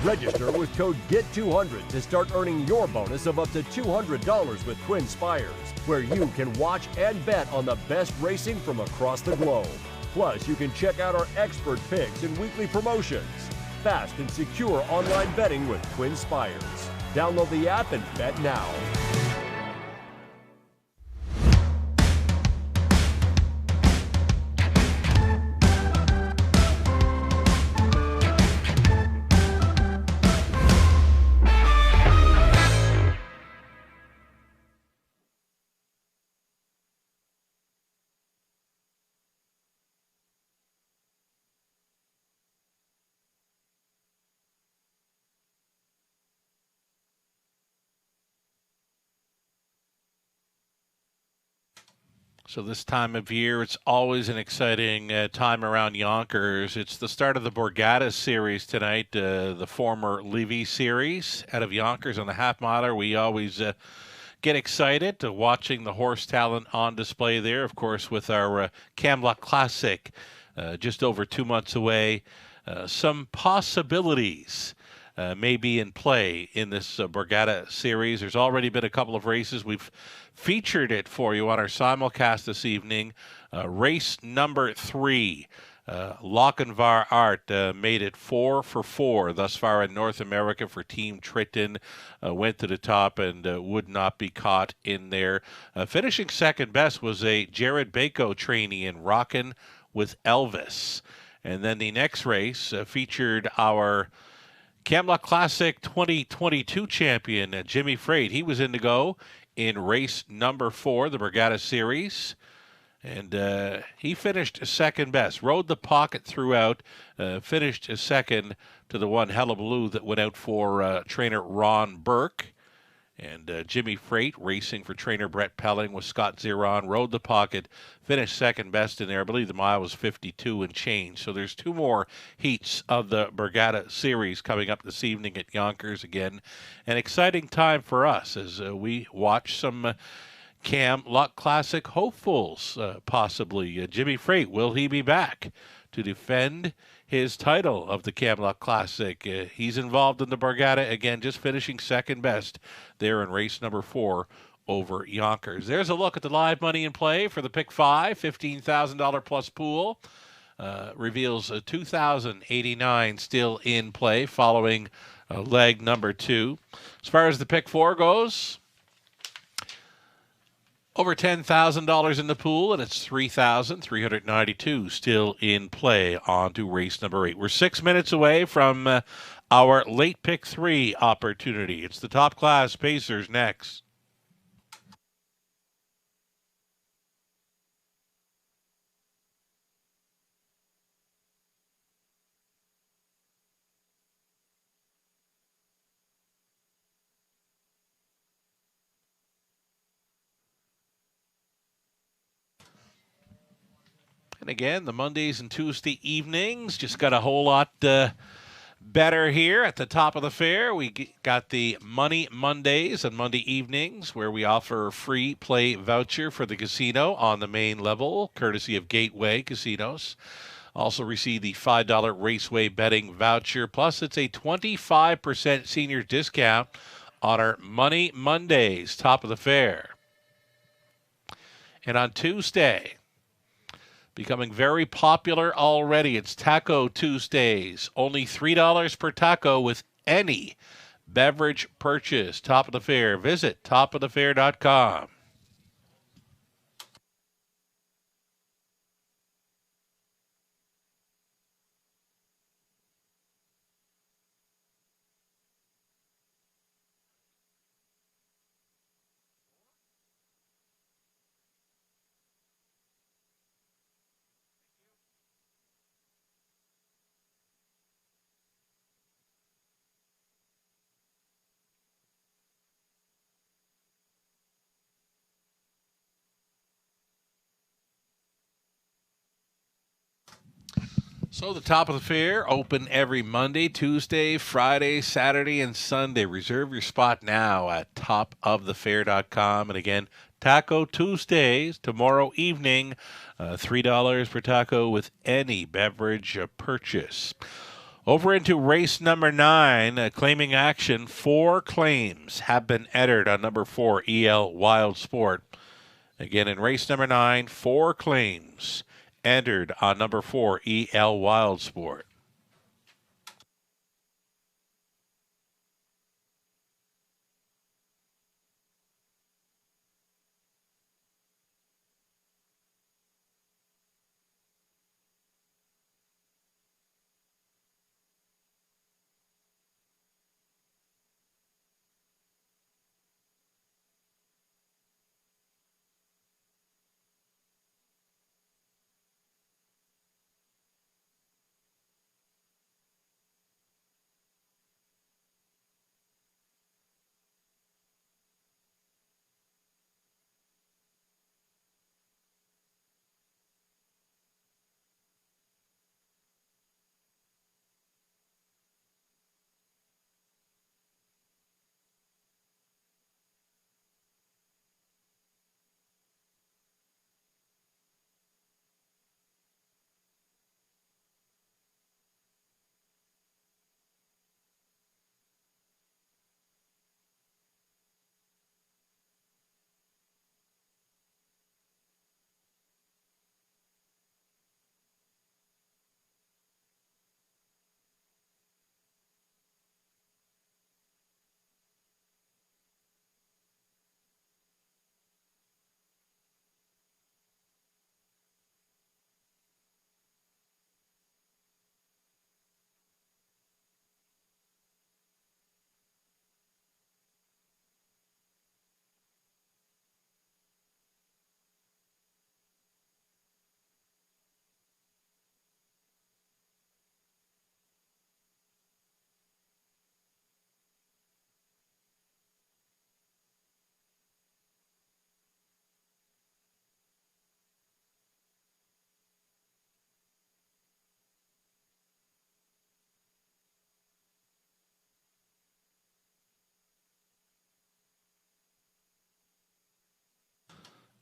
Register with code GET200 to start earning your bonus of up to $200 with Twin Spires, where you can watch and bet on the best racing from across the globe. Plus, you can check out our expert picks and weekly promotions. Fast and secure online betting with Twin Spires. Download the app and bet now. So this time of year, it's always an exciting time around Yonkers. It's the start of the Borgata Series tonight, the former Levy Series out of Yonkers on the half miler. We always get excited to watching the horse talent on display there. Of course, with our Camlock Classic just over 2 months away, some possibilities may be in play in this Borgata Series. There's already been a couple of races. We've featured it for you on our simulcast this evening. Race number 3, Lochinvar Art made it 4 for 4 thus far in North America for Team Triton. Went to the top and would not be caught in there. Finishing second best was a Jared Bako trainee in Rockin' with Elvis. And then the next race featured our Camlock Classic 2022 champion, Jimmy Freight. He was in to go in race number 4, the Borgata Series. And he finished second best. Rode the pocket throughout. Finished second to the one Hullabaloo that went out for trainer Ron Burke. And Jimmy Freight racing for trainer Brett Pelling with Scott Zeron. Rode the pocket. Finished second best in there. I believe the mile was 52 and change. So there's 2 more heats of the Borgata Series coming up this evening at Yonkers again. An exciting time for us as we watch some Camlock Classic hopefuls, possibly. Jimmy Freight, will he be back to defend his title of the Camlock Classic? He's involved in the Borgata again, just finishing second best there in race number 4 over Yonkers. There's a look at the live money in play for the Pick 5, $15,000 plus pool. Reveals $2,089 still in play following leg number 2. As far as the Pick 4 goes, over $10,000 in the pool, and it's $3,392 still in play on to race number 8. We're 6 minutes away from our late pick 3 opportunity. It's the Top Class Pacers next. And again, the Mondays and Tuesday evenings just got a whole lot better here at the top of the fair. We got the Money Mondays and Monday evenings where we offer a free play voucher for the casino on the main level, courtesy of Gateway Casinos. Also receive the $5 Raceway betting voucher. Plus, it's a 25% senior discount on our Money Mondays, top of the fair. And on Tuesday, becoming very popular already, it's Taco Tuesdays. Only $3 per taco with any beverage purchase. Top of the fair. Visit topofthefair.com. So the top of the fair, open every Monday, Tuesday, Friday, Saturday, and Sunday. Reserve your spot now at topofthefair.com. And again, Taco Tuesdays tomorrow evening, $3 per taco with any beverage purchase. Over into race number 9, claiming action. 4 claims have been entered on number 4, EL Wild Sport. Again, in race number 9, 4 claims entered on number 4, EL Wild Sport.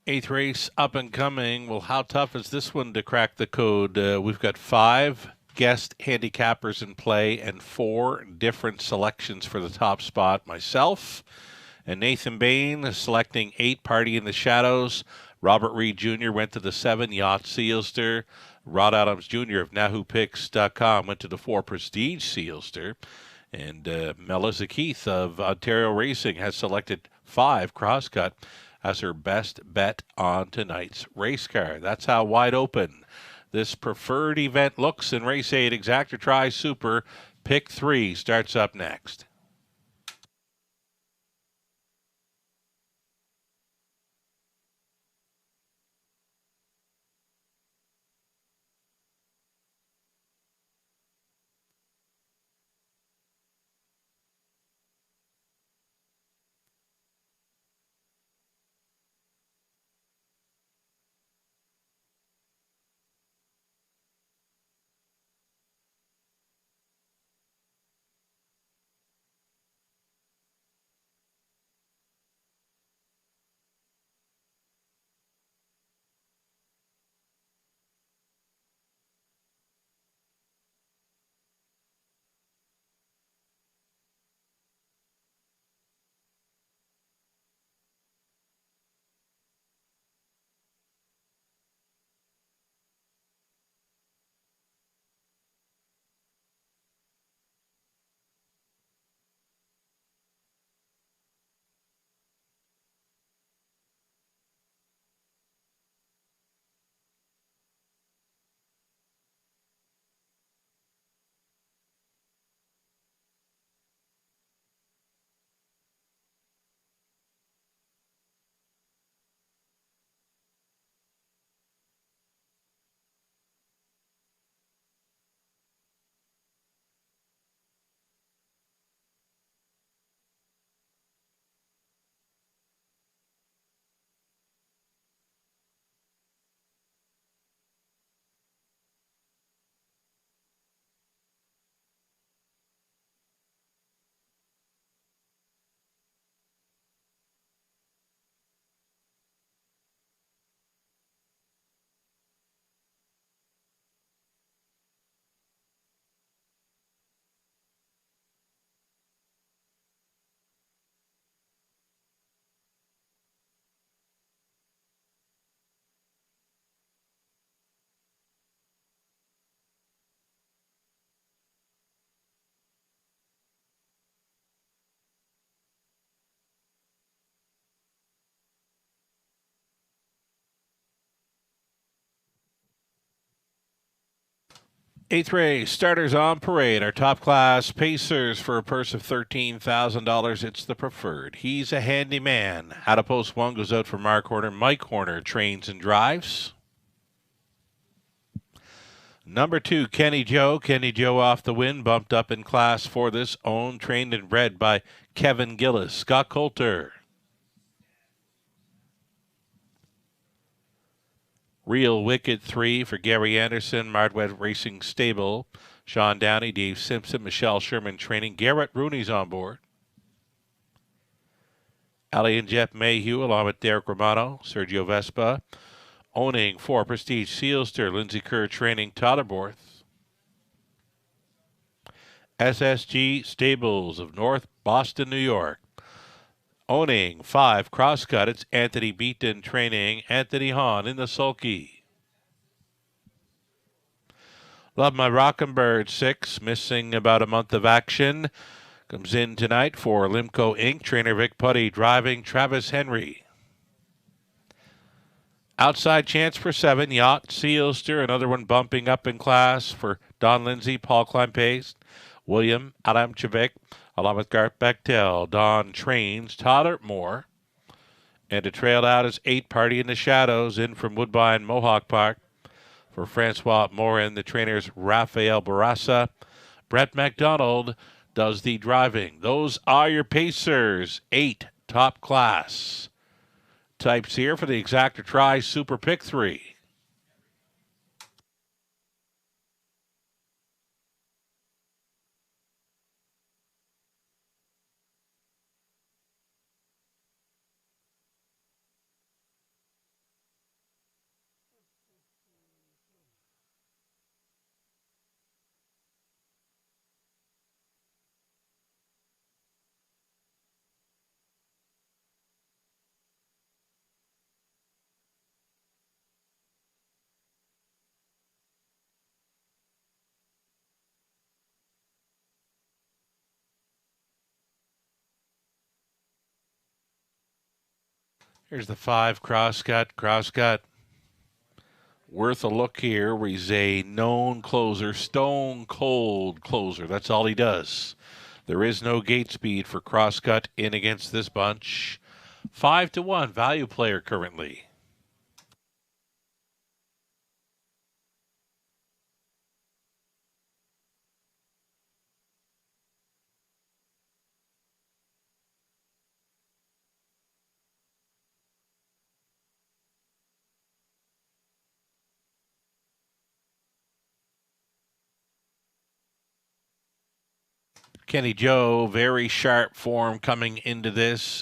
Eighth race up and coming. Well, how tough is this one to crack the code? We've got 5 guest handicappers in play and 4 different selections for the top spot. Myself and Nathan Bain selecting 8, Party in the Shadows. Robert Reed Jr. went to the 7, Yacht Sealster. Rod Adams Jr. of NahooPicks.com went to the 4, Prestige Sealster. And Melissa Keith of Ontario Racing has selected 5, Crosscut, as her best bet on tonight's race car. That's how wide open this preferred event looks in Race 8. Exacta Tri Super Pick 3 starts up next. Eighth race, starters on parade. Our top class Pacers for a purse of $13,000. It's the preferred. He's a handy man. Out of post one goes out for Mark Horner. Mike Horner trains and drives. Number 2, Kenny Joe. Kenny Joe off the win, bumped up in class for this. Owned, trained, and bred by Kevin Gillis. Scott Coulter. Real Wicked 3 for Gary Anderson, Mardwed Racing Stable. Sean Downey, Dave Simpson, Michelle Sherman training. Garrett Rooney's on board. Ali and Jeff Mayhew along with Derek Romano, Sergio Vespa. Owning 4, Prestige Sealster, Lindsay Kerr training. Totterborth. SSG Stables of North Boston, New York. Owning 5, Crosscut, it's Anthony Beaton training. Anthony Hahn in the sulky. Love My Rockin' Bird 6, missing about a month of action. Comes in tonight for Limco Inc. Trainer Vic Putty driving Travis Henry. Outside chance for 7, Yacht Sealster, another one bumping up in class for Don Lindsay, Paul Kleinpace, William Adamchevik, along with Garth Bechtel. Don trains Todd Moore. And to trail out is 8, Party in the Shadows, in from Woodbine Mohawk Park for Francois Morin. The trainers Rafael Barassa. Brett McDonald does the driving. Those are your Pacers. 8 top class types here for the Exacta Tri Super Pick 3. Here's the 5, Crosscut. Crosscut, worth a look here, where he's a known closer, stone cold closer. That's all he does. There is no gate speed for Crosscut in against this bunch. 5-1 value player currently. Kenny Joe, very sharp form coming into this.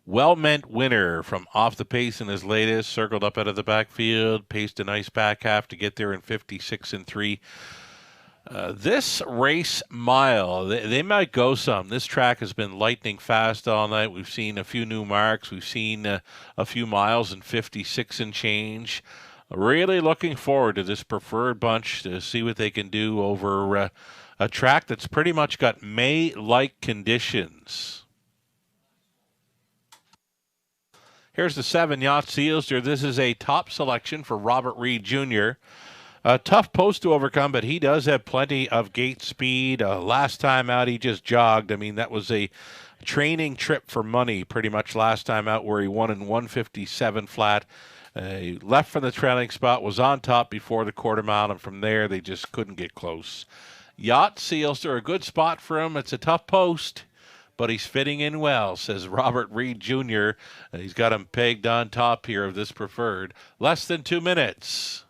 Well-meant winner from off the pace in his latest. Circled up out of the backfield. Paced a nice back half to get there in 56-3. This race mile, they might go some. This track has been lightning fast all night. We've seen a few new marks. We've seen a few miles in 56 and change. Really looking forward to this preferred bunch to see what they can do over a track that's pretty much got May-like conditions. Here's the 7, Yacht Sealster. This is a top selection for Robert Reed Jr. A tough post to overcome, but he does have plenty of gate speed. Last time out, he just jogged. I mean, that was a training trip for money pretty much last time out, where he won in 157 flat. He left from the trailing spot, was on top before the quarter mile, and from there they just couldn't get close. Yacht Sealster, a good spot for him. It's a tough post, but he's fitting in well, says Robert Reed Jr. He's got him pegged on top here of this preferred. Less than 2 minutes.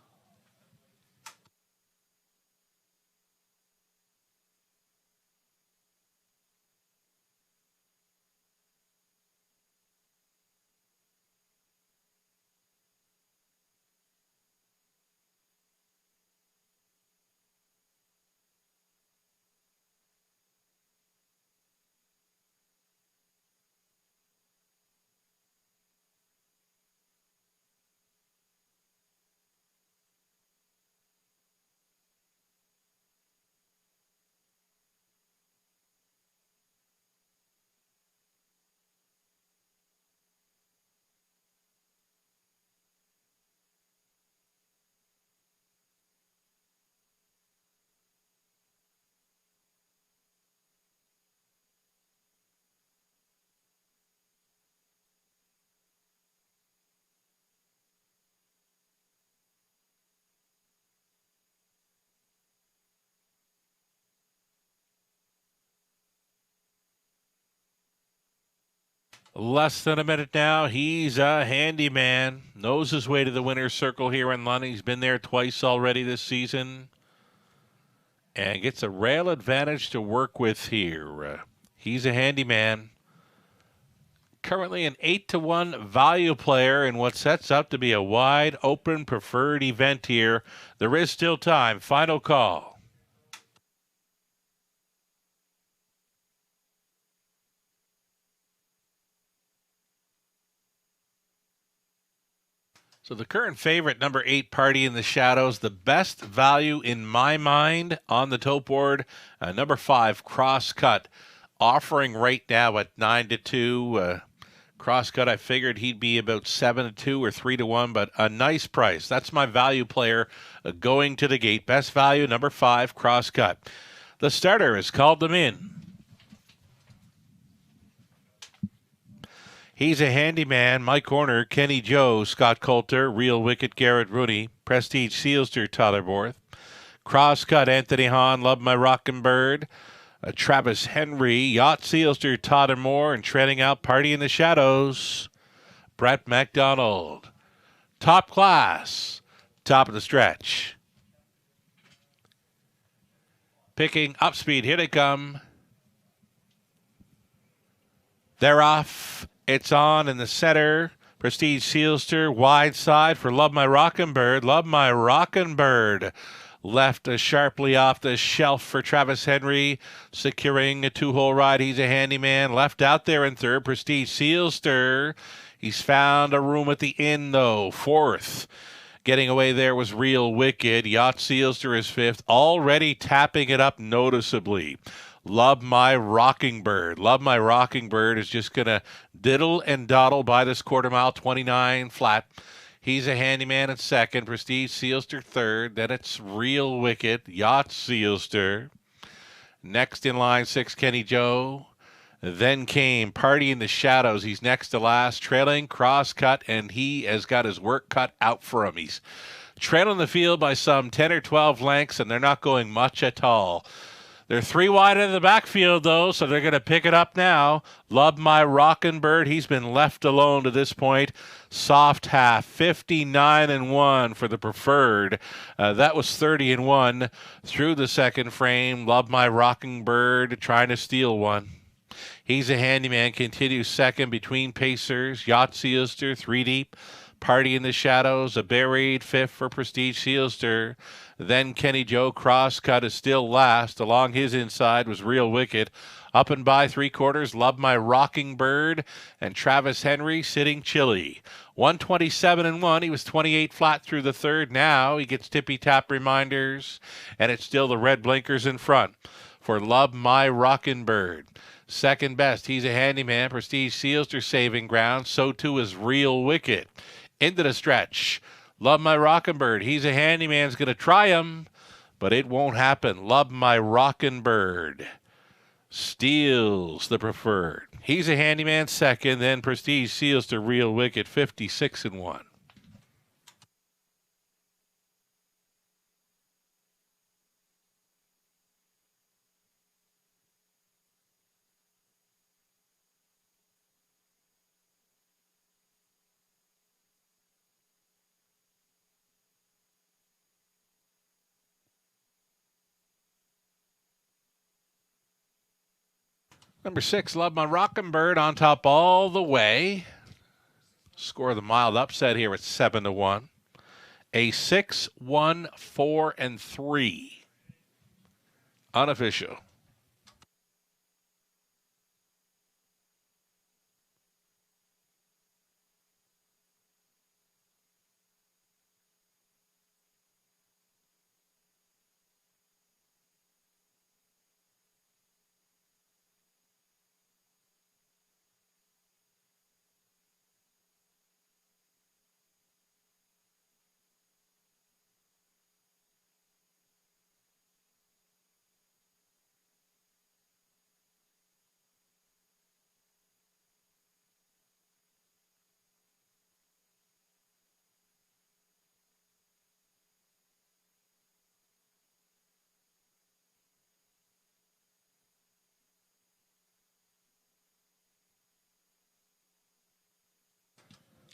Less than a minute now. He's a handyman. Knows his way to the winner's circle here in London. He's been there twice already this season. And gets a rail advantage to work with here. He's a handyman. Currently an 8-1 value player in what sets up to be a wide open preferred event here. There is still time. Final call. So the current favorite, number 8, Party in the Shadows, the best value in my mind on the tote board. Number 5, Crosscut, offering right now at 9-2. Crosscut, I figured he'd be about 7-2 or 3-1, but a nice price. That's my value player going to the gate. Best value, number 5, Crosscut. The starter has called them in. He's a handyman. Mike Horner, Kenny Joe, Scott Coulter, Real Wicked, Garrett Rooney, Prestige Sealster, Tyler Borth, Crosscut, Anthony Hahn, Love My Rockin' Bird, Travis Henry, Yacht Sealster, Todd and Moore, and treading out Party in the Shadows, Brett McDonald. Top class, top of the stretch. Picking up speed, here they come. They're off. It's on in the center. Prestige Sealster, wide side for Love My Rockin' Bird. Love My Rockin' Bird. Left sharply off the shelf for Travis Henry, securing a 2-hole ride. He's a handyman. Left out there in third, Prestige Sealster. He's found a room at the inn, though. Fourth. Getting away there was Real Wicked. Yacht Sealster is fifth. Already tapping it up noticeably. Love My Rocking Bird. Love My Rocking Bird is just going to diddle and dawdle by this quarter mile, 29 flat. He's a handyman at second. Prestige Sealster third. Then it's Real Wicked. Yacht Sealster. Next in line, 6, Kenny Joe. Then came Party in the Shadows. He's next to last, trailing Crosscut, and he has got his work cut out for him. He's trailing the field by some 10 or 12 lengths, and they're not going much at all. They're 3 wide in the backfield, though, so they're going to pick it up now. Love My Rockin' Bird. He's been left alone to this point. Soft half, 59-1 for the preferred. That was 30-1 through the second frame. Love My Rockin' Bird trying to steal one. He's a handyman. Continues second between pacers. Yacht Sealster, 3 deep. Party in the Shadows, a buried fifth for Prestige Sealster. Then Kenny Joe. Crosscut is still last. Along his inside was Real Wicked. Up and by 3/4, Love My Rocking Bird. And Travis Henry sitting chilly. 127-1. He was 28 flat through the third. Now he gets tippy-tap reminders. And it's still the red blinkers in front for Love My Rockin' Bird. Second best, he's a handyman. Prestige Sealster saving ground. So too is Real Wicked. Into the stretch. Love My Rockin' Bird. He's a handyman's going to try him, but it won't happen. Love My Rockin' Bird steals the preferred. He's a handyman second, then Prestige Sealster, Real Wicked, 56-1. Number 6, Love My Rockin' Bird on top all the way. Score the mild upset here at 7-1. A 6, 1, 4, and 3. Unofficial.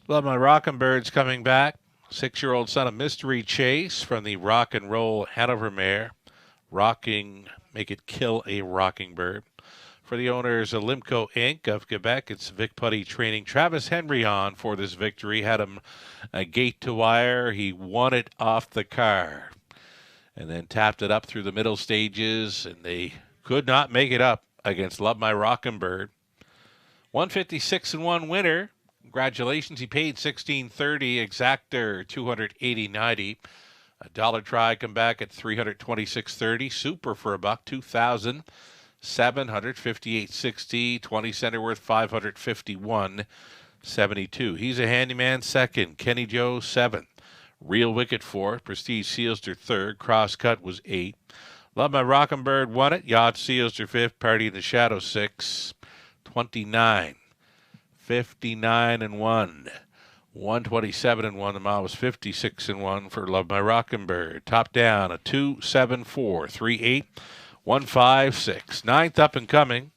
Love My Rockin' Birds coming back. 6-year-old son of Mystery Chase from the Rock and Roll Hanover mare. Rocking, make it kill a rocking bird. For the owners of Limco Inc. of Quebec, it's Vic Putty training Travis Henry on for this victory. Had him a gate to wire. He won it off the car and then tapped it up through the middle stages, and they could not make it up against Love My Rockin' Bird. 156-1 winner. Congratulations. He paid $16.30. Exactor $280.90. A dollar try come back at $326.30. Super for a buck, $2,758.60. 20 center worth $551.72. He's a handyman second. Kenny Joe 7th. Real Wicked 4th. Prestige Sealster 3rd. Crosscut was 8th. Love My Rockin' Bird won it. Yacht Sealster 5th. Party in the Shadow 6th. 29. 59-1. 127-1. The mile was 56-1 for Love My Rockin' Bird. Top down a 2-7-4, 3-8, 1-5-6. Ninth up and coming.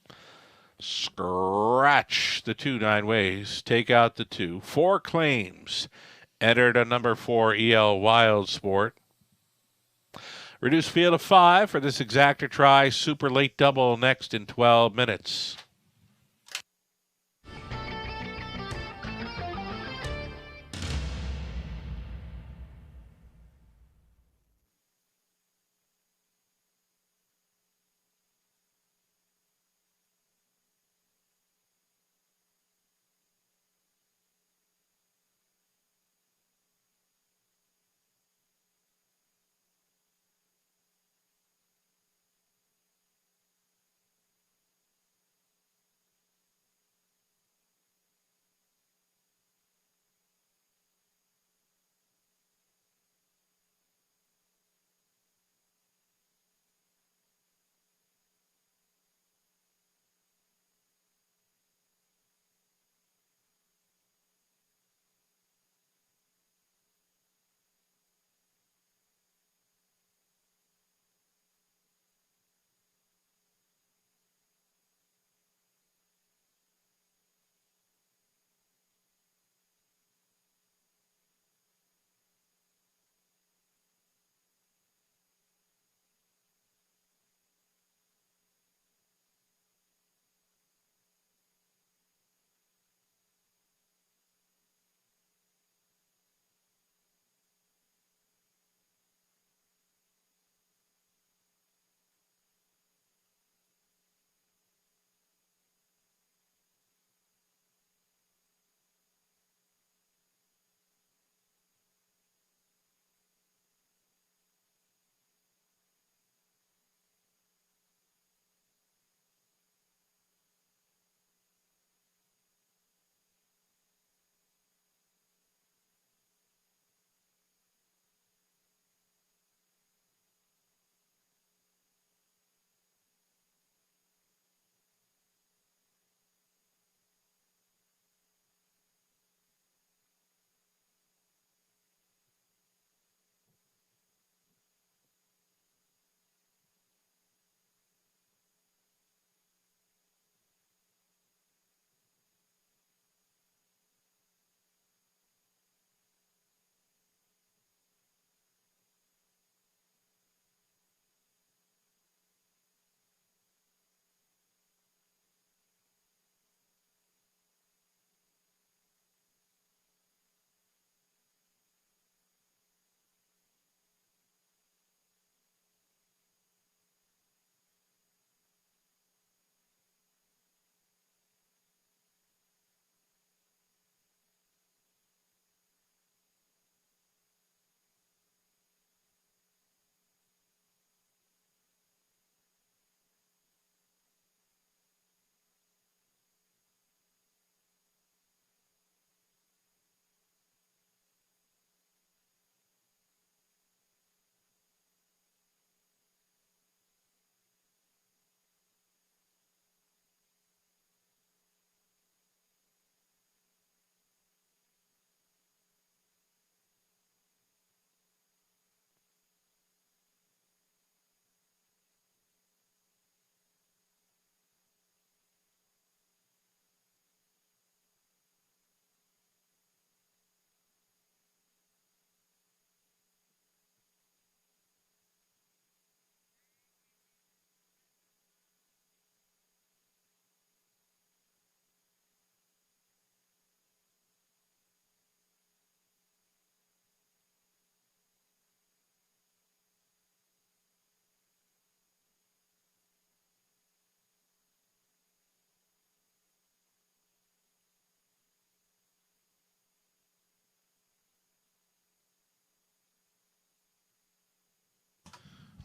Scratch the 2 9 ways. Take out the 2. 4 claims. Entered a number 4 EL Wild Sport. Reduced field of 5 for this exactor try. Super late double next in 12 minutes.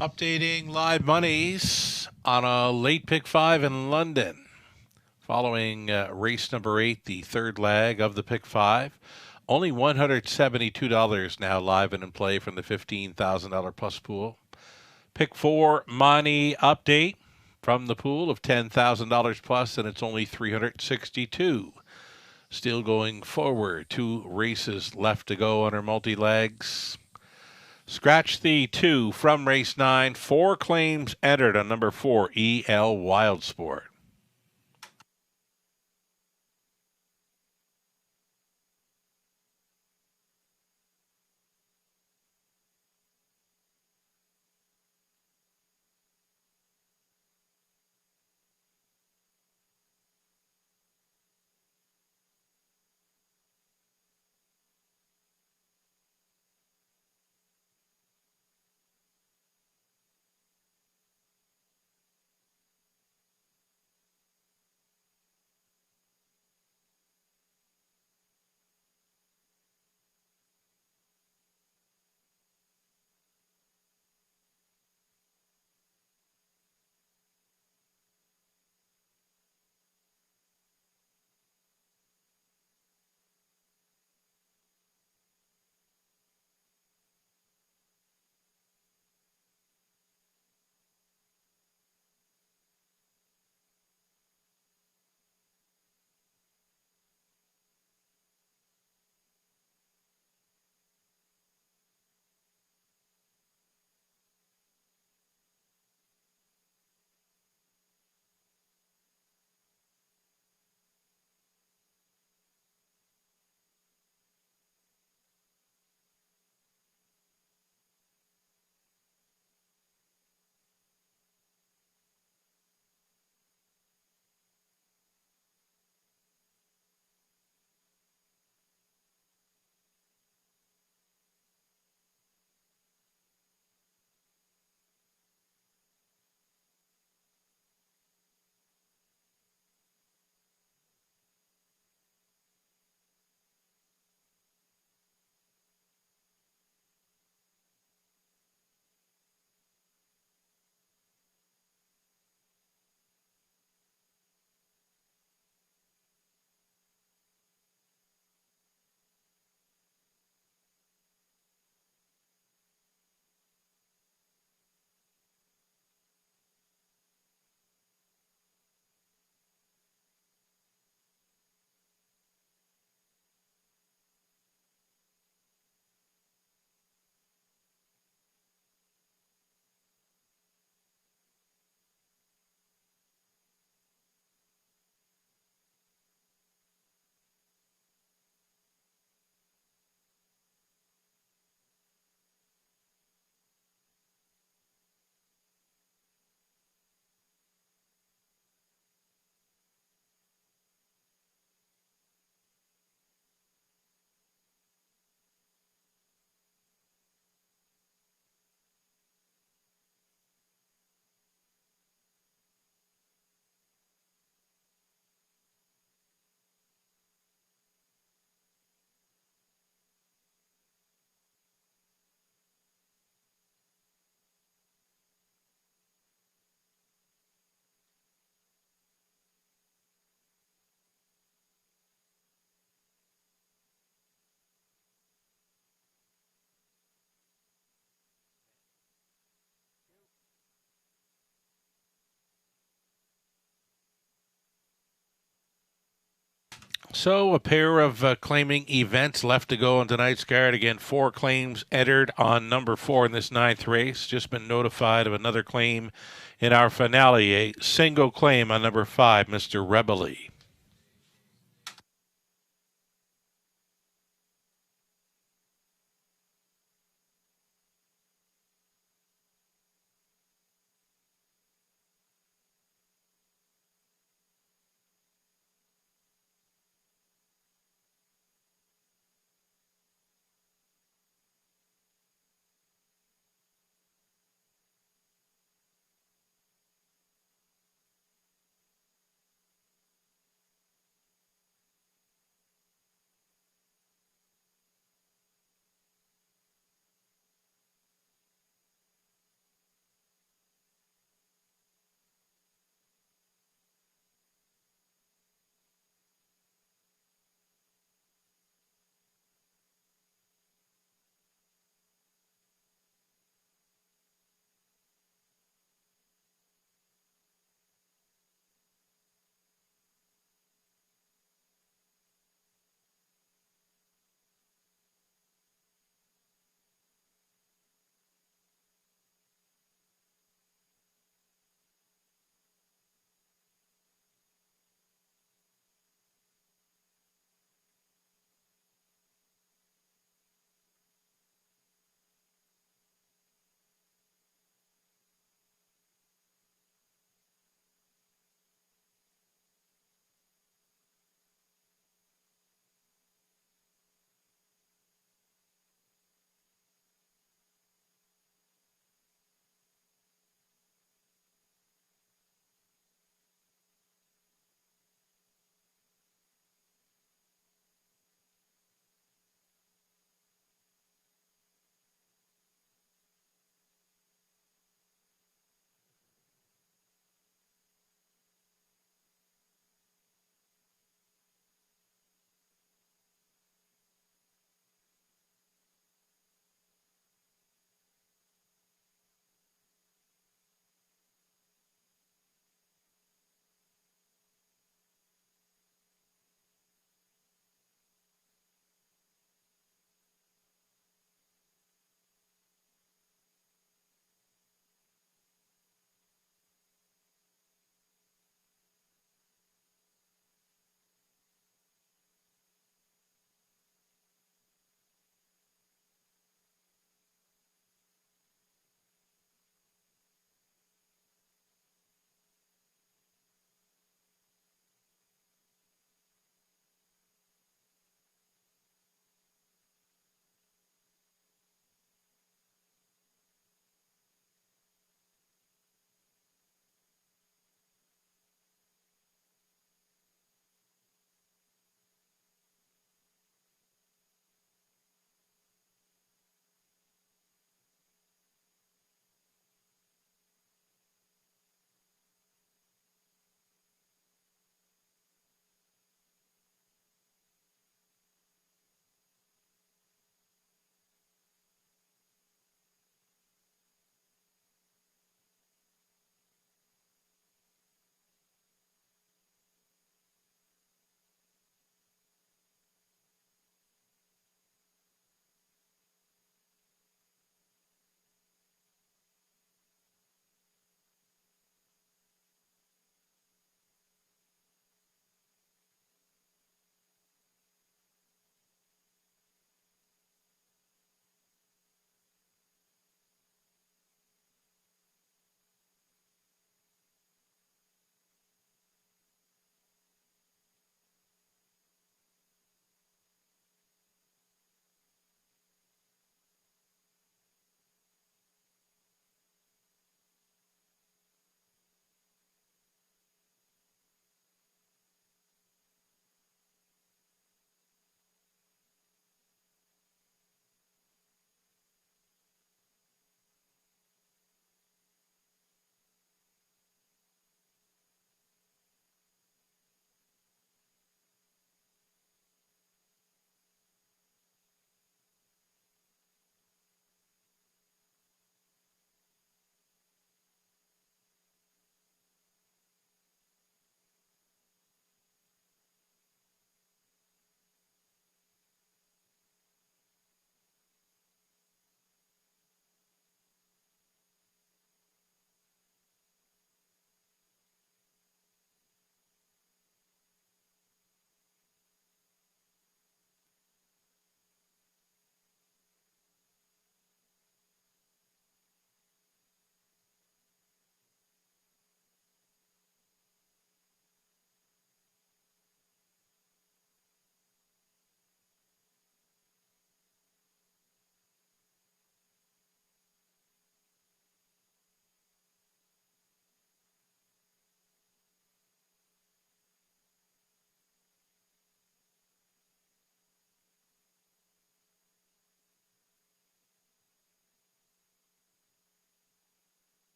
Updating live monies on a late pick 5 in London. Following race number 8, the third leg of the pick 5. Only $172 now live and in play from the $15,000 plus pool. Pick 4 money update from the pool of $10,000 plus, and it's only $362. Still going forward. 2 races left to go on our multi-legs. Scratch the 2 from race 9. 4 claims entered on number 4, EL Wild Sport. So a pair of claiming events left to go on tonight's card. Again, 4 claims entered on number 4 in this 9th race. Just been notified of another claim in our finale. A single claim on number 5, Mr. Rebeli.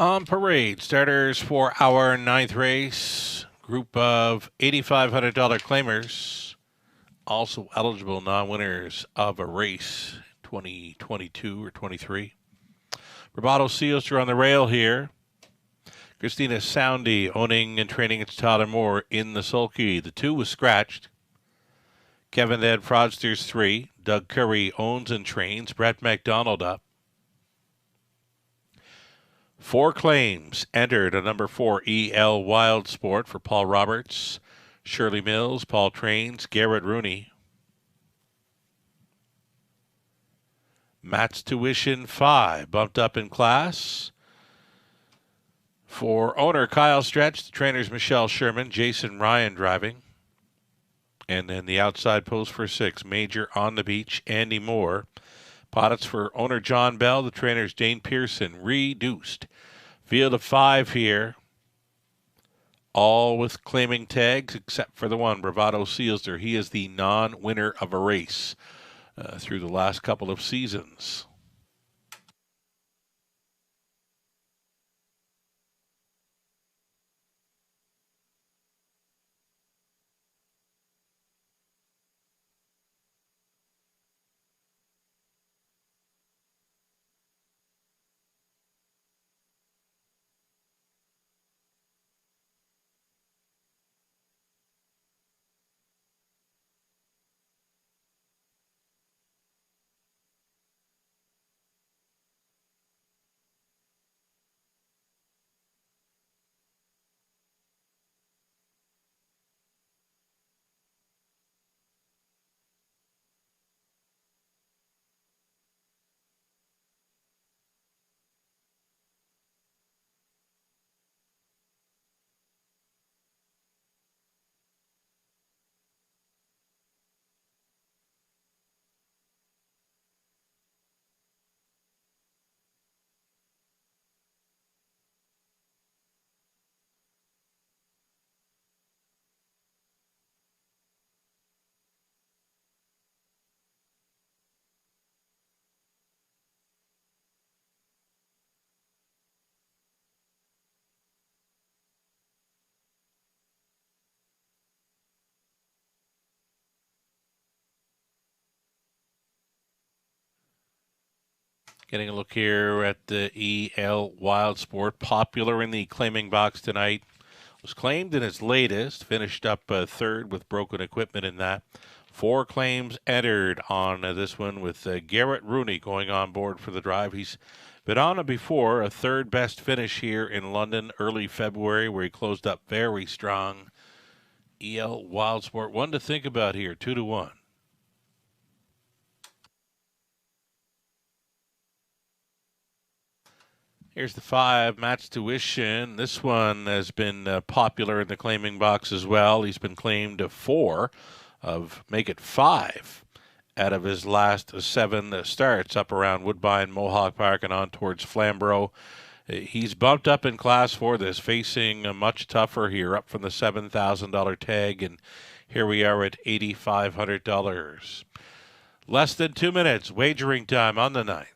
On parade, starters for our ninth race. Group of $8,500 claimers. Also eligible non-winners of a race 2022 or 23. Bravado Seals are on the rail here. Christina Soundy owning and training its Tyler Moore in the sulky. The 2 was scratched. Kevin Ed Fraudsters 3. Doug Curry owns and trains. Brett McDonald up. 4 claims entered a number 4 EL Wild Sport for Paul Roberts, Shirley Mills, Paul Trains, Garrett Rooney. Matt's Tuition 5 bumped up in class. For owner Kyle Stretch, the trainers Michelle Sherman, Jason Ryan driving. And then the outside post for 6, Major on the Beach, Andy Moore. Pottits for owner John Bell, the trainers Dane Pearson, reduced. Field of 5 here. All with claiming tags except for the one, Bravado Sealster. He is the non-winner of a race through the last couple of seasons. Getting a look here at the EL Wild Sport. Popular in the claiming box tonight. Was claimed in its latest. Finished up third with broken equipment in that. 4 claims entered on this one with Garrett Rooney going on board for the drive. He's been on it before. A third best finish here in London early February where he closed up very strong. EL Wild Sport. One to think about here. 2-1. Here's the 5, Matt's Tuition. This one has been popular in the claiming box as well. He's been claimed 4 of, make it 5, out of his last 7 starts up around Woodbine, Mohawk Park, and on towards Flamborough. He's bumped up in class for this, facing much tougher here, up from the $7,000 tag, and here we are at $8,500. Less than 2 minutes, wagering time on the 9th.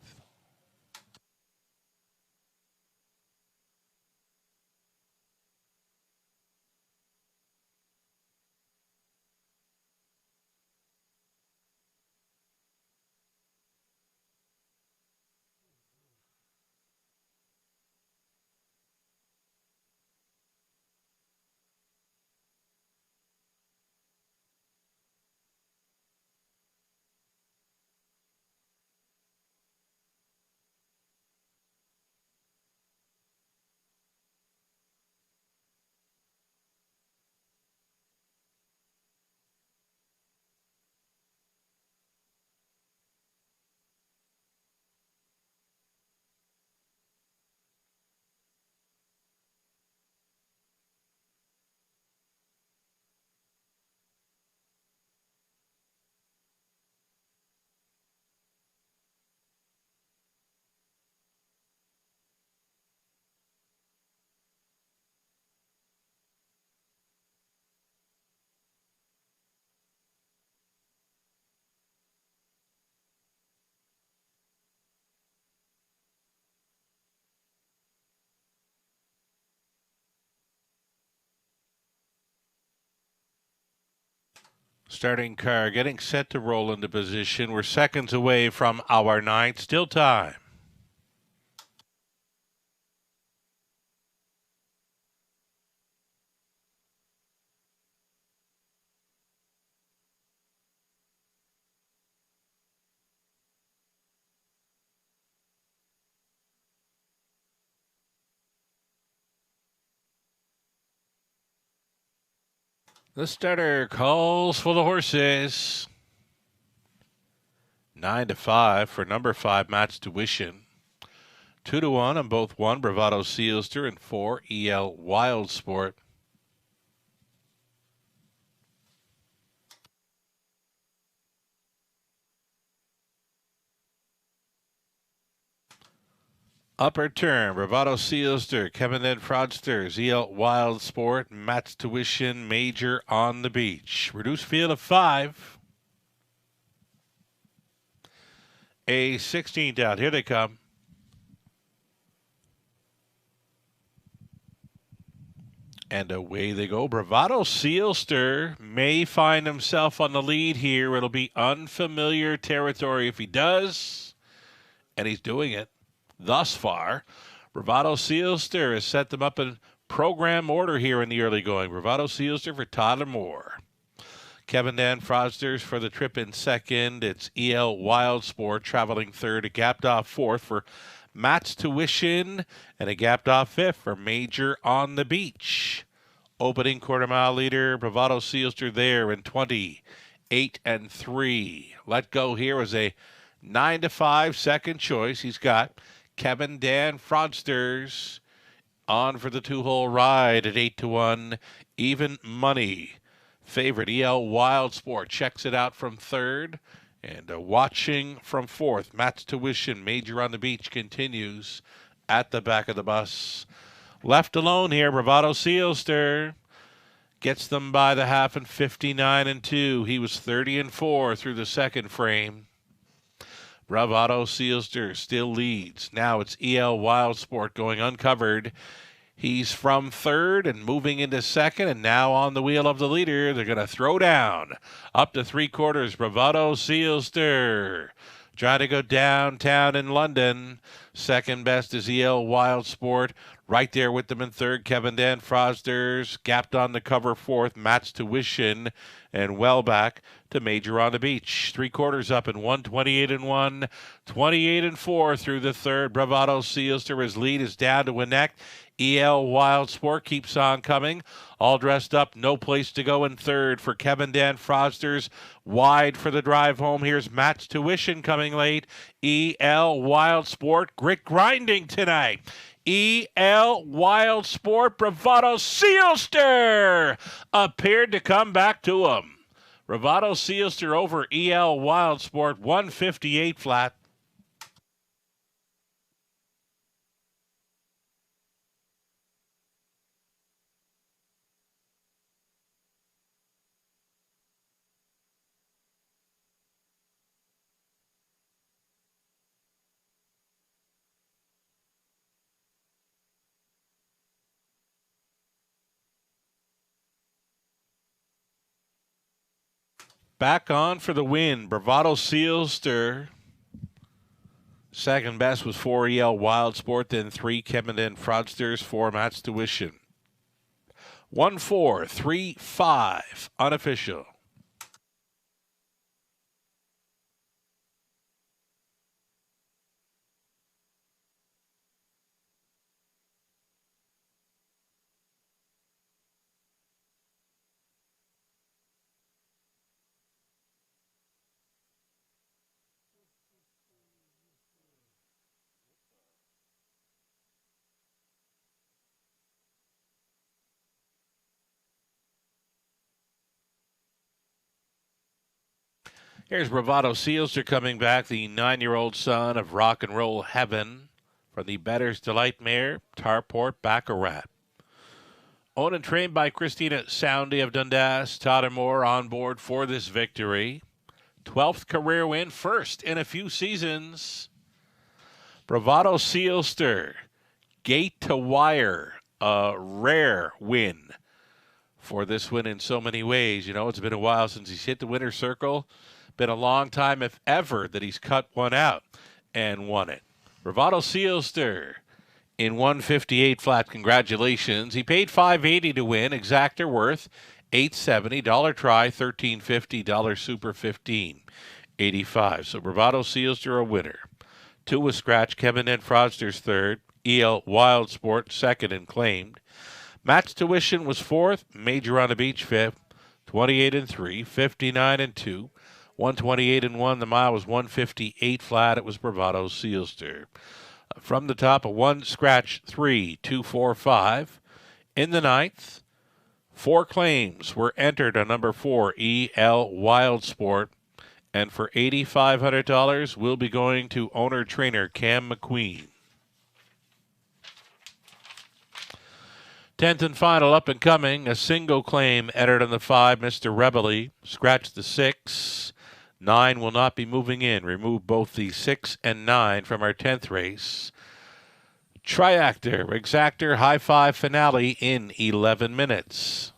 Starting car getting set to roll into position. We're seconds away from our ninth. Still time. The starter calls for the horses. 9-5 for number 5, Matt's Tuition. 2-1 on both 1, Bravado Sealster, and 4, EL Wild Sport. Upper turn, Bravado Sealster, Kevin Then Fraudsters, EL Wild Sport, Matt's Tuition, Major on the Beach. Reduced field of 5. A 16th out. Here they come. And away they go. Bravado Sealster may find himself on the lead here. It'll be unfamiliar territory if he does. And he's doing it. Thus far, Bravado Sealster has set them up in program order here in the early going. Bravado Sealster for Tyler Moore. Kevin Dan Fraudsters for the trip in second. It's EL Wild Sport traveling third. A gapped off fourth for Matt's Tuition. And a gapped off fifth for Major on the Beach. Opening quarter mile leader, Bravado Sealster there in 28-3. Let go here was a 9-5 second choice. He's got Kevin Dan Fraudsters on for the 2-hole ride at 8-1. Even money. Favorite EL Wild Sport checks it out from third. And watching from fourth, Matt's Tuition, Major on the Beach, continues at the back of the bus. Left alone here, Bravado Sealster gets them by the half in 59-2. He was 30-4 through the second frame. Bravado Sealster still leads. Now it's EL Wild Sport going uncovered. He's from third and moving into second, and now on the wheel of the leader. They're going to throw down up to 3/4. Bravado Sealster trying to go downtown in London. Second best is EL Wild Sport. Right there with them in third, Kevin Dan Fraudsters. Gapped on the cover fourth, Matt's Tuition. And well back to Major on the Beach. 3/4 up in 128-1, 28-4 through the third. Bravado Sealster, his lead is down to a neck. EL Wild Sport keeps on coming. All dressed up, no place to go in third for Kevin Dan Fraudsters. Wide for the drive home. Here's Matt's Tuition coming late. EL Wild Sport, grit grinding tonight. EL Wild Sport, Bravado Sealster appeared to come back to him. Bravado Sealster over EL Wild Sport, 158 flat. Back on for the win, Bravado Sealster. Second best was 4 EL Wild Sport, then 3 Kevin Dan Fraudsters, 4 Matt's Tuition. 1-4, 3-5, unofficial. Here's Bravado Sealster coming back, the 9-year-old son of Rock and Roll Heaven from the Bettor's Delight mare, Tarport Baccarat. Owned and trained by Christina Soundy of Dundas. Tyler Moore on board for this victory. 12th career win, first in a few seasons. Bravado Sealster, gate to wire, a rare win for this win in so many ways. You know, it's been a while since he's hit the winner's circle. Been a long time, if ever, that he's cut one out and won it. Bravado Sealster in 158 flat. Congratulations. He paid $580 to win. Exactor worth $870. Dollar try $1350. Dollar super $15.85. So Bravado Sealster a winner. 2 was scratch. Kevin N. Froster's third. EL Wild Sport second and claimed. Matt's tuition was fourth. Major on the Beach fifth. 28 and 3. 59 and 2. 128 and 1. The mile was 158 flat. It was Bravado Sealster. From the top, a 1 scratch 3, 2, 4, 5. In the ninth, 4 claims were entered on number 4, EL Wild Sport. And for $8,500, we'll be going to owner-trainer Cam McQueen. 10th and final up and coming, a single claim entered on the 5, Mr. Rebely. Scratch the 6. 9 will not be moving in. Remove both the 6 and 9 from our 10th race. Triactor, Exactor, High Five finale in 11 minutes.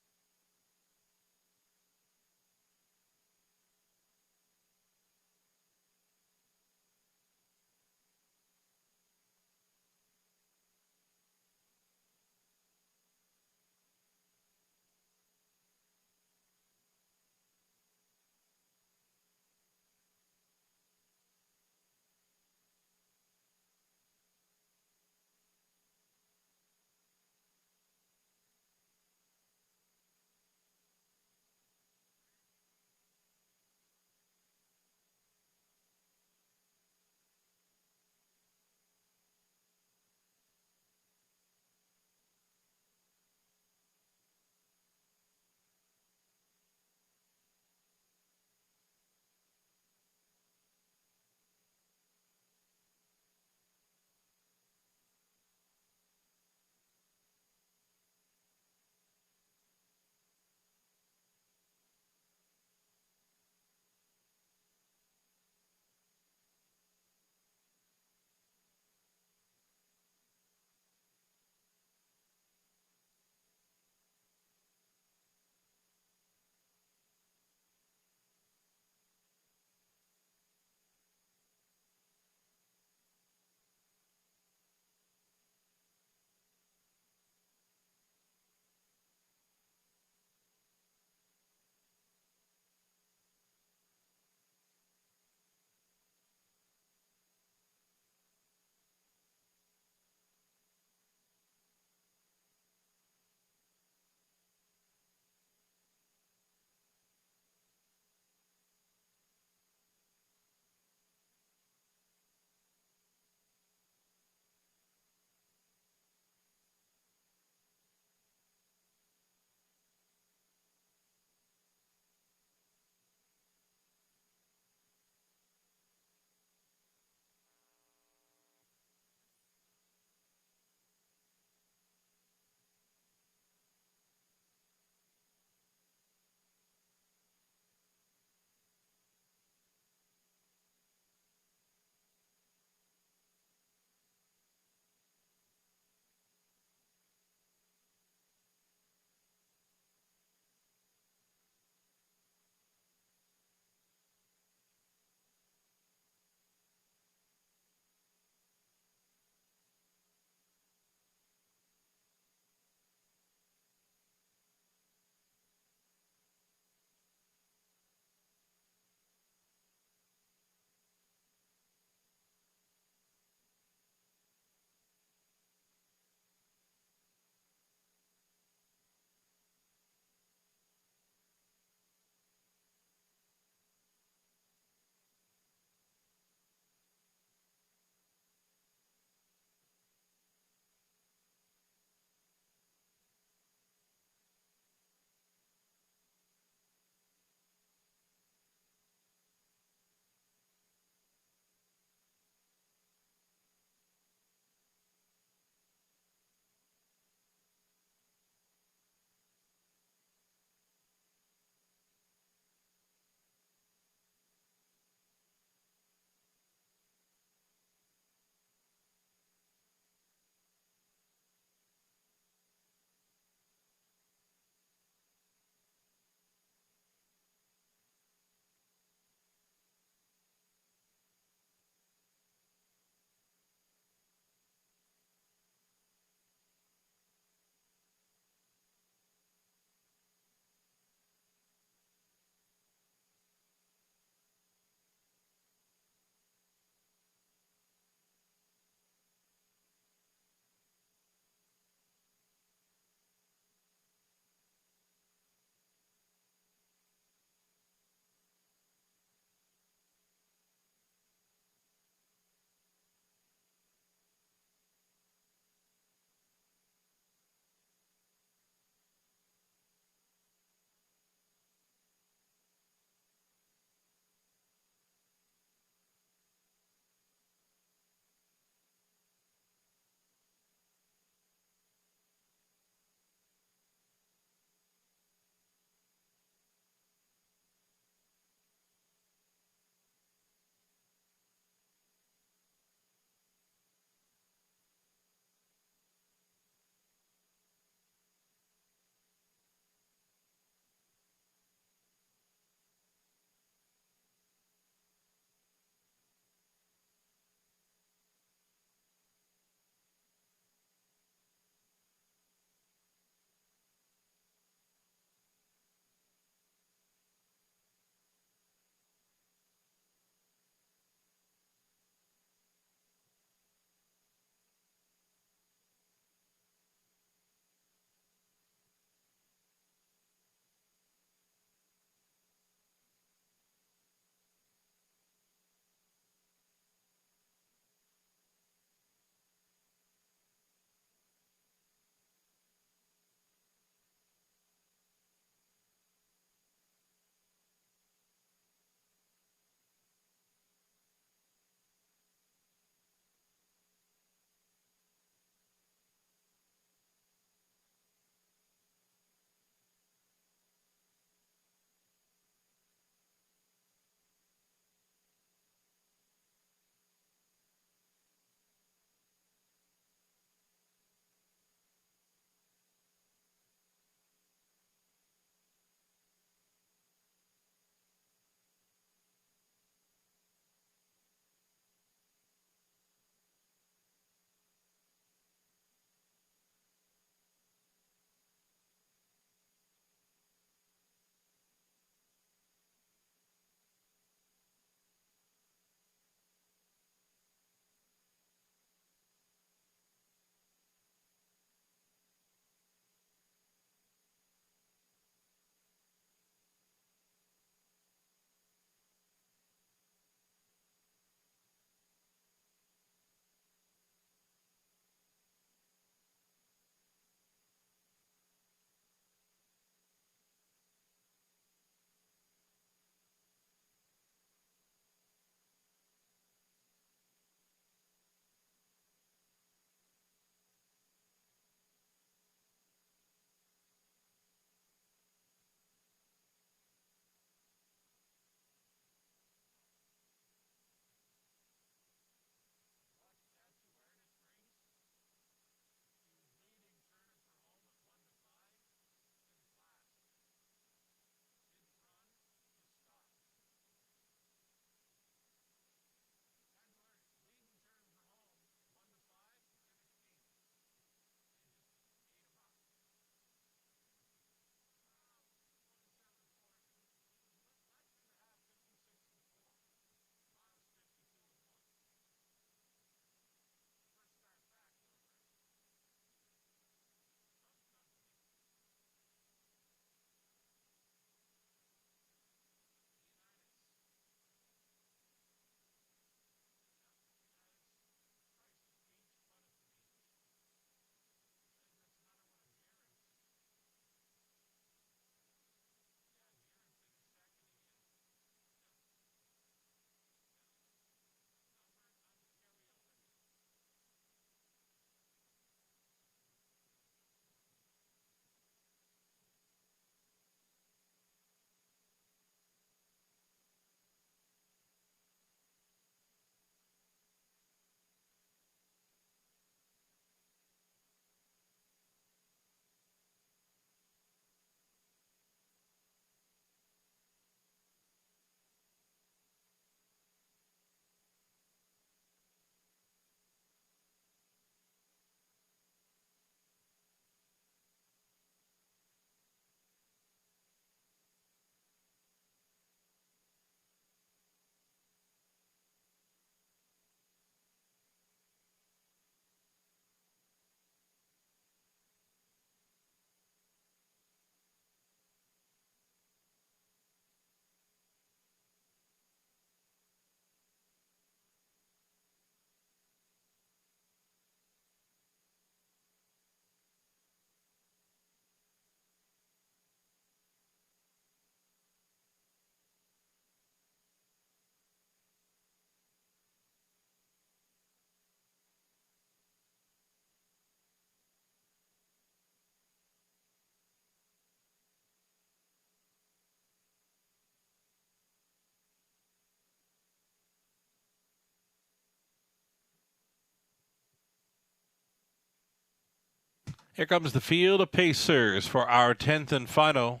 Here comes the field of Pacers for our 10th and final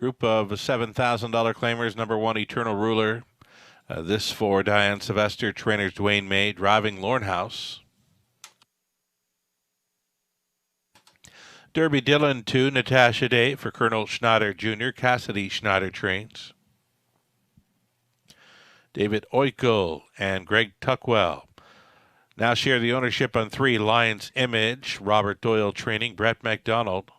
group of $7,000 claimers. Number 1, Eternal Ruler. This for Diane Sylvester, trainers Dwayne May, driving Lornhouse. Derby Dillon 2, Natasha Day for Colonel Schneider Jr., Cassidy Schneider trains. David Oikel and Greg Tuckwell now share the ownership on 3, Lions Image, Robert Doyle training, Brett McDonald.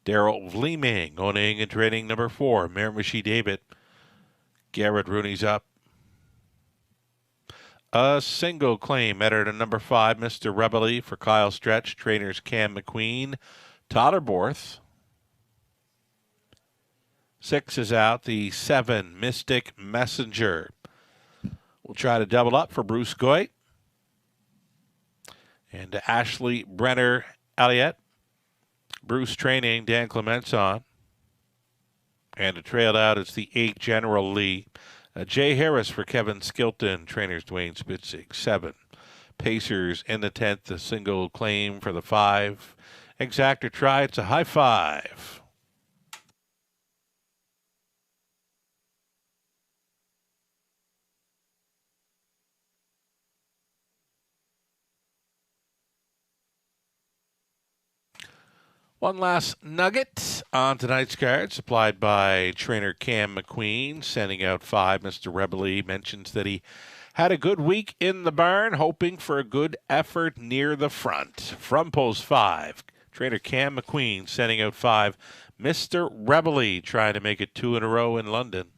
Daryl Vleeming owning and training number 4, Miramichi David. Garrett Rooney's up. A single claim entered at number 5, Mr. Rebelly for Kyle Stretch, trainers Cam McQueen, Totterborth. 6 is out, the 7, Mystic Messenger. We'll try to double up for Bruce Goy. And Ashley Brenner Elliott. Bruce training, Dan Clements on. And to trail out, it's the 8, General Lee. Jay Harris for Kevin Skilton, trainers Dwayne Spitzig. 7, Pacers in the 10th, a single claim for the 5. Exactor try, it's a high 5. One last nugget on tonight's card, supplied by trainer Cam McQueen, sending out 5. Mr. Rebelly mentions that he had a good week in the barn, hoping for a good effort near the front. From post 5, trainer Cam McQueen sending out 5. Mr. Rebelly trying to make it 2 in a row in London.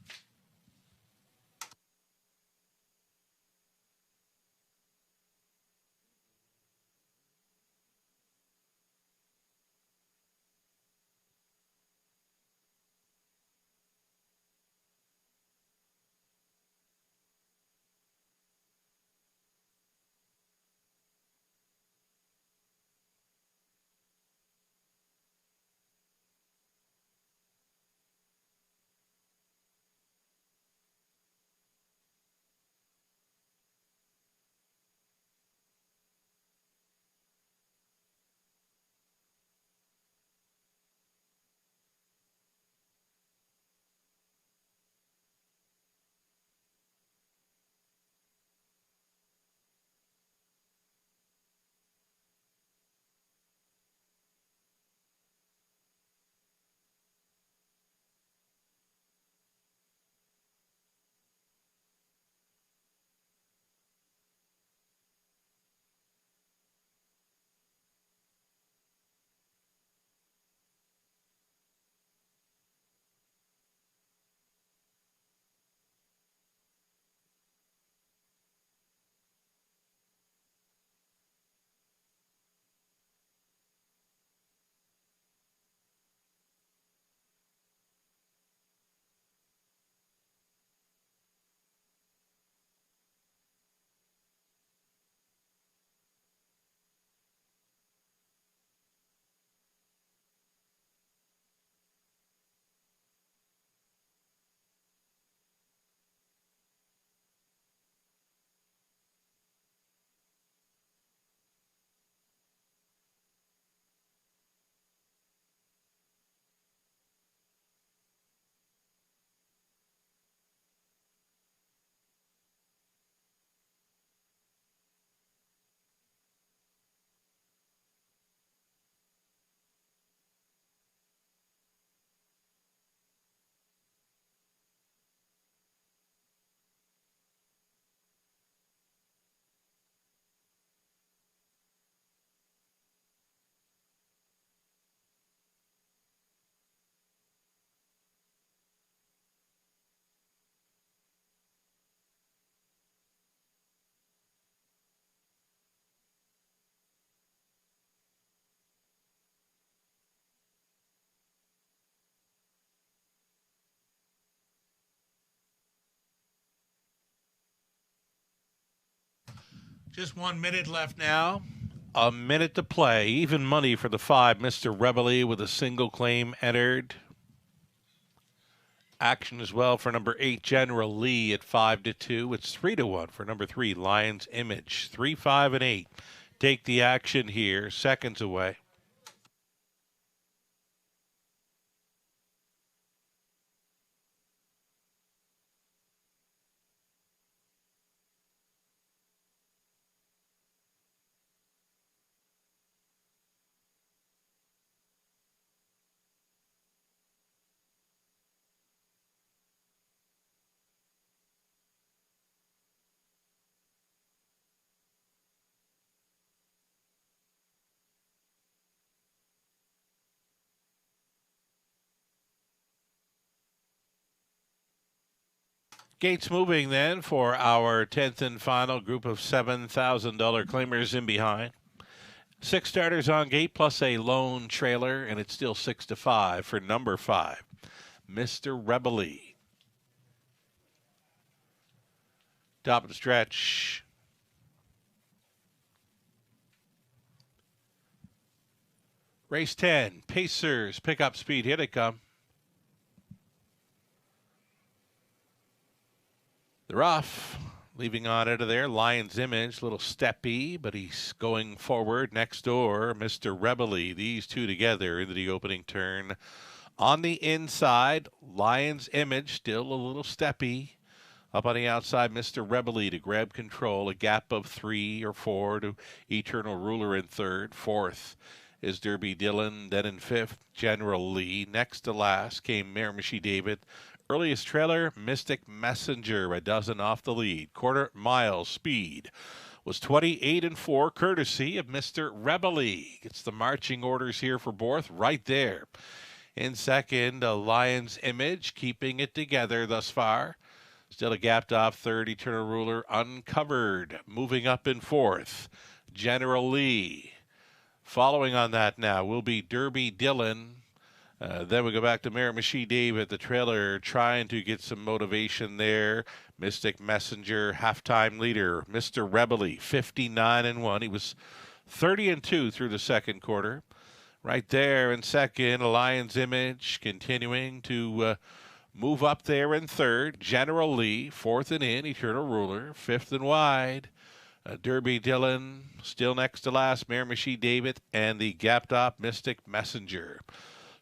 Just 1 minute left now. A minute to play. Even money for the 5, Mr. Rebelly, with a single claim entered. Action as well for number 8, General Lee at 5-2. It's 3-1 for number 3, Lion's Image. 3, 5, and 8. Take the action here. Seconds away. Gates moving then for our 10th and final group of $7,000 claimers in behind. 6 starters on gate plus a lone trailer, and it's still 6-5 for number 5, Mr. Rebel. Top of the stretch. Race 10, Pacers, pick up speed, here they come. The rough, leaving on out of there, Lion's Image, little steppy, but he's going forward. Next door, Mr. Rebel. These two together into the opening turn. On the inside, Lion's Image, still a little steppy. Up on the outside, Mr. Rebel to grab control. A gap of 3 or 4 to Eternal Ruler in third. Fourth is Derby Dillon. Then in fifth, General Lee. Next to last came Miramichi David. Earliest trailer, Mystic Messenger, a dozen off the lead. Quarter mile speed was 28-4, courtesy of Mr. Rebel. It's the marching orders here for Borth right there. In second, Lion's Image, keeping it together thus far. Still a gapped off third, Eternal Ruler uncovered. Moving up in fourth, General Lee. Following on that now will be Derby Dillon. Then we go back to Miramichi David, the trailer, trying to get some motivation there. Mystic Messenger, halftime leader. Mr. Rebel, 59-1. He was 30-2 through the second quarter. Right there in second, Lion's Image continuing to move up there in third. General Lee, fourth and in. Eternal Ruler, fifth and wide. Derby Dillon, still next to last. Miramichi David and the gapped up Mystic Messenger.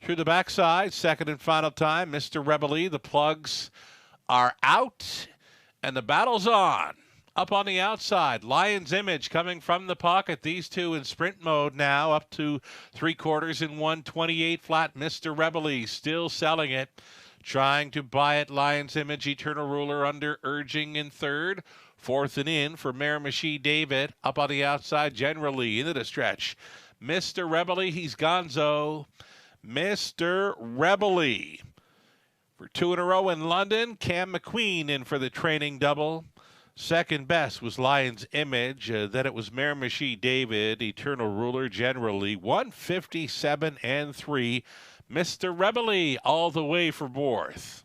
Through the backside, second and final time, Mr. Rebel. The plugs are out, and the battle's on. Up on the outside, Lion's Image coming from the pocket. These two in sprint mode now, up to 3/4 in 128 flat. Mr. Rebel still selling it, trying to buy it. Lion's Image, Eternal Ruler under urging in third. Fourth and in for Miramichi David. Up on the outside, generally into the stretch. Mr. Rebel, he's gonzo. Mr. Rebel. For 2 in a row in London, Cam McQueen in for the training double. Second best was Lion's Image. Then it was Miramichi David, Eternal Ruler, generally 157-3. Mr. Rebel all the way for Borth.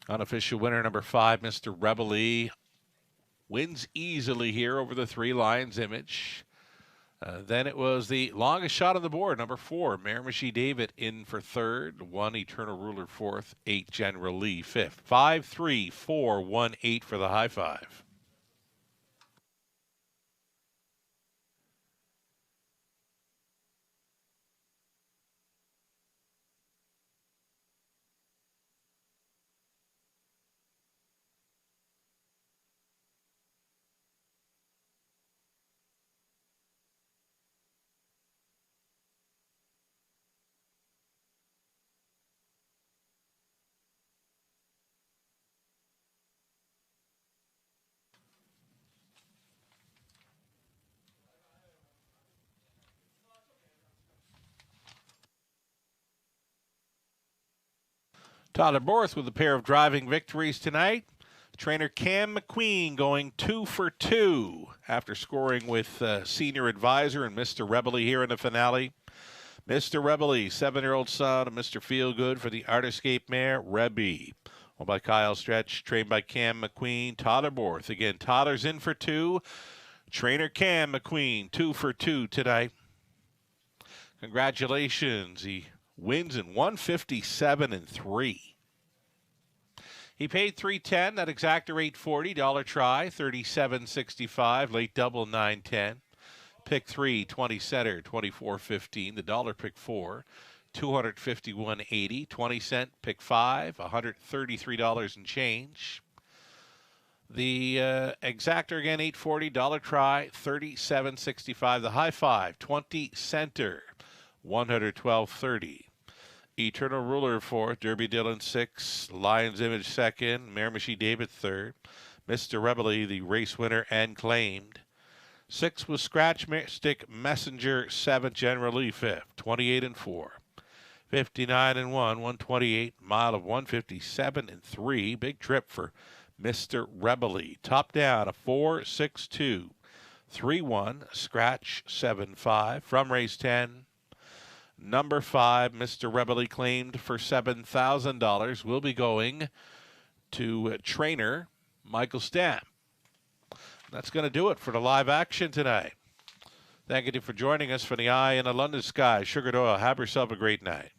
Unofficial winner number 5, Mr. Rebel, wins easily here over the 3, Lion's Image. Then it was the longest shot on the board, number 4, Miramichi David in for third. 1, Eternal Ruler fourth. 8, General Lee fifth. 5, 3, 4, 1, 8 for the high five. Tyler Borth with a pair of driving victories tonight. Trainer Cam McQueen going 2 for 2 after scoring with senior advisor and Mr. Rebely here in the finale. Mr. Rebely, 7-year-old son of Mr. Feelgood for the Arterscape mare, Rebby. Owned by Kyle Stretch, trained by Cam McQueen. Tyler Borth. Again, Tyler's in for 2. Trainer Cam McQueen, 2 for 2 tonight. Congratulations. He wins in 157-3. He paid $310. That exactor $840. Dollar try $37.65. Late double $9.10. Pick 3 20 center $24.15. The dollar pick 4 $251.80. 20 cent pick 5 $133 and change. The exactor again $840. Dollar try $37.65. The high 5 20 center $112.30. Eternal Ruler 4th, Derby Dillon 6th, Lion's Image 2nd, Miramichi David 3rd, Mr. Rebely the race winner and claimed. 6 was Scratch Stick Messenger 7th, General Lee 5th, 28-4, 59-1, 128, mile of 157-3. Big trip for Mr. Rebely. Top down a 4-6-2, 3-1, Scratch 7-5 from race 10. Number 5, Mr. Rebely claimed for $7,000 will be going to trainer Michael Stamp. That's going to do it for the live action tonight. Thank you for joining us for the Eye in the London Sky. Sugar Doyle, have yourself a great night.